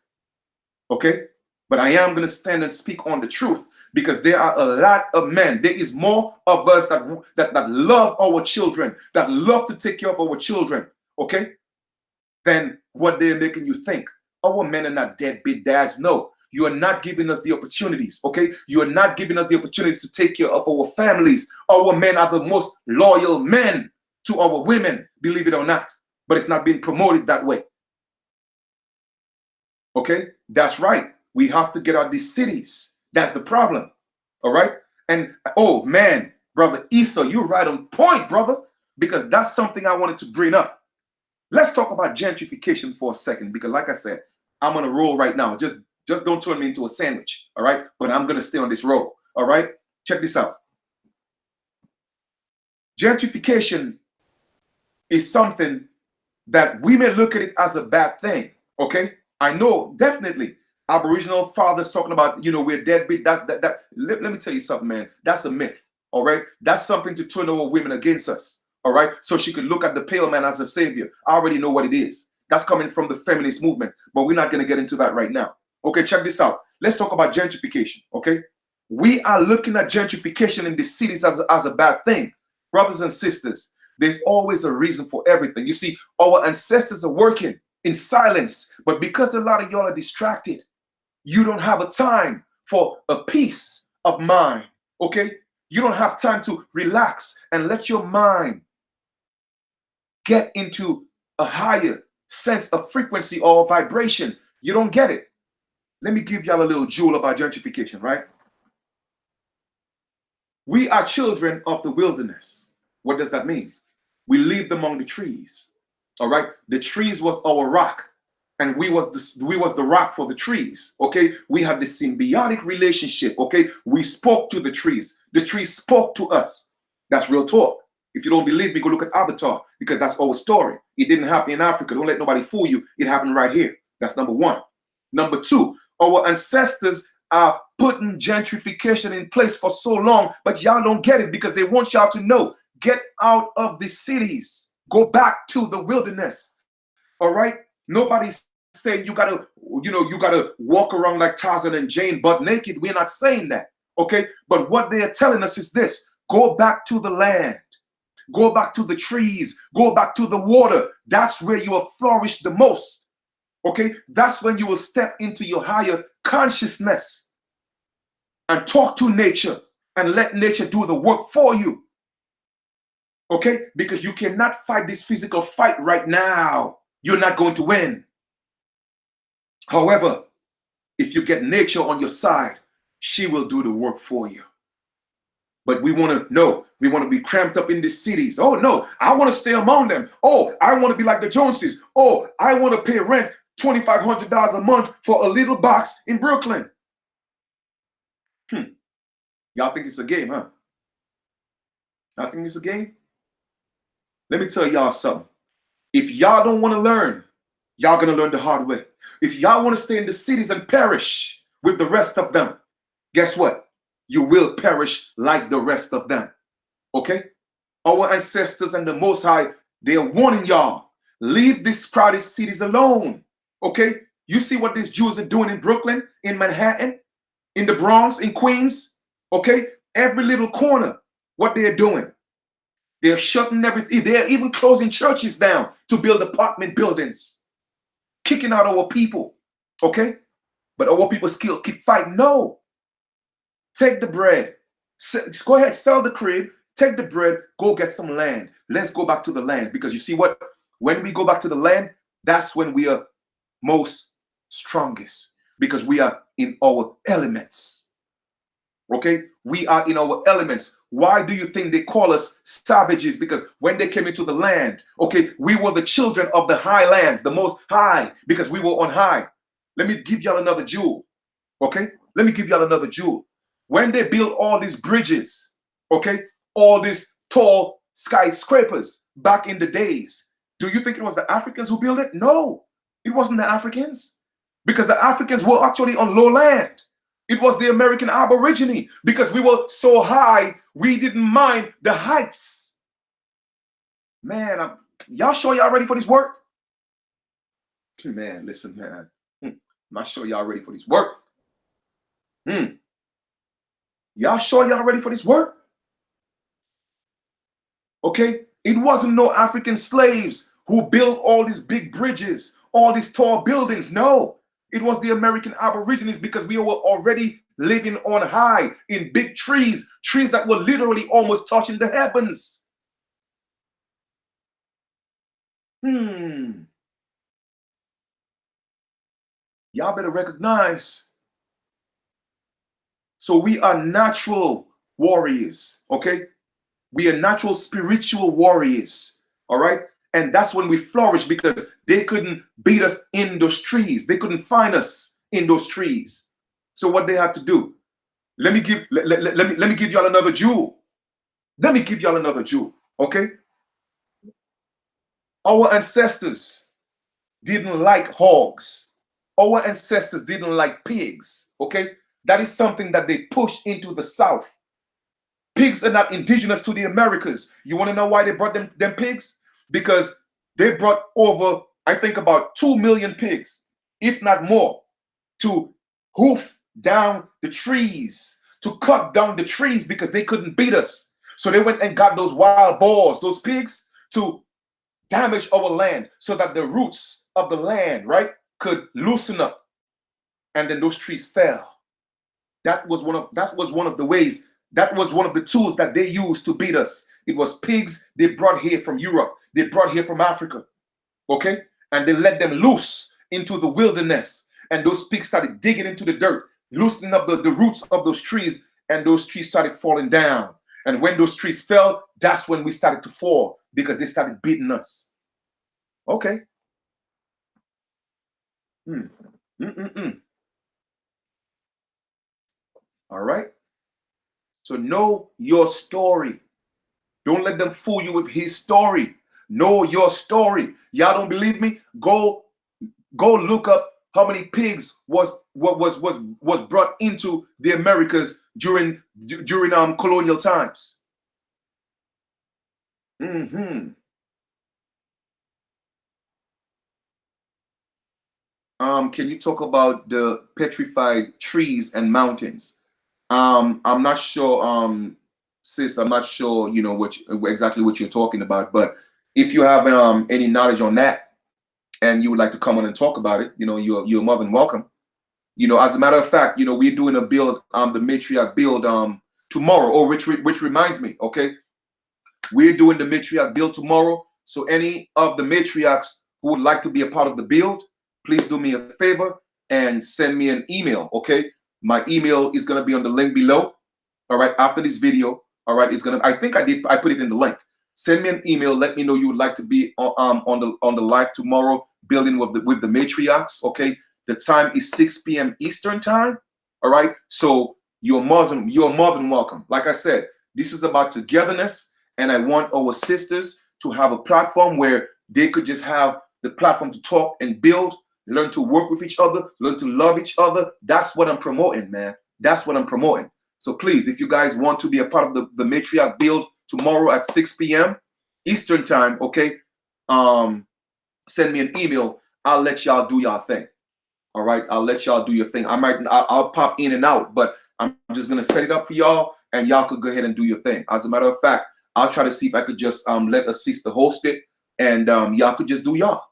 Speaker 1: Okay, but I am going to stand and speak on the truth because there are a lot of men. There is more of us that love our children, that love to take care of our children, okay, than what they're making you think. Our men are not deadbeat dads. No, you are not giving us the opportunities, okay? You are not giving us the opportunities to take care of our families. Our men are the most loyal men to our women, believe it or not, but it's not being promoted that way. Okay, that's right. We have to get out of these cities. That's the problem. All right. And oh man, brother Issa, you're right on point, brother, because that's something I wanted to bring up. Let's talk about gentrification for a second, because like I said, I'm on a roll right now. Just don't turn me into a sandwich. All right. But I'm going to stay on this roll. All right. Check this out. Gentrification is something that we may look at it as a bad thing. Okay. I know definitely Aboriginal fathers talking about, we're deadbeat. Let me tell you something, man. That's a myth. All right. That's something to turn our women against us. All right. So she could look at the pale man as a savior. I already know what it is. That's coming from the feminist movement, but we're not going to get into that right now. Okay. Check this out. Let's talk about gentrification. Okay. We are looking at gentrification in the cities as a bad thing. Brothers and sisters, there's always a reason for everything. You see, our ancestors are working in silence, but because a lot of y'all are distracted, you don't have a time for a peace of mind, okay? You don't have time to relax and let your mind get into a higher sense of frequency or vibration. You don't get it. Let me give y'all a little jewel about gentrification, right? We are children of the wilderness. What does that mean? We lived among the trees. All right. The trees was our rock. and we was the rock for the trees. Okay, we had this symbiotic relationship. Okay, we spoke to the trees spoke to us. That's real talk. If you don't believe me, go look at Avatar, because that's our story. It didn't happen in Africa. Don't let nobody fool you. It happened right here. That's number one. Number two, our ancestors are putting gentrification in place for so long, but y'all don't get it because they want y'all to know, get out of the cities, go back to the wilderness. All right, nobody's saying you gotta, you gotta walk around like Tarzan and Jane butt naked. We're not saying that. Okay, but what they are telling us is this: go back to the land, go back to the trees, go back to the water. That's where you will flourish the most. Okay, that's when you will step into your higher consciousness and talk to nature and let nature do the work for you. Okay, because you cannot fight this physical fight right now. You're not going to win. However, if you get nature on your side, she will do the work for you. But we want to know, we want to be cramped up in the cities. Oh no, I want to stay among them. Oh, I want to be like the Joneses. Oh, I want to pay rent $2,500 a month for a little box in Brooklyn. Y'all think it's a game, huh? Y'all think it's a game? Let me tell y'all something. If y'all don't want to learn, y'all gonna learn the hard way. If y'all want to stay in the cities and perish with the rest of them, guess what? You will perish like the rest of them. Okay? Our ancestors and the Most High, they're warning y'all, leave these crowded cities alone. Okay? You see what these Jews are doing in Brooklyn, in Manhattan, in the Bronx, in Queens? Okay? Every little corner, what they're doing. They're shutting everything. They're even closing churches down to build apartment buildings, kicking out our people. Okay? But our people still keep fighting. No. Take the bread. Go ahead, sell the crib. Take the bread. Go get some land. Let's go back to the land. Because you see what? When we go back to the land, that's when we are most strongest. Because we are in our elements. Okay? We are in our elements. Why do you think they call us savages? Because when they came into the land, okay, we were the children of the highlands, the most high, because we were on high. Let me give y'all another jewel. Okay? Let me give y'all another jewel. When they built all these bridges, okay, all these tall skyscrapers back in the days, do you think it was the Africans who built it? No, it wasn't the Africans, because the Africans were actually on low land. It was the American Aborigine, because we were so high, we didn't mind the heights. Man, y'all sure y'all ready for this work? Man, listen, man. I'm not sure y'all ready for this work. Y'all sure y'all ready for this work? Okay, it wasn't no African slaves who built all these big bridges, all these tall buildings. No, it was the American Aborigines, because we were already living on high in big trees, trees that were literally almost touching the heavens. Y'all better recognize. So we are natural warriors, okay? We are natural spiritual warriors, all right? And that's when we flourish, because they couldn't beat us in those trees. They couldn't find us in those trees. So what they had to do, let me give y'all another jewel. Let me give y'all another jewel, okay? Our ancestors didn't like hogs. Our ancestors didn't like pigs, okay? That is something that they pushed into the South. Pigs are not indigenous to the Americas. You want to know why they brought them pigs? Because they brought over, I think, about 2 million pigs, if not more, to hoof down the trees, to cut down the trees, because they couldn't beat us. So they went and got those wild boars, those pigs, to damage our land so that the roots of the land, right, could loosen up. And then those trees fell. That was one of the ways. That was one of the tools that they used to beat us. It was pigs they brought here from Europe. They brought here from Africa. Okay? And they let them loose into the wilderness. And those pigs started digging into the dirt, loosening up the roots of those trees. And those trees started falling down. And when those trees fell, that's when we started to fall, because they started beating us. Okay. Mm. Mm-mm-mm. All right. So know your story. Don't let them fool you with his story. Know your story. Y'all don't believe me? Go look up how many pigs was brought into the Americas during colonial times. Hmm. Can you talk about the petrified trees and mountains? I'm not sure, sis. I'm not sure, exactly what you're talking about. But if you have any knowledge on that, and you would like to come on and talk about it, you're more than welcome. As a matter of fact, we're doing a build, the matriarch build, tomorrow. Oh, which reminds me, okay, we're doing the matriarch build tomorrow. So any of the matriarchs who would like to be a part of the build, please do me a favor and send me an email, okay? My email is gonna be on the link below. All right, after this video, all right, I think I put it in the link. Send me an email, let me know you would like to be on the live tomorrow, building with the matriarchs, okay? The time is 6 p.m. Eastern time. All right. So you're more than welcome. Like I said, this is about togetherness, and I want our sisters to have a platform where they could just have the platform to talk and build, learn to work with each other, learn to love each other. That's what I'm promoting, man. That's what I'm promoting. So please, if you guys want to be a part of the matriarch build tomorrow at 6 p.m. Eastern time, okay, send me an email. I'll let y'all do y'all thing. All right, I'll let y'all do your thing. I'll pop in and out, but I'm just gonna set it up for y'all, and y'all could go ahead and do your thing. As a matter of fact, I'll try to see if I could just let a sister host it, and y'all could just do y'all.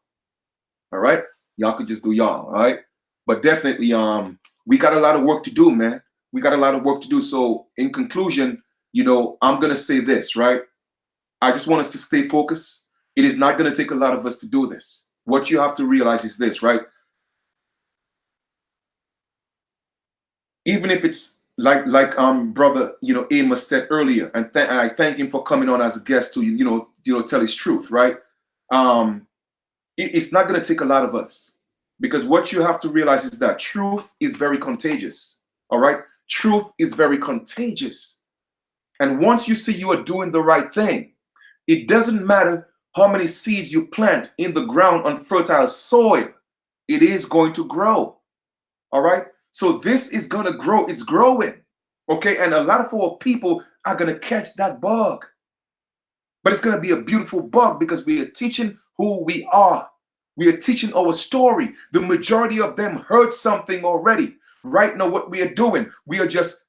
Speaker 1: All right, y'all could just do y'all. All right, but definitely we got a lot of work to do, man. We got a lot of work to do. So in conclusion, I'm gonna say this, right? I just want us to stay focused. It is not gonna take a lot of us to do this. What you have to realize is this, right? Even if it's like brother Amos said earlier, and I thank him for coming on as a guest to tell his truth, right? um it's not going to take a lot of us, because what you have to realize is that truth is very contagious. All right, truth is very contagious, and once you see you are doing the right thing, it doesn't matter how many seeds you plant in the ground on fertile soil, it is going to grow. All right. So this is going to grow. It's growing. Okay. And a lot of our people are going to catch that bug. But it's going to be a beautiful bug, because we are teaching who we are. We are teaching our story. The majority of them heard something already. Right now, what we are doing, we are just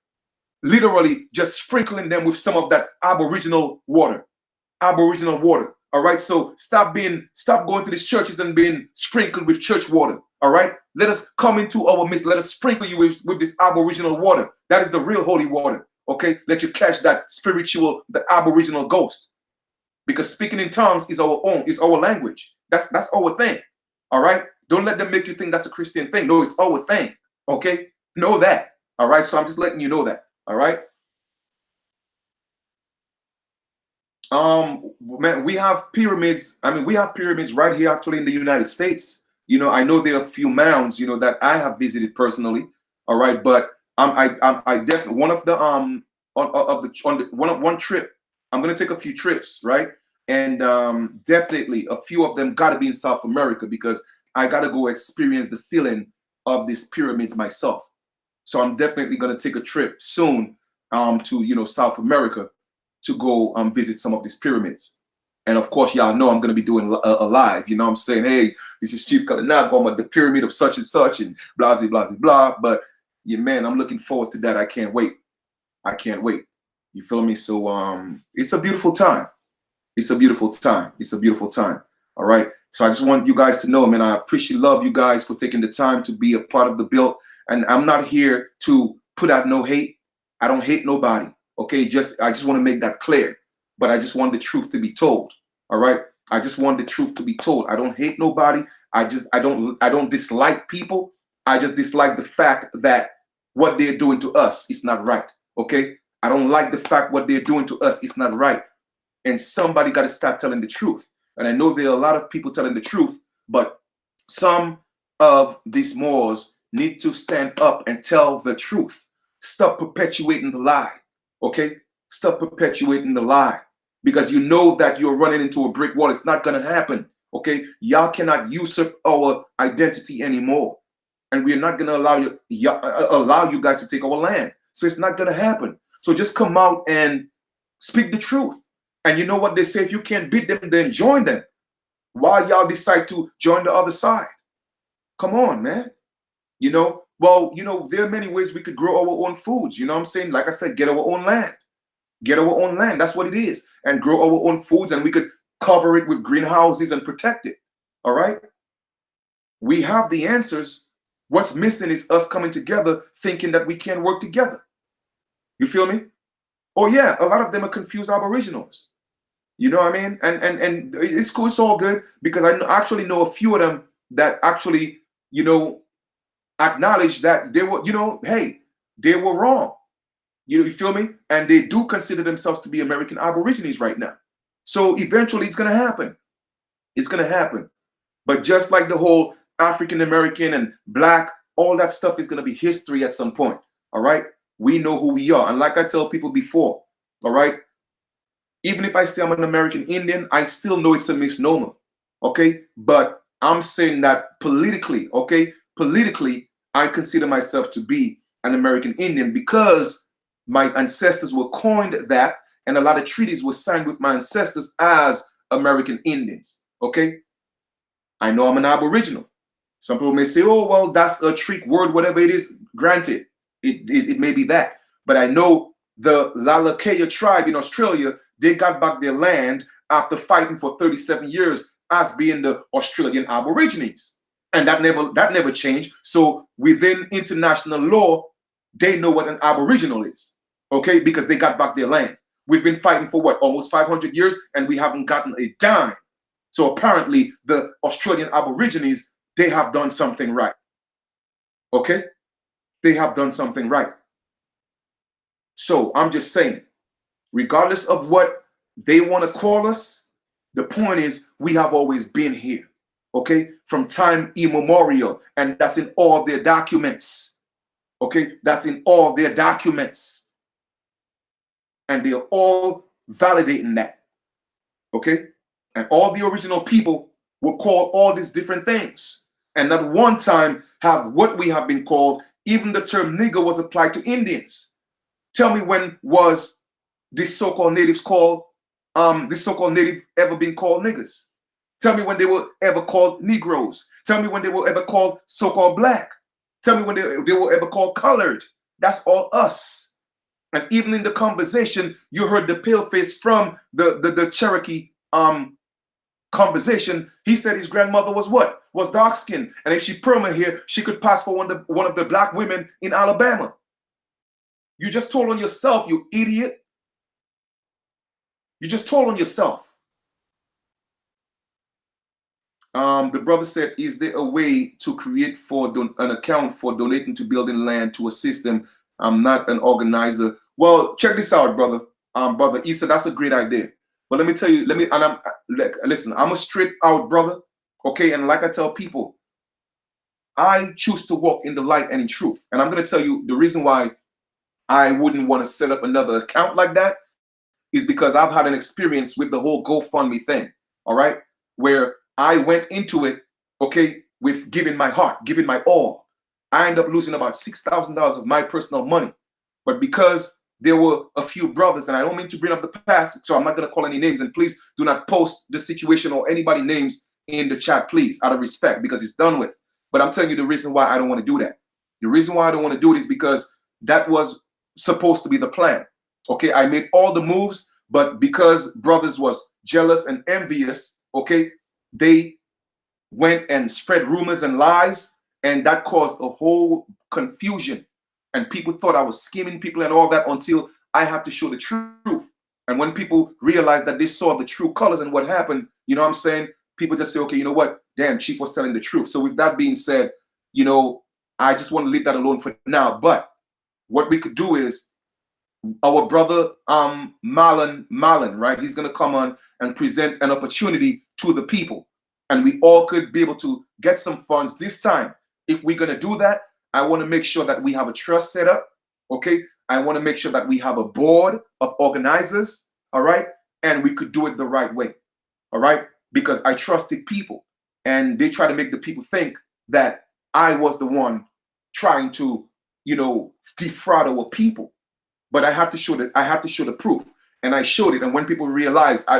Speaker 1: literally just sprinkling them with some of that aboriginal water. Aboriginal water. All right. So stop going to these churches and being sprinkled with church water. All right. Let us come into our midst. Let us sprinkle you with this aboriginal water. That is the real holy water. Okay. Let you catch that the aboriginal ghost. Because speaking in tongues is our own, is our language. That's our thing. All right. Don't let them make you think that's a Christian thing. No, it's our thing. Okay. Know that. All right. So I'm just letting you know that. All right. Man, we have pyramids. I mean, we have pyramids right here actually in the United States. I know there are a few mounds, that I have visited personally. All right, but I definitely one of the one trip. I'm gonna take a few trips, right? And definitely a few of them gotta be in South America, because I gotta go experience the feeling of these pyramids myself. So I'm definitely gonna take a trip soon to South America to go visit some of these pyramids. And of course, y'all know I'm going to be doing a live. I'm saying, hey, this is Chief Kalinago. I'm at the pyramid of such and such, and blah, blah, blah, blah. But yeah, man, I'm looking forward to that. I can't wait. I can't wait. You feel me? So it's a beautiful time. It's a beautiful time. It's a beautiful time. All right. So I just want you guys to know, man, I appreciate, love you guys for taking the time to be a part of the build. And I'm not here to put out no hate. I don't hate nobody. Okay. I just want to make that clear. But I just want the truth to be told. All right. I just want the truth to be told. I don't hate nobody. I don't dislike people. I just dislike the fact that what they're doing to us is not right. Okay. I don't like the fact what they're doing to us is not right. And somebody got to start telling the truth. And I know there are a lot of people telling the truth, but some of these Moors need to stand up and tell the truth. Stop perpetuating the lie. Okay? Stop perpetuating the lie. Because you know that you're running into a brick wall. It's not going to happen. Okay? Y'all cannot usurp our identity anymore. And we're not going to allow you guys to take our land. So it's not going to happen. So just come out and speak the truth. And you know what they say? If you can't beat them, then join them. Why y'all decide to join the other side? Come on, man. Well, there are many ways we could grow our own foods. You know what I'm saying? Like I said, get our own land. Get our own land. That's what it is. And grow our own foods, and we could cover it with greenhouses and protect it. All right? We have the answers. What's missing is us coming together thinking that we can work together. You feel me? Oh, yeah, a lot of them are confused aboriginals. You know what I mean? And it's cool, it's all good, because I actually know a few of them that actually, acknowledge that they were, hey, they were wrong. You feel me? And they do consider themselves to be American Aborigines right now. So eventually it's going to happen. It's going to happen. But just like the whole African American and Black, all that stuff is going to be history at some point. All right? We know who we are. And like I tell people before, all right, even if I say I'm an American Indian, I still know it's a misnomer. Okay? But I'm saying that politically, okay? Politically, I consider myself to be an American Indian because my ancestors were coined that, and a lot of treaties were signed with my ancestors as American Indians. Okay? I know I'm an Aboriginal. Some people may say, oh, well, that's a trick word, whatever it is. Granted, it may be that. But I know the Lalakea tribe in Australia, they got back their land after fighting for 37 years as being the Australian Aborigines. And that never changed. So within international law, they know what an Aboriginal is. Okay? Because they got back their land. We've been fighting for what, almost 500 years, and we haven't gotten a dime. So apparently the Australian Aborigines, they have done something right. Okay? They have done something right. So I'm just saying, regardless of what they want to call us, the point is we have always been here. Okay? From time immemorial. And that's in all their documents. Okay? That's in all their documents. And they're all validating that. Okay? And all the original people were called all these different things. And at one time have what we have been called, even the term nigger was applied to Indians. Tell me, when was this so-called natives called, this so-called native ever been called niggers? Tell me when they were ever called Negroes. Tell me when they were ever called so-called Black. Tell me when they were ever called colored. That's all us. And even in the conversation, you heard the paleface from the Cherokee conversation. He said his grandmother was what? Was dark skinned. And if she perma here, she could pass for one of the Black women in Alabama. You just told on yourself, you idiot. You just told on yourself. The brother said, is there a way to create an account for donating to building land to assist them? I'm not an organizer. Well, check this out, brother. Brother Issa, that's a great idea. But let me tell you, listen, I'm a straight out brother. Okay, and like I tell people, I choose to walk in the light and in truth. And I'm going to tell you the reason why I wouldn't want to set up another account like that is because I've had an experience with the whole GoFundMe thing, all right? Where I went into it, okay, with giving my heart, giving my all. I ended up losing about $6,000 of my personal money. But because there were a few brothers, and I don't mean to bring up the past, so I'm not going to call any names, and please do not post the situation or anybody names in the chat, please, out of respect, because it's done with. But I'm telling you the reason why I don't want to do that. The reason why I don't want to do it is because that was supposed to be the plan. Okay, I made all the moves, but because brothers was jealous and envious, okay, they went and spread rumors and lies, and that caused a whole confusion. And people thought I was scheming people and all that until I had to show the truth. And when people realized that they saw the true colors and what happened, you know what I'm saying? People just say, okay, you know what? Damn, Chief was telling the truth. So with that being said, I just want to leave that alone for now. But what we could do is our brother Marlon, right? He's gonna come on and present an opportunity to the people. and we all could be able to get some funds this time. If we're going to do that, I want to make sure that we have a trust set up. Okay. I want to make sure that we have a board of organizers. All right. And we could do it the right way. All right. Because I trusted people, and they try to make the people think that I was the one trying to, defraud our people. But I had to show the proof. And I showed it. And when people realized, I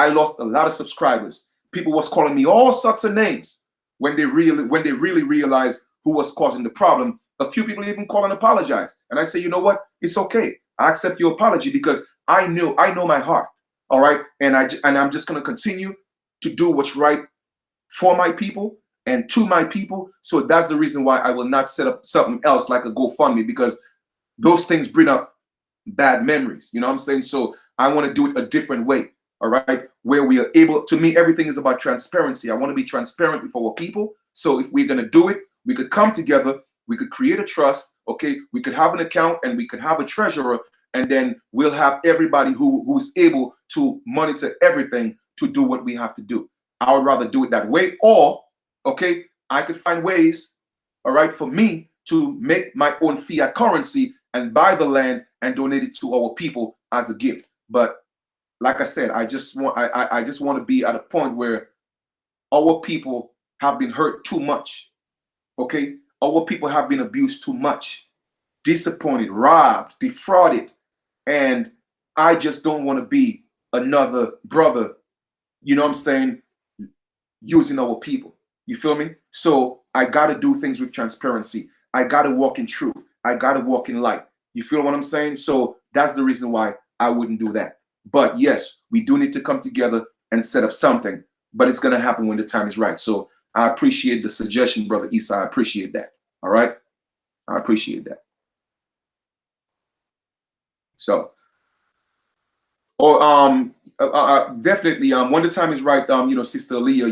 Speaker 1: lost a lot of subscribers. People was calling me all sorts of names when they really realized who was causing the problem. A few people even call and apologize. And I say, you know what? It's okay. I accept your apology because I know my heart. All right. And I'm just gonna continue to do what's right for my people and to my people. So that's the reason why I will not set up something else like a GoFundMe, because those things bring up bad memories. You know what I'm saying? So I want to do it a different way. All right. Where we are able to me, everything is about transparency. I want to be transparent with our people. So if we're going to do it, we could come together, we could create a trust. Okay. We could have an account and we could have a treasurer, and then we'll have everybody who's able to monitor everything to do what we have to do. I would rather do it that way. Or, okay, I could find ways, all right, for me to make my own fiat currency and buy the land and donate it to our people as a gift. But like I said, I just want to be at a point where our people have been hurt too much. Okay, our people have been abused too much, disappointed, robbed, defrauded, and I just don't want to be another brother. You know what I'm saying? Using our people. You feel me? So I got to do things with transparency. I got to walk in truth. I got to walk in light. You feel what I'm saying? So that's the reason why I wouldn't do that. But yes, we do need to come together and set up something, but it's going to happen when the time is right. So I appreciate the suggestion, Brother Issa. I appreciate that. All right. I appreciate that. So, definitely, when the time is right, Sister Leah,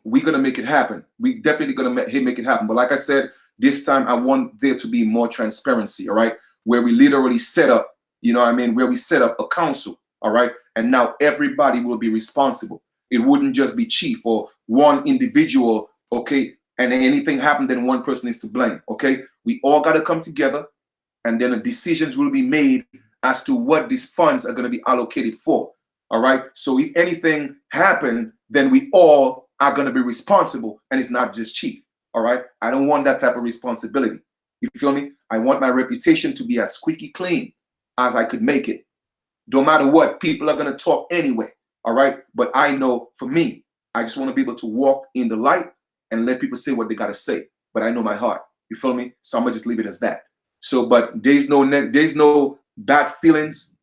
Speaker 1: we're gonna make it happen. We definitely gonna make it happen. But like I said, this time I want there to be more transparency, all right, where we literally set up, where we set up a council, all right, and now everybody will be responsible. It wouldn't just be chief or one individual, okay, and anything happened, then one person is to blame, okay. We all got to come together, and then the decisions will be made as to what these funds are going to be allocated for. All right. So if anything happened, then we all are going to be responsible, and it's not just chief. All right. I don't want that type of responsibility. You feel me? I want my reputation to be as squeaky clean as I could make it. No matter what, people are going to talk anyway. All right. But I know for me, I just want to be able to walk in the light and let people say what they got to say. But I know my heart. You feel me? So I'm going to just leave it as that. So, but there's no bad feelings.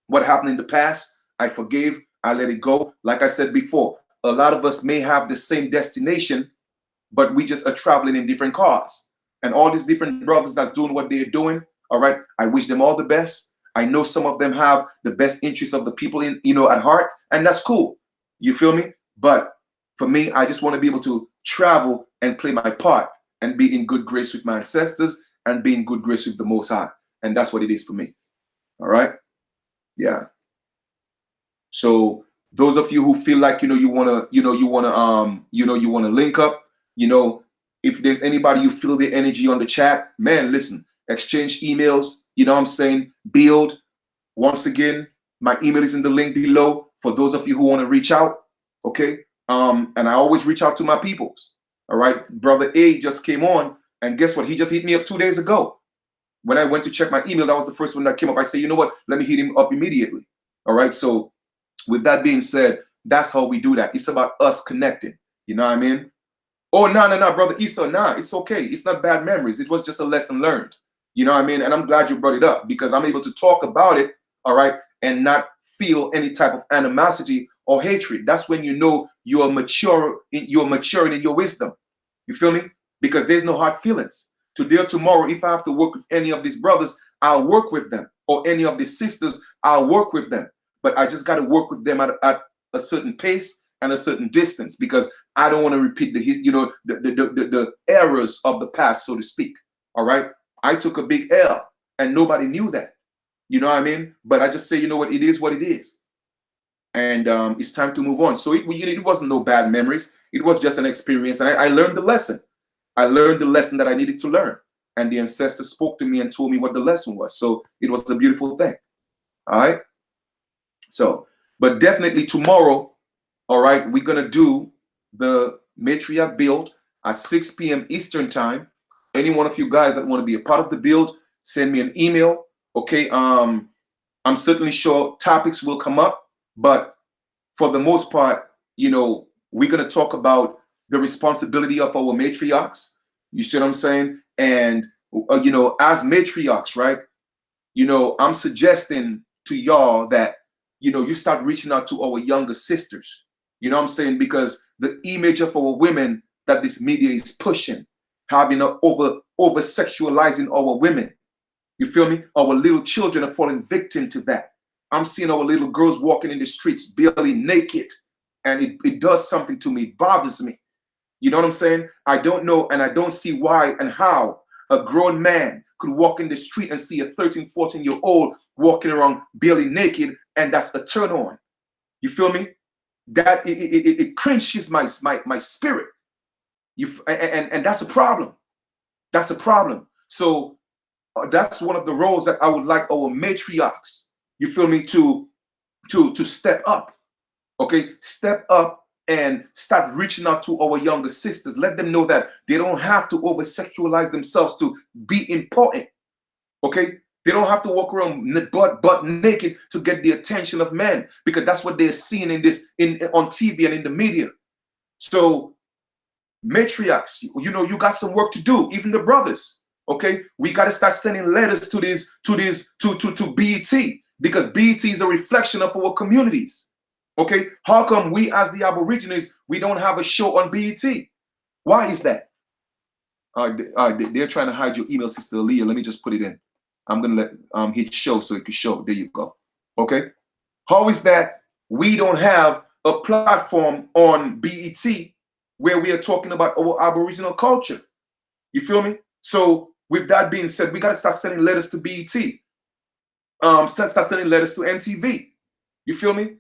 Speaker 1: What happened in the past, I forgave, I let it go. Like I said before, a lot of us may have the same destination, but we just are traveling in different cars. And all these different brothers that's doing what they're doing, all right, I wish them all the best. I know some of them have the best interests of the people at heart, and that's cool. You feel me? But for me, I just want to be able to travel and play my part and be in good grace with my ancestors and be in good grace with the Most High. And that's what it is for me. All right. Yeah. So those of you who feel like you wanna link up, if there's anybody you feel the energy on the chat, man, listen, exchange emails. You know what I'm saying? Build. Once again, my email is in the link below for those of you who want to reach out. Okay. And I always reach out to my peoples. All right. Brother A just came on, and guess what? He just hit me up 2 days ago. When I went to check my email, that was the first one that came up. I said, you know what? Let me hit him up immediately. All right. So with that being said, that's how we do that. It's about us connecting. You know what I mean? Oh, no, Brother Issa, nah, it's okay. It's not bad memories. It was just a lesson learned. You know what I mean? And I'm glad you brought it up, because I'm able to talk about it, all right, and not feel any type of animosity or hatred. That's when you know you're maturing in your wisdom. You feel me? Because there's no hard feelings. Today or tomorrow, if I have to work with any of these brothers, I'll work with them. Or any of these sisters, I'll work with them. But I just got to work with them at a certain pace and a certain distance, because I don't want to repeat the errors of the past, so to speak. All right. I took a big L and nobody knew that. You know what I mean? But I just say, you know what? It is what it is. and it's time to move on. So it wasn't no bad memories. It was just an experience, and I learned the lesson. I learned the lesson that I needed to learn, and the ancestor spoke to me and told me what the lesson was. So it was a beautiful thing. All right. So, but definitely tomorrow, all right, we're gonna do the matriarch build at 6 p.m. Eastern time. Any one of you guys that want to be a part of the build, send me an email. Okay. I'm certainly sure topics will come up, but for the most part, we're gonna talk about the responsibility of our matriarchs. You see what I'm saying? And as matriarchs, right? I'm suggesting to y'all that, you start reaching out to our younger sisters. You know what I'm saying? Because the image of our women that this media is pushing, having over sexualizing our women. You feel me? Our little children are falling victim to that. I'm seeing our little girls walking in the streets barely naked. And it does something to me. It bothers me. You know what I'm saying? I don't know, and I don't see why and how a grown man could walk in the street and see a 13, 14-year-old walking around barely naked, and that's a turn on. You feel me? That it cringes my spirit. And that's a problem. That's a problem. So that's one of the roles that I would like our matriarchs, you feel me, to step up. Okay, step up and start reaching out to our younger sisters. Let them know that they don't have to over sexualize themselves to be important. Okay, they don't have to walk around butt naked to get the attention of men, because that's what they're seeing on TV and in the media. So matriarchs, you got some work to do. Even the brothers. Okay, we got to start sending letters to BET, because BET is a reflection of our communities. Okay, how come we as the Aborigines, we don't have a show on BET? Why is that? They're trying to hide your email, Sister Aaliyah. Let me just put it in. I'm gonna let hit show so it can show. There you go. Okay, how is that we don't have a platform on BET where we are talking about our Aboriginal culture? You feel me? So with that being said, we gotta start sending letters to BET. Start sending letters to MTV. You feel me?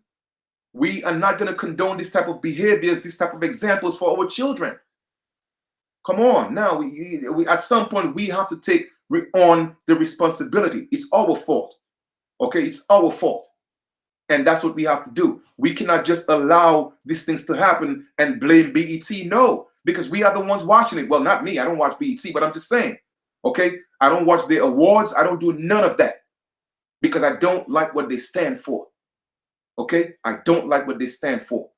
Speaker 1: We are not going to condone this type of behaviors, this type of examples for our children. Come on. Now, we at some point, we have to take on the responsibility. It's our fault. Okay? It's our fault. And that's what we have to do. We cannot just allow these things to happen and blame BET. No, because we are the ones watching it. Well, not me. I don't watch BET, but I'm just saying. Okay? I don't watch the awards. I don't do none of that because I don't like what they stand for. Okay, I don't like what they stand for.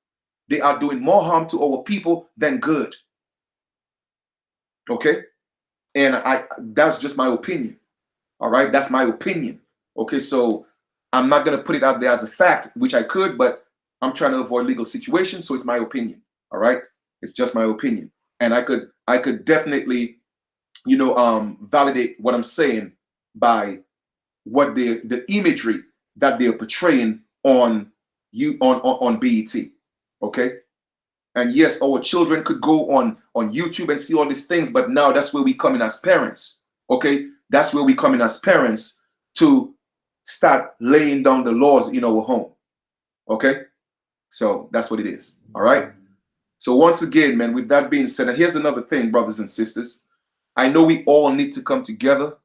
Speaker 1: They are doing more harm to our people than good. Okay, and that's just my opinion. All right, that's my opinion. Okay, so I'm not gonna put it out there as a fact, which I could, but I'm trying to avoid legal situations, so it's my opinion. All right, it's just my opinion, and I could definitely, validate what I'm saying by what the imagery that they're portraying on BET. Okay, and yes, our children could go on YouTube and see all these things, but now that's where we come in as parents. Okay, that's where we come in as parents to start laying down the laws in our home. Okay, so that's what it is. All right, so once again, man, with that being said, and here's another thing, brothers and sisters, I know we all need to come together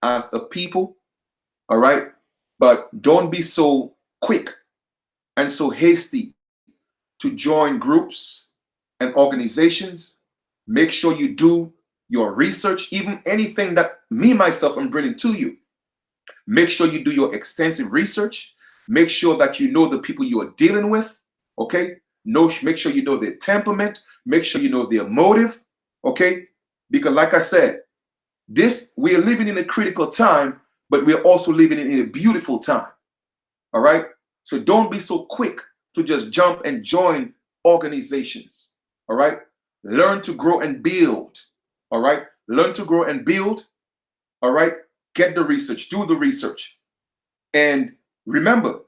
Speaker 1: as a people. All right, but don't be so quick and so hasty to join groups and organizations. Make sure you do your research, even anything that me, myself, I'm bringing to you. Make sure you do your extensive research. Make sure that you know the people you are dealing with, okay? Make sure you know their temperament. Make sure you know their motive, okay? Because like I said, we are living in a critical time, but we're also living in a beautiful time, all right? So don't be so quick to just jump and join organizations, all right? Learn to grow and build, all right? Learn to grow and build, all right? Get the research, do the research. And remember,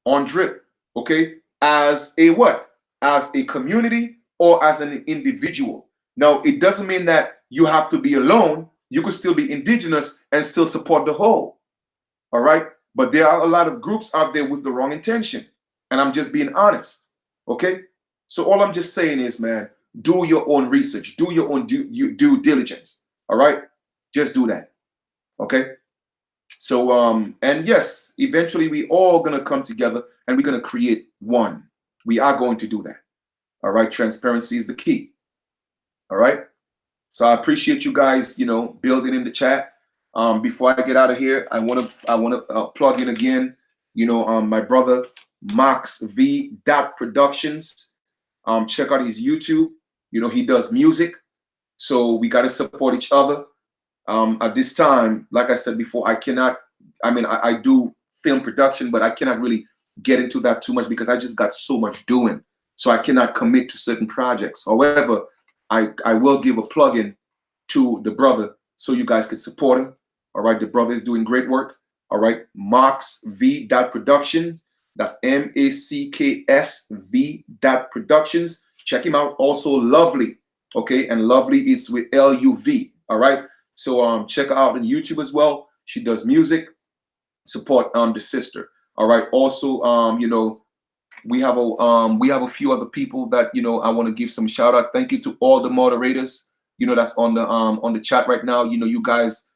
Speaker 1: on drip, okay, as a what? As a community or as an individual. Now, it doesn't mean that you have to be alone. You could still be indigenous and still support the whole, all right? But there are a lot of groups out there with the wrong intention. And I'm just being honest. Okay. So all I'm just saying is, man, do your own research, do your own due diligence. All right. Just do that. Okay. So and yes, eventually we all gonna come together and we're gonna create one. We are going to do that. All right. Transparency is the key. All right. So I appreciate you guys, building in the chat. Before I get out of here, I wanna plug in again, my brother Max V. Productions. Check out his YouTube. He does music, so we got to support each other. At this time, like I said before, I cannot. I mean, I do film production, but I cannot really get into that too much because I just got so much doing. So I cannot commit to certain projects. However, I will give a plug-in to the brother so you guys can support him. All right, the brother is doing great work. All right, Max V. Production. That's MACKS V. Productions. Check him out. Also, Lovely. Okay, and Lovely is with LUV. All right. So check her out on YouTube as well. She does music. Support the sister. All right. Also, we have a few other people that I want to give some shout out. Thank you to all the moderators. That's on the chat right now. You guys,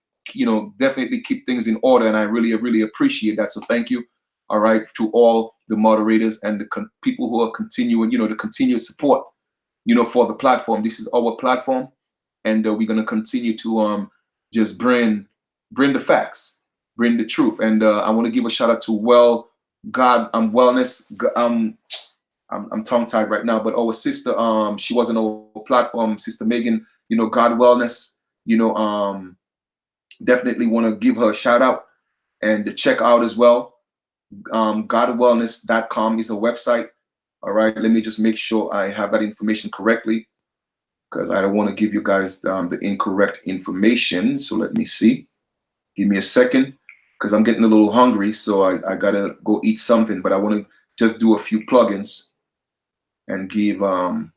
Speaker 1: definitely keep things in order, and I really really appreciate that. So thank you. All right, to all the moderators and the people who are continuing, the continued support, for the platform. This is our platform, and we're gonna continue to just bring the facts, bring the truth. And I want to give a shout out to God Wellness. I'm tongue tied right now, but our sister, she was on our platform, Sister Megan. God Wellness. Definitely want to give her a shout out and to check out as well. GodWellness.com is a website. All right, let me just make sure I have that information correctly, because I don't want to give you guys the incorrect information. So let me see. Give me a second, because I'm getting a little hungry, so I gotta go eat something. But I want to just do a few plugins and give a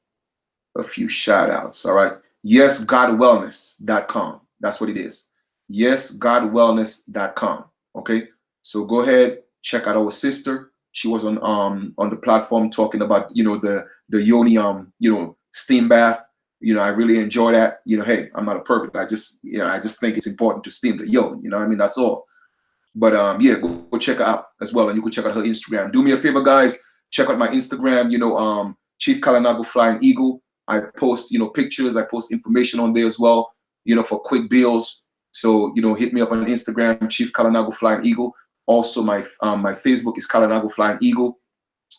Speaker 1: few shout outs. All right. YesGodWellness.com. That's what it is. YesGodWellness.com. Okay. So go ahead, check out our sister. She was on the platform talking about the yoni steam bath. I really enjoy that. Hey, I'm not a perfect. I just think it's important to steam the yoni. I mean, that's all. But yeah, go check her out as well, and you can check out her Instagram. Do me a favor, guys. Check out my Instagram. Chief Kalinago Flying Eagle. I post pictures. I post information on there as well. For quick bills. So hit me up on Instagram, Chief Kalinago Flying Eagle. Also, my Facebook is Kalinago Flying Eagle.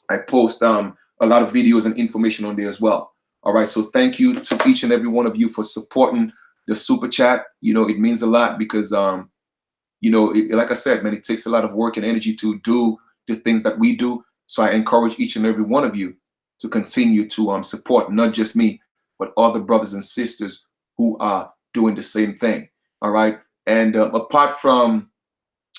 Speaker 1: I post a lot of videos and information on there as well. All right. So thank you to each and every one of you for supporting the super chat. It means a lot because like I said, man, it takes a lot of work and energy to do the things that we do. So I encourage each and every one of you to continue to support not just me, but other brothers and sisters who are doing the same thing. All right. And apart from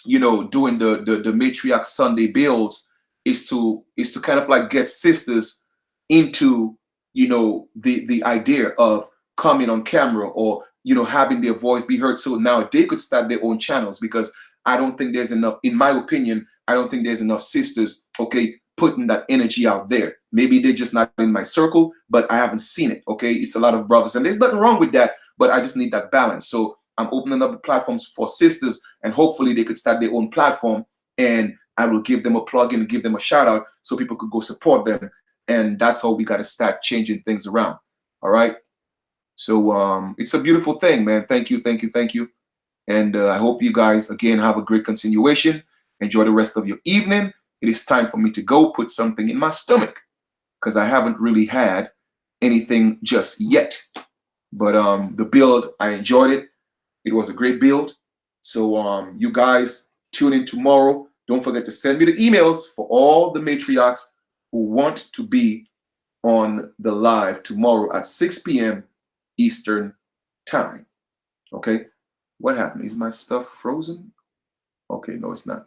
Speaker 1: doing the matriarch Sunday builds, is to kind of like get sisters into the idea of coming on camera, or having their voice be heard, so now they could start their own channels. Because I don't think there's enough, in my opinion, I don't think there's enough sisters, okay, putting that energy out there. Maybe they're just not in my circle, but I haven't seen it. Okay, it's a lot of brothers, and there's nothing wrong with that, but I just need that balance. So I'm opening up the platforms for sisters, and hopefully they could start their own platform, and I will give them a plug-in and give them a shout out so people could go support them. And that's how we got to start changing things around. All right. So it's a beautiful thing, man. Thank you, thank you, thank you. And I hope you guys again have a great continuation. Enjoy the rest of your evening. It is time for me to go put something in my stomach, because I haven't really had anything just yet. But the build, I enjoyed it. It was a great build. So you guys tune in tomorrow. Don't forget to send me the emails for all the matriarchs who want to be on the live tomorrow at 6 p.m. Eastern time. Okay. What happened? Is my stuff frozen? Okay, no, it's not.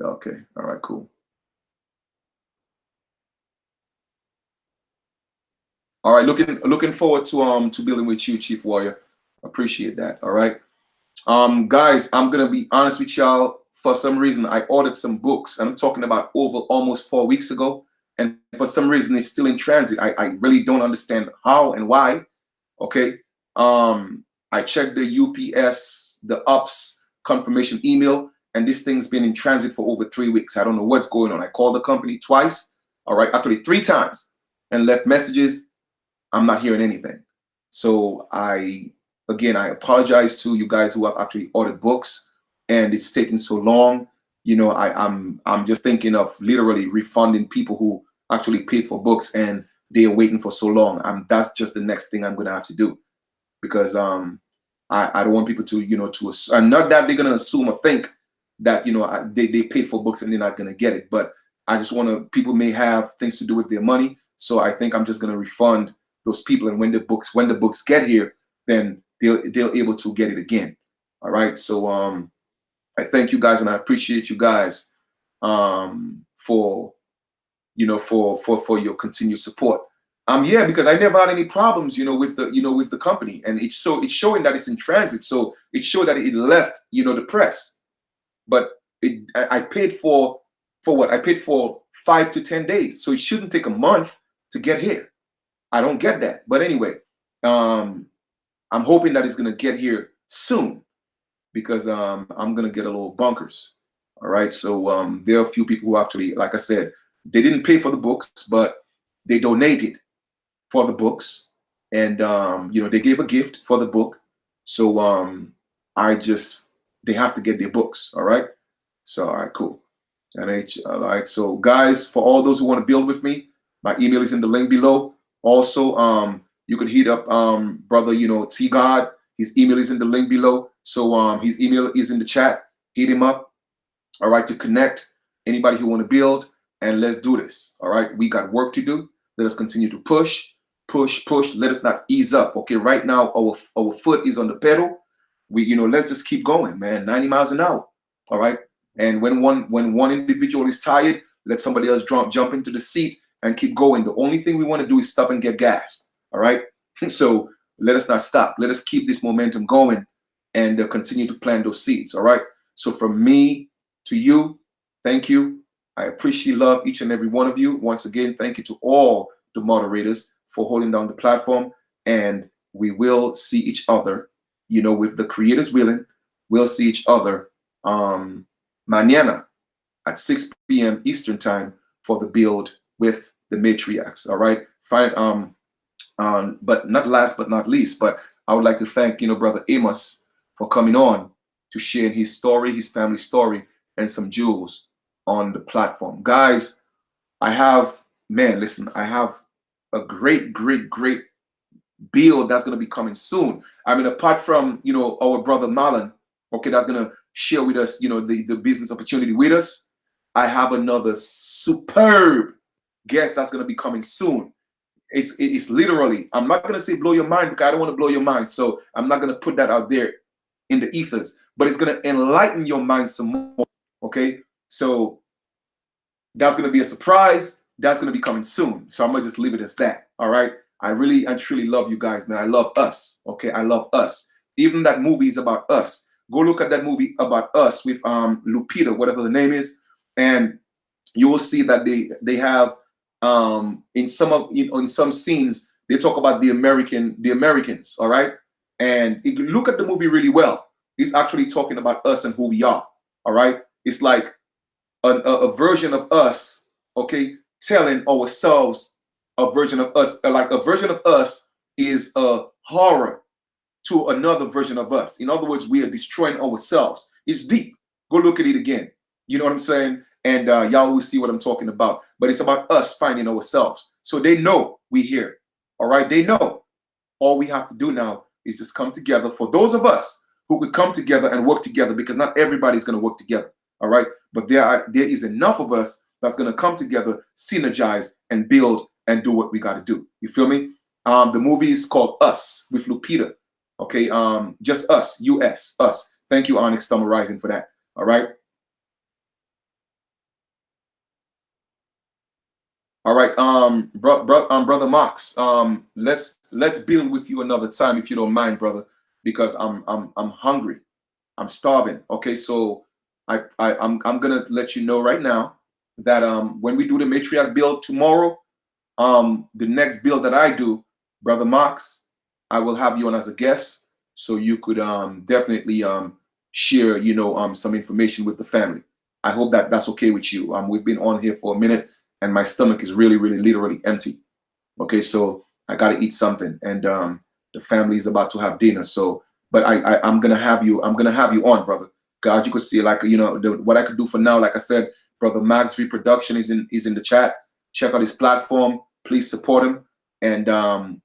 Speaker 1: Okay. All right, cool. All right, looking forward to building with you, Chief Warrior. Appreciate that. All right. Guys, I'm gonna be honest with y'all. for some reason I ordered some books, and I'm talking about over almost 4 weeks ago, and for some reason it's still in transit. I really don't understand how and why. Okay. I checked the UPS, the UPS confirmation email, and this thing's been in transit for over 3 weeks. I don't know what's going on. I called the company twice, all right, actually 3 times, and left messages. I'm not hearing anything. So again, I apologize to you guys who have actually ordered books and it's taking so long. I'm just thinking of literally refunding people who actually paid for books and they're waiting for so long. That's just the next thing I'm gonna have to do, because I don't want people to and not that they're gonna assume or think that they pay for books and they're not gonna get it, but I just want to, people may have things to do with their money, so I think I'm just gonna refund those people, and when the books get here, then they'll able to get it again. All right, so I thank you guys, and I appreciate you guys for for your continued support. Yeah, because I never had any problems, with the company, and it's showing that it's in transit, so it showed that it left, the press, but I paid for what? I paid for 5 to 10 days, so it shouldn't take a month to get here. I don't get that, but anyway, I'm hoping that it's gonna get here soon, because I'm gonna get a little bunkers. All right, so there are a few people who actually, like I said, they didn't pay for the books, but they donated for the books, and they gave a gift for the book. So they have to get their books. All right, so all right, cool. All right, so guys, for all those who want to build with me, my email is in the link below. Also, you could hit up brother, T God. His email is in the link below. So his email is in the chat. Hit him up. All right, to connect. Anybody who want to build, and let's do this. All right, we got work to do. Let us continue to push, push, push. Let us not ease up. Okay, right now our foot is on the pedal. Let's just keep going, man. 90 miles an hour. All right. And when one individual is tired, let somebody else jump into the seat and keep going. The only thing we want to do is stop and get gas. All right. So let us not stop. Let us keep this momentum going and continue to plant those seeds. All right. So from me to you, thank you. I appreciate, love each and every one of you. Once again, thank you to all the moderators for holding down the platform. And we will see each other, with the creators willing. We'll see each other mañana at 6 p.m. Eastern time for the build with the matriarchs. All right. Fine. But not last but not least, but I would like to thank, brother Amos for coming on to share his story, his family story, and some jewels on the platform. Guys, I have a great, great, great build that's going to be coming soon. I mean, apart from, our brother Marlon, okay, that's going to share with us, the business opportunity with us. I have another superb guest that's going to be coming soon. It's literally, I'm not going to say blow your mind, because I don't want to blow your mind. So I'm not going to put that out there in the ethers, but it's going to enlighten your mind some more. Okay. So that's going to be a surprise. That's going to be coming soon. So I'm going to just leave it as that. All right. I truly love you guys, man. I love us. Okay. I love us. Even that movie is about us. Go look at that movie about us with Lupita, whatever the name is, and you will see that they have in some scenes they talk about the Americans. All right. And if you look at the movie really well, it's actually talking about us and who we are. All right. It's like a version of us, okay, telling ourselves a version of us. Like a version of us is a horror to another version of us. In other words, we are destroying ourselves. It's deep. Go look at it again. You know what I'm saying? And y'all will see what I'm talking about. But it's about us finding ourselves. So they know we here. All right? They know. All we have to do now is just come together. For those of us who could come together and work together, because not everybody's going to work together. All right? But there is enough of us that's going to come together, synergize, and build and do what we got to do. You feel me? The movie is called Us with Lupita. Okay, just us, US, us. Thank you, Onyx Summer Rising, for that. All right. All right, brother Mox, let's build with you another time if you don't mind, brother, because I'm hungry, I'm starving. Okay, so I'm gonna let you know right now that when we do the matriarch build tomorrow, the next build that I do, Brother Mox, I will have you on as a guest, so you could definitely share, some information with the family. I hope that that's okay with you. We've been on here for a minute, and my stomach is really, really, literally empty. Okay, so I got to eat something, and the family is about to have dinner. So, but I'm gonna have you. I'm gonna have you on, brother. Because as you could see, like what I could do for now, like I said, brother Max Reproduction is in the chat. Check out his platform. Please support him. And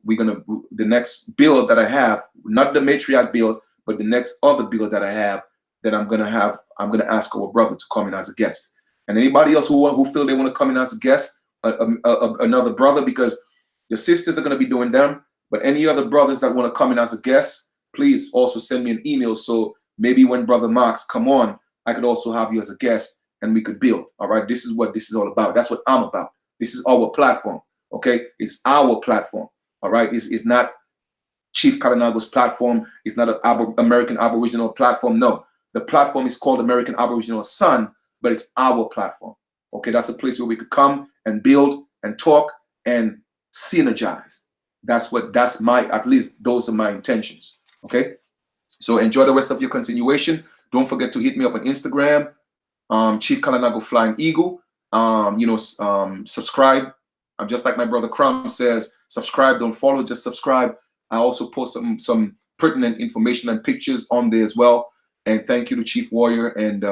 Speaker 1: we're gonna the next build that I have, not the matriarch build, but the next other build that I have, that I'm gonna ask our brother to come in as a guest. And anybody else who feel they want to come in as a guest, another brother, because your sisters are going to be doing them, but any other brothers that want to come in as a guest, please also send me an email. So maybe when Brother Marks come on, I could also have you as a guest and we could build. All right. This is what this is all about. That's what I'm about. This is our platform. Okay. It's our platform. All right. It's not Chief Kalinago's platform. It's not an American Aboriginal platform. No, the platform is called American Aboriginal Sun, but it's our platform. Okay. That's a place where we could come and build and talk and synergize. At least those are my intentions. Okay. So enjoy the rest of your continuation. Don't forget to hit me up on Instagram, Chief Kalinago Flying Eagle. Subscribe. I'm just like my brother Crumb says, subscribe, don't follow, just subscribe. I also post some pertinent information and pictures on there as well. And thank you to Chief Warrior and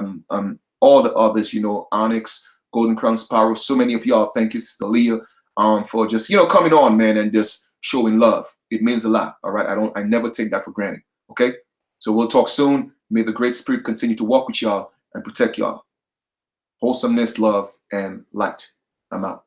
Speaker 1: all the others, Onyx, Golden Crown Sparrow, so many of y'all. Thank you, Sister Leah, for just coming on, man, and just showing love. It means a lot. All right. I never take that for granted. Okay. So we'll talk soon. May the Great Spirit continue to walk with y'all and protect y'all. Wholesomeness, love, and light. I'm out.